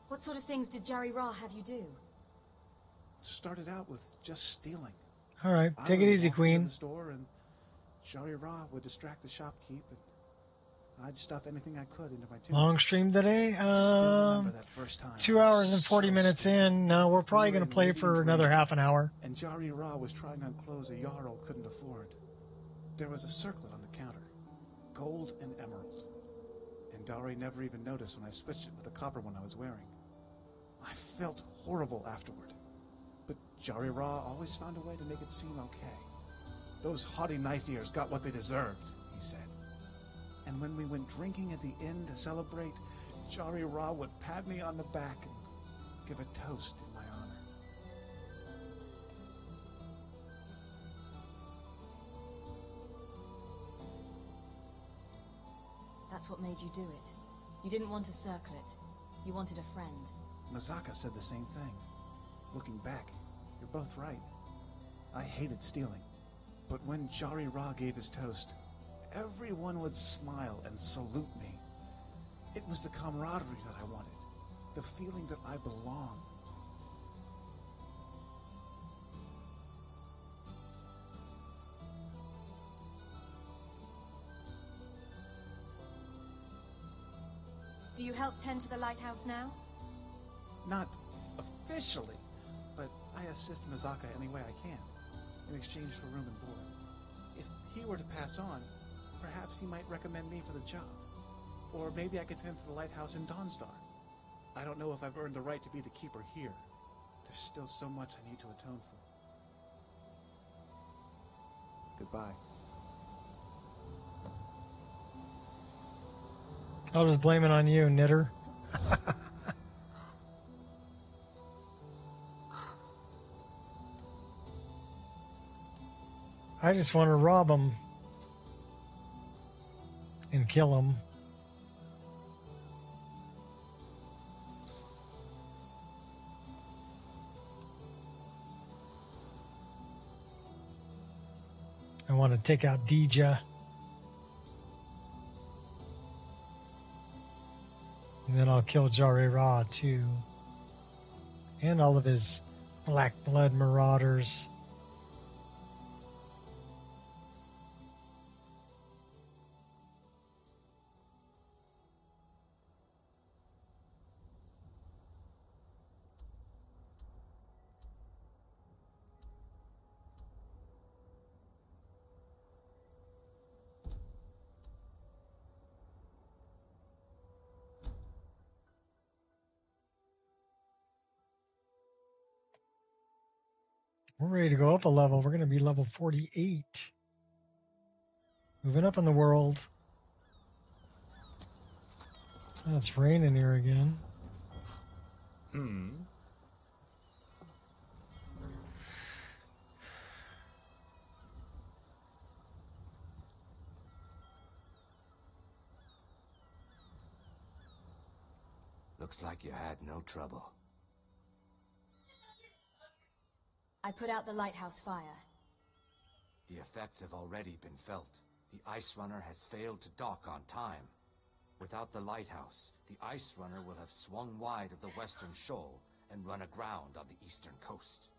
What sort of things did Jari Ra have you do? Started out with just stealing. All right, take it easy, Queen. The store, and Jari Ra would distract the shopkeep, and I'd stuff anything I could into my tunic. Long stream today. Still remember that first time. 2 hours and 40 minutes in. No, we're probably going to play for another half an hour. And Jari Ra was trying on clothes a Jarl couldn't afford. There was a circlet on the counter, gold and emerald. And Dari never even noticed when I switched it with the copper one I was wearing. I felt horrible afterward. But Jari Ra always found a way to make it seem okay. Those haughty knife ears got what they deserved, he said. And when we went drinking at the inn to celebrate, Jari Ra would pat me on the back and give a toast in my honor. That's what made you do it. You didn't want a circlet. You wanted a friend. Mazaka said the same thing. Looking back, you're both right. I hated stealing. But when Jari Ra gave his toast, everyone would smile and salute me. It was the camaraderie that I wanted. The feeling that I belong. Do you help tend to the lighthouse now? Not officially, but I assist Mazaka any way I can, in exchange for room and board. If he were to pass on, perhaps he might recommend me for the job. Or maybe I could tend to the lighthouse in Dawnstar. I don't know if I've earned the right to be the keeper here. There's still so much I need to atone for. Goodbye. I'll just blame it on you, knitter. I just want to rob him and kill him. I want to take out Dija. And then I'll kill Jari Ra too. And all of his black blood marauders. We're ready to go up a level. We're going to be level 48. Moving up in the world. Oh, it's raining here again. Looks like you had no trouble. I put out the lighthouse fire. The effects have already been felt. The ice runner has failed to dock on time. Without the lighthouse, the ice runner will have swung wide of the western shoal and run aground on the eastern coast.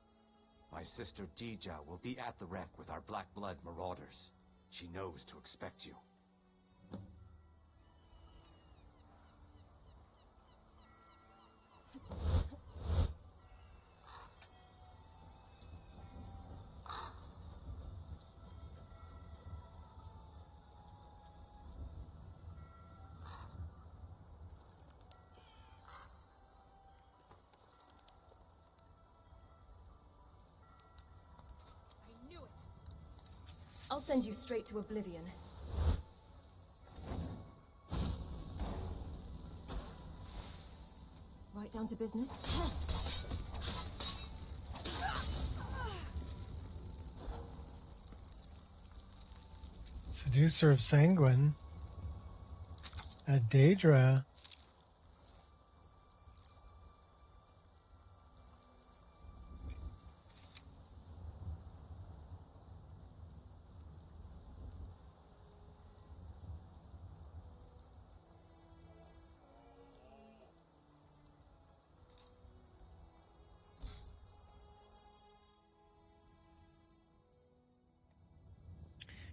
My sister Dija will be at the wreck with our black blood marauders. She knows to expect you. I'll send you straight to oblivion. Right down to business. Seducer of Sanguine. A Daedra.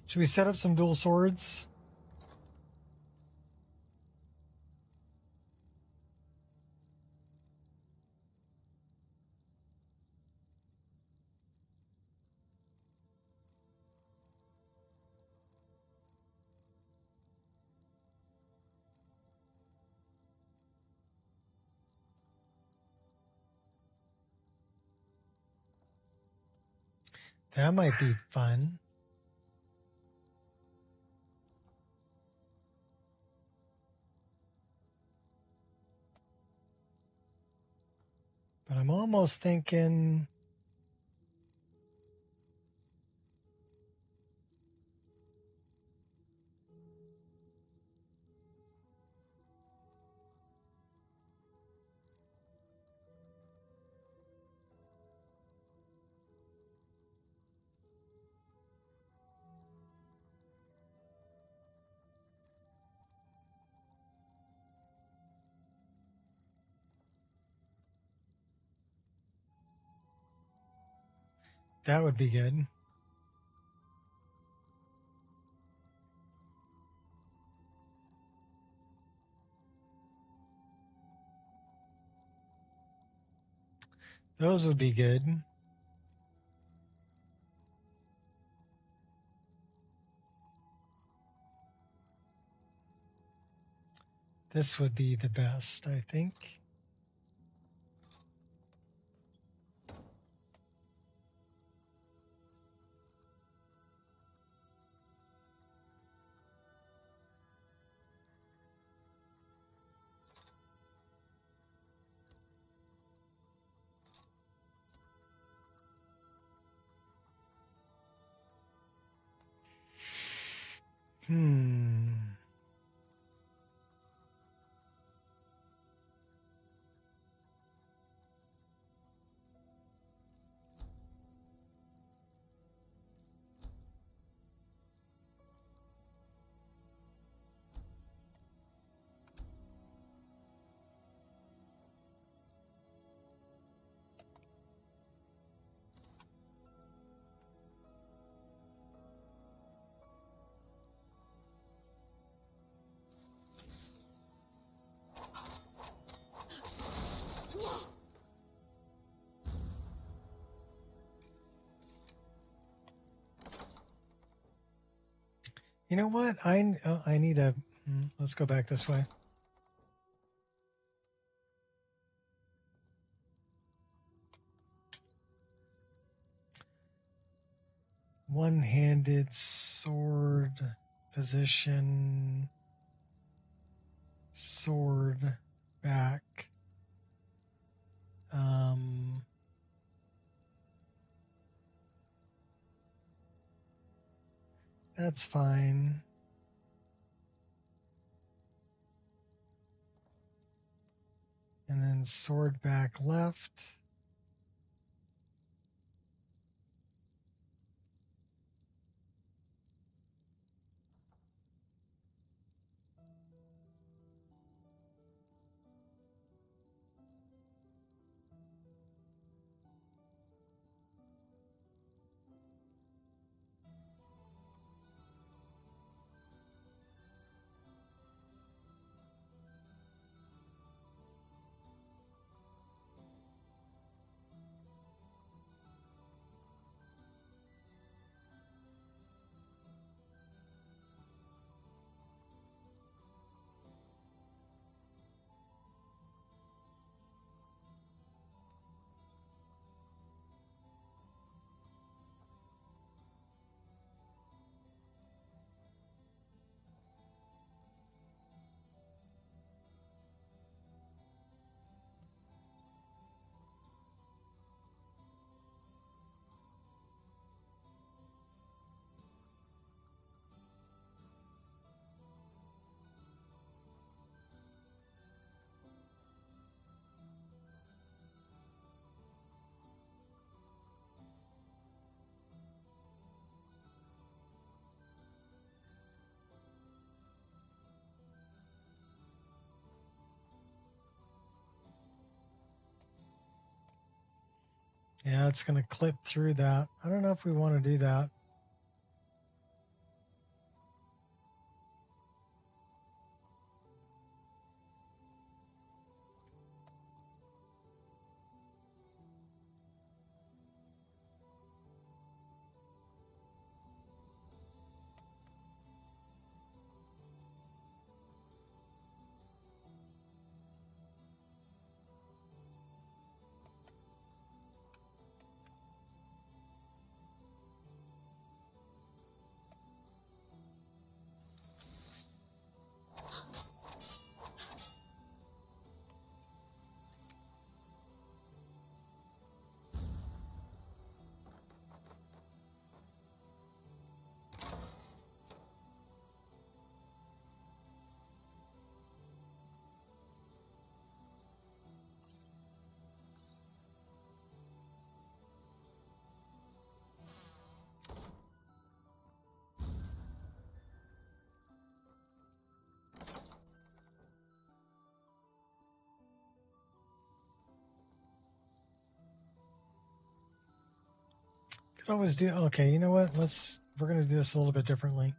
Should we set up some dual swords? That might be fun. But I'm almost thinking that would be good. Those would be good. This would be the best, I think. You know what? I need a... Let's go back this way. One-handed sword position. Sword back. That's fine. And then sword back left. Yeah, it's going to clip through that. I don't know if we want to do that. Could always do. Okay, you know what? We're going to do this a little bit differently.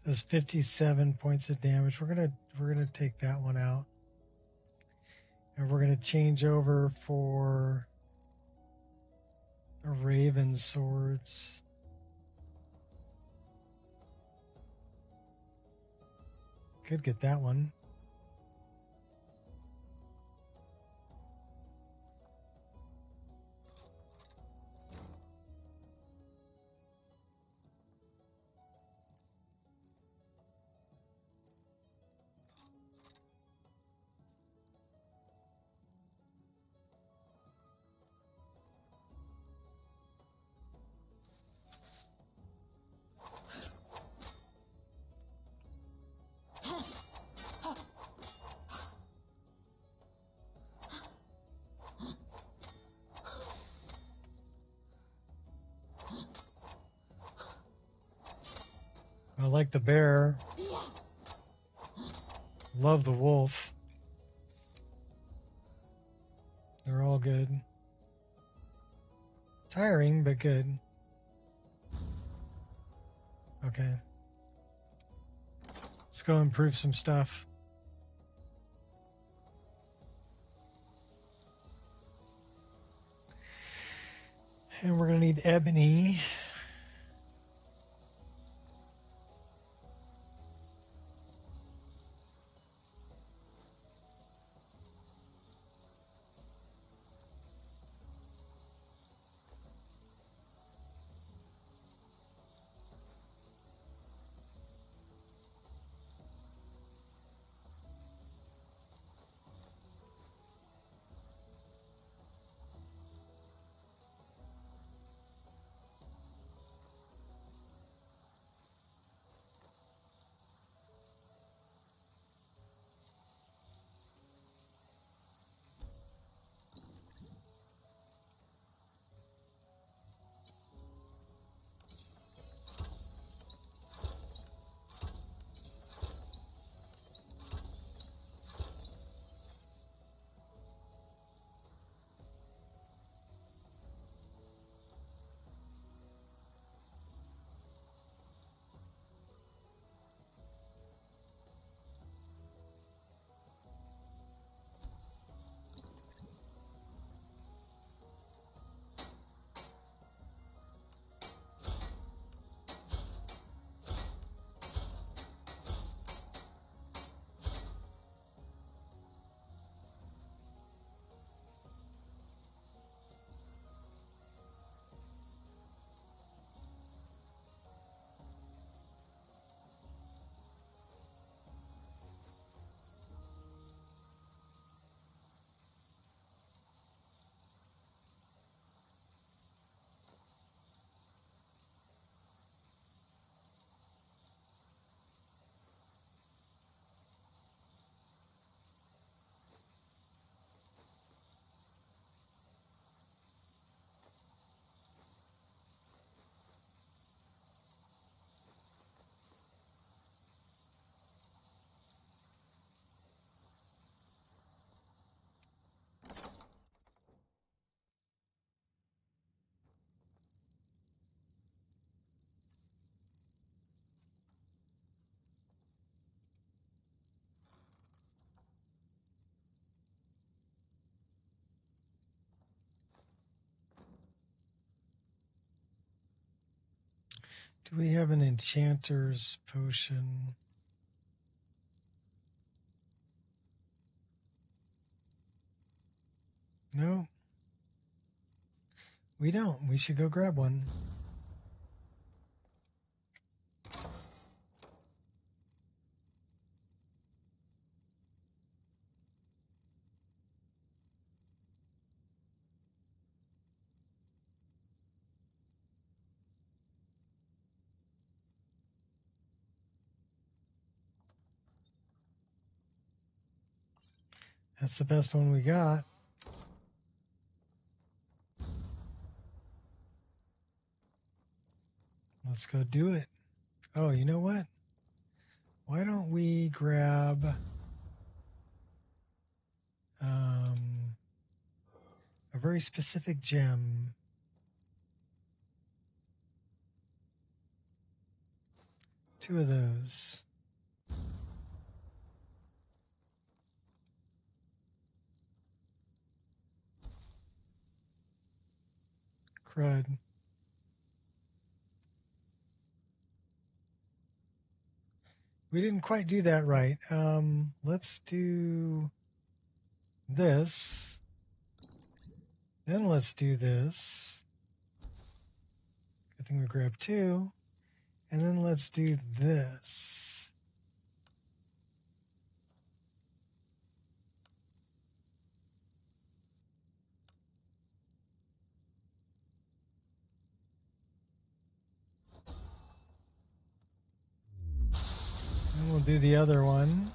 There's 57 points of damage. We're gonna take that one out, and we're gonna change over for a Raven swords. Could get that one. I like the bear. Love the wolf. They're all good. Tiring, but good. Okay. Let's go improve some stuff. And we're going to need ebony. Do we have an enchanter's potion? No. We don't. We should go grab one. That's the best one we got. Let's go do it. Oh, you know what? Why don't we grab a very specific gem? Two of those. Crud. We didn't quite do that right. Let's do this. Then let's do this. I think we grab two. And then let's do this. And we'll do the other one.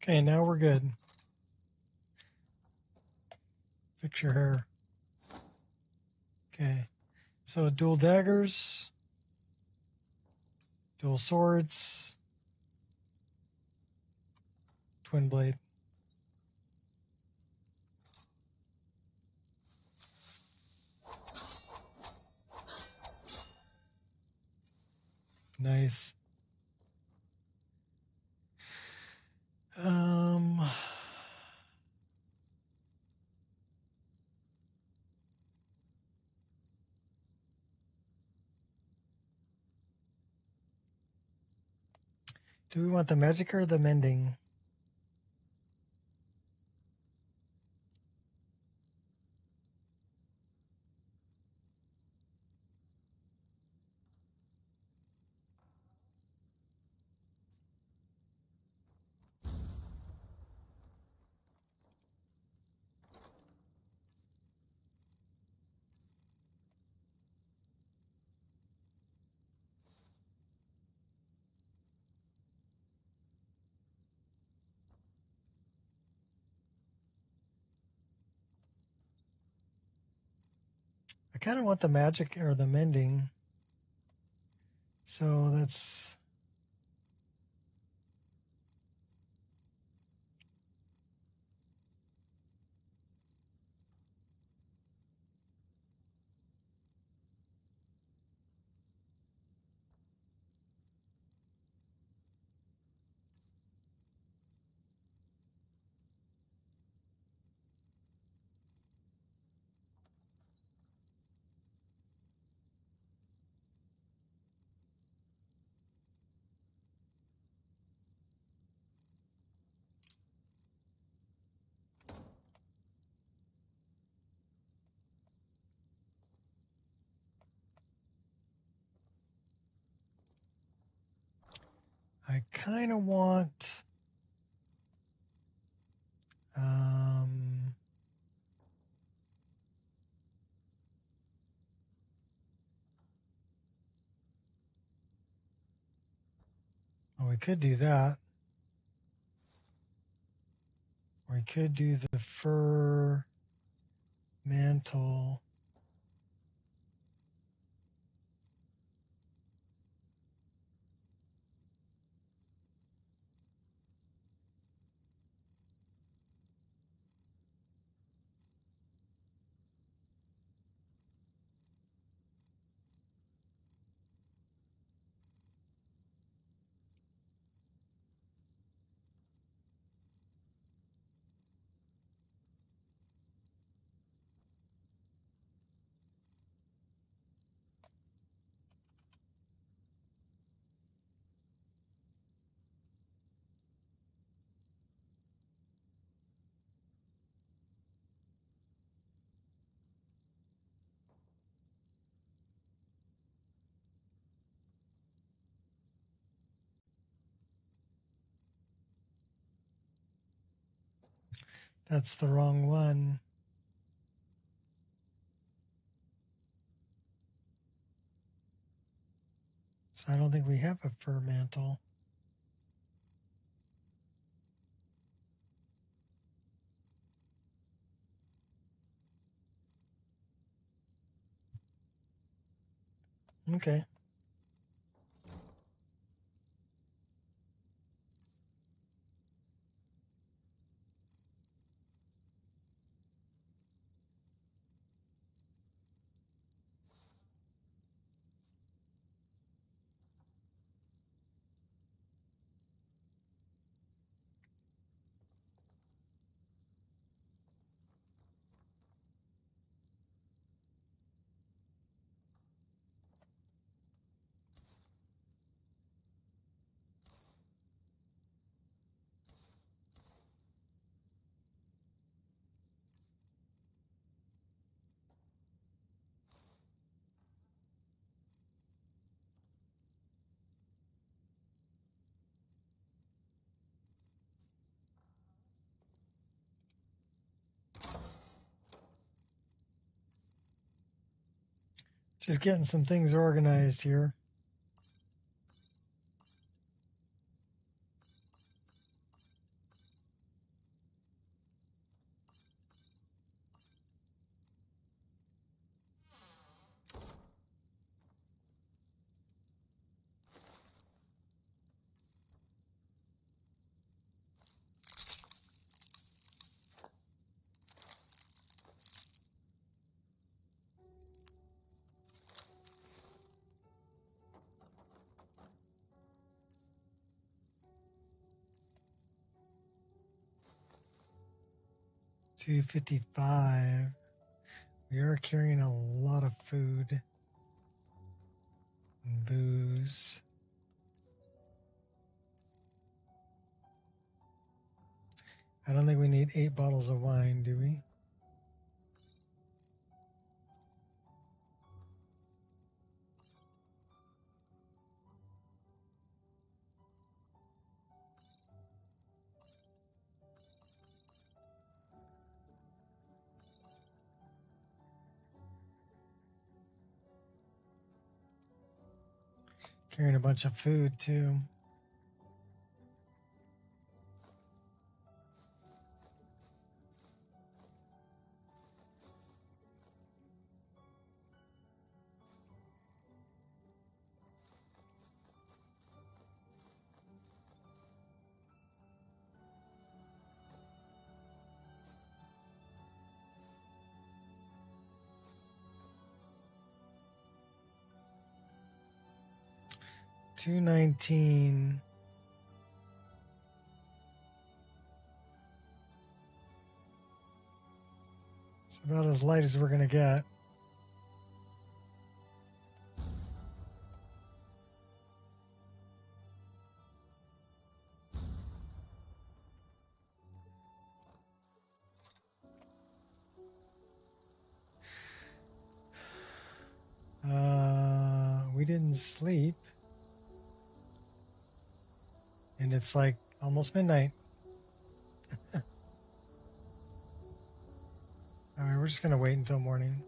Okay, now we're good. Fix your hair. Okay, so dual daggers, dual swords, twin blade. Nice. Do we want the magic or the mending? kind of want the magic or the mending. So that's... I kind of want... well, we could do that. We could do the fur mantle. That's the wrong one. So I don't think we have a fur mantle. Okay. Just getting some things organized here. $2.55. We are carrying a lot of food and booze. I don't think we need 8 bottles of wine, do we? Carrying a bunch of food, too. 219. It's about as light as we're going to get. We didn't sleep. And it's like almost midnight. All right, we're just going to wait until morning.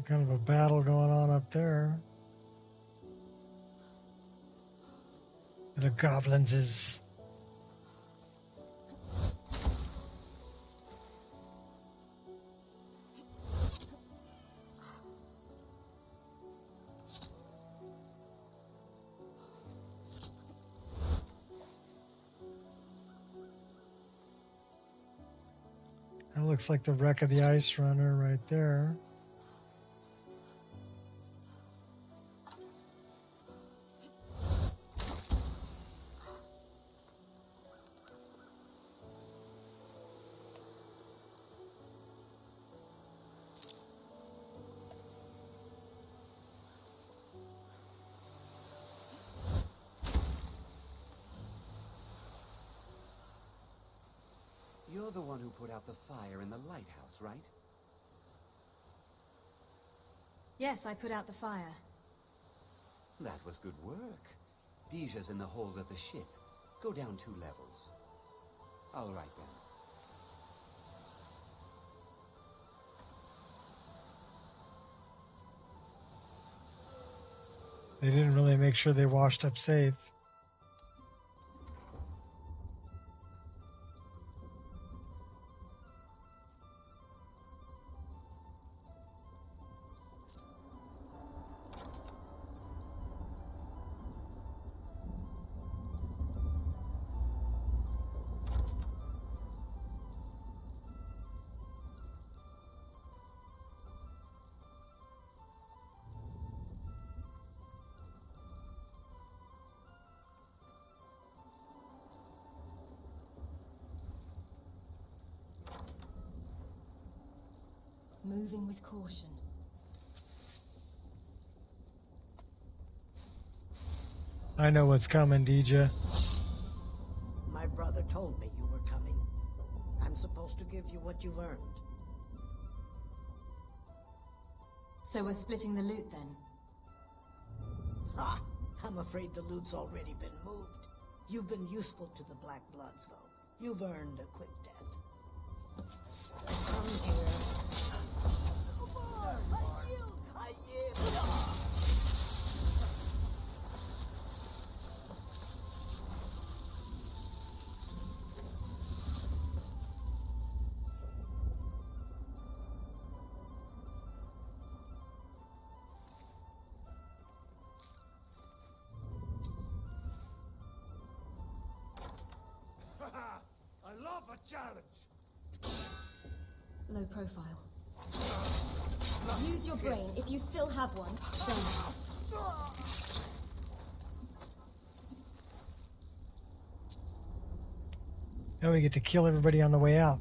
Kind of a battle going on up there. The goblins is. That looks like the wreck of the ice runner right there. You're the one who put out the fire in the lighthouse, right? Yes, I put out the fire. That was good work. Dija's in the hold of the ship. Go down 2 levels. All right, then. They didn't really make sure they washed up safe. Moving with caution. I know what's coming, Dija. My brother told me you were coming. I'm supposed to give you what you've earned. So we're splitting the loot then? Ha! I'm afraid the loot's already been moved. You've been useful to the Black Bloods, though. You've earned a quick death. Come here. Come on! I yield! I yield! I love a challenge! Low profile. Use your brain. If you still have one, then... Now we get to kill everybody on the way out.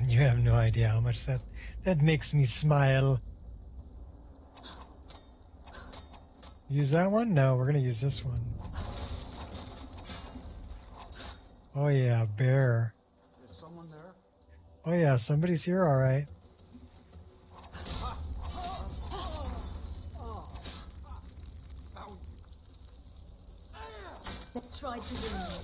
You have no idea how much that makes me smile. Use that one? No, we're gonna use this one. Oh yeah, bear. Is someone there? Oh yeah, somebody's here, all right. They tried to wound me.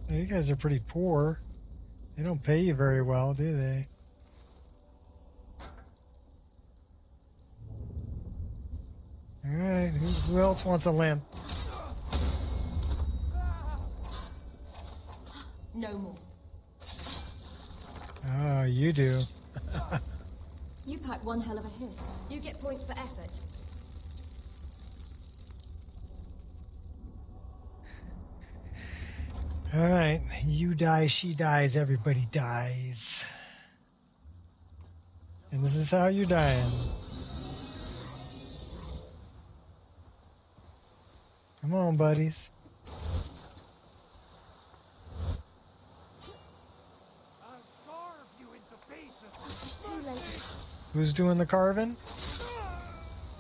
Hey, you guys are pretty poor. They don't pay you very well, do they? All right, who else wants a lamp? No more. Oh, you do. You pack one hell of a hit. You get points for effort. All right, you die, she dies, everybody dies. And this is how you're dying. Come on, buddies. Too late. Who's doing the carving?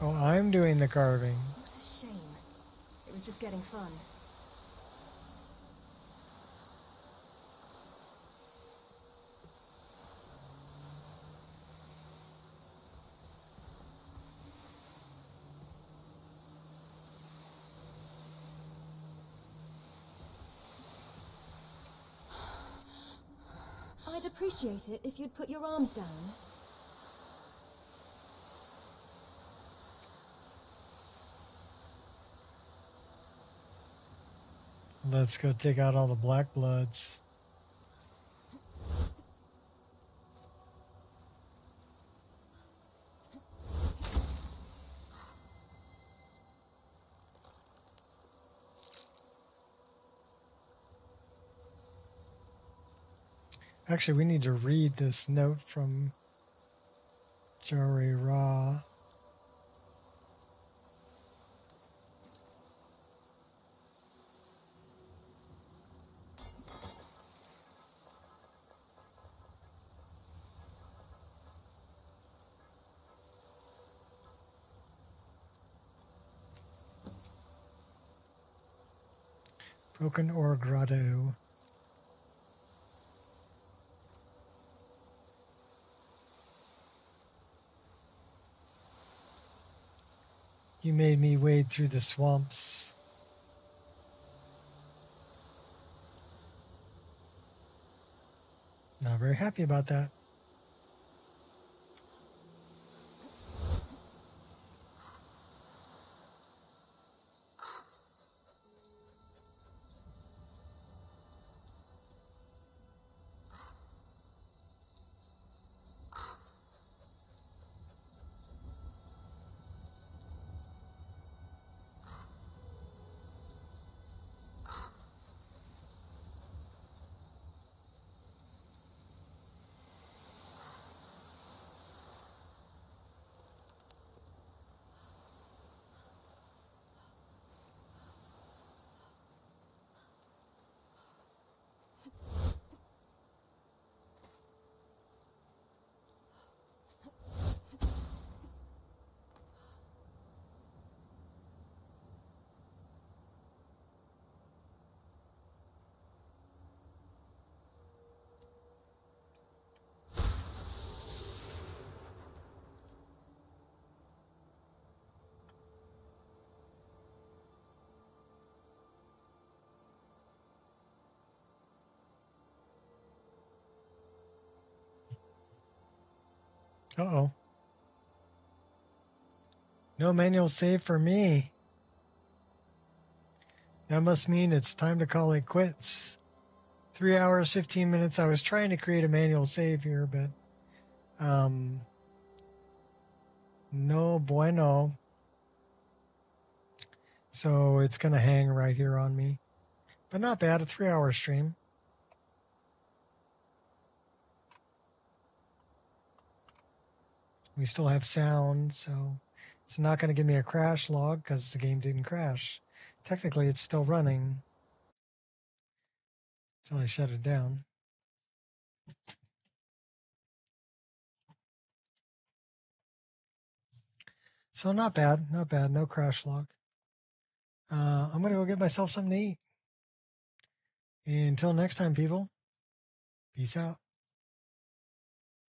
Oh, I'm doing the carving. What a shame. It was just getting fun. I'd appreciate it if you'd put your arms down. Let's go take out all the black bloods. Actually, we need to read this note from Jerry Ra. Broken Ore Grotto. You made me wade through the swamps. Not very happy about that. Uh-oh. No manual save for me. That must mean it's time to call it quits. 3 hours, 15 minutes. I was trying to create a manual save here, but no bueno. So it's going to hang right here on me. But not bad, a 3-hour stream. We still have sound, so it's not going to give me a crash log because the game didn't crash. Technically, it's still running until I shut it down. So not bad, not bad. No crash log. I'm going to go get myself something to eat. Until next time, people, peace out.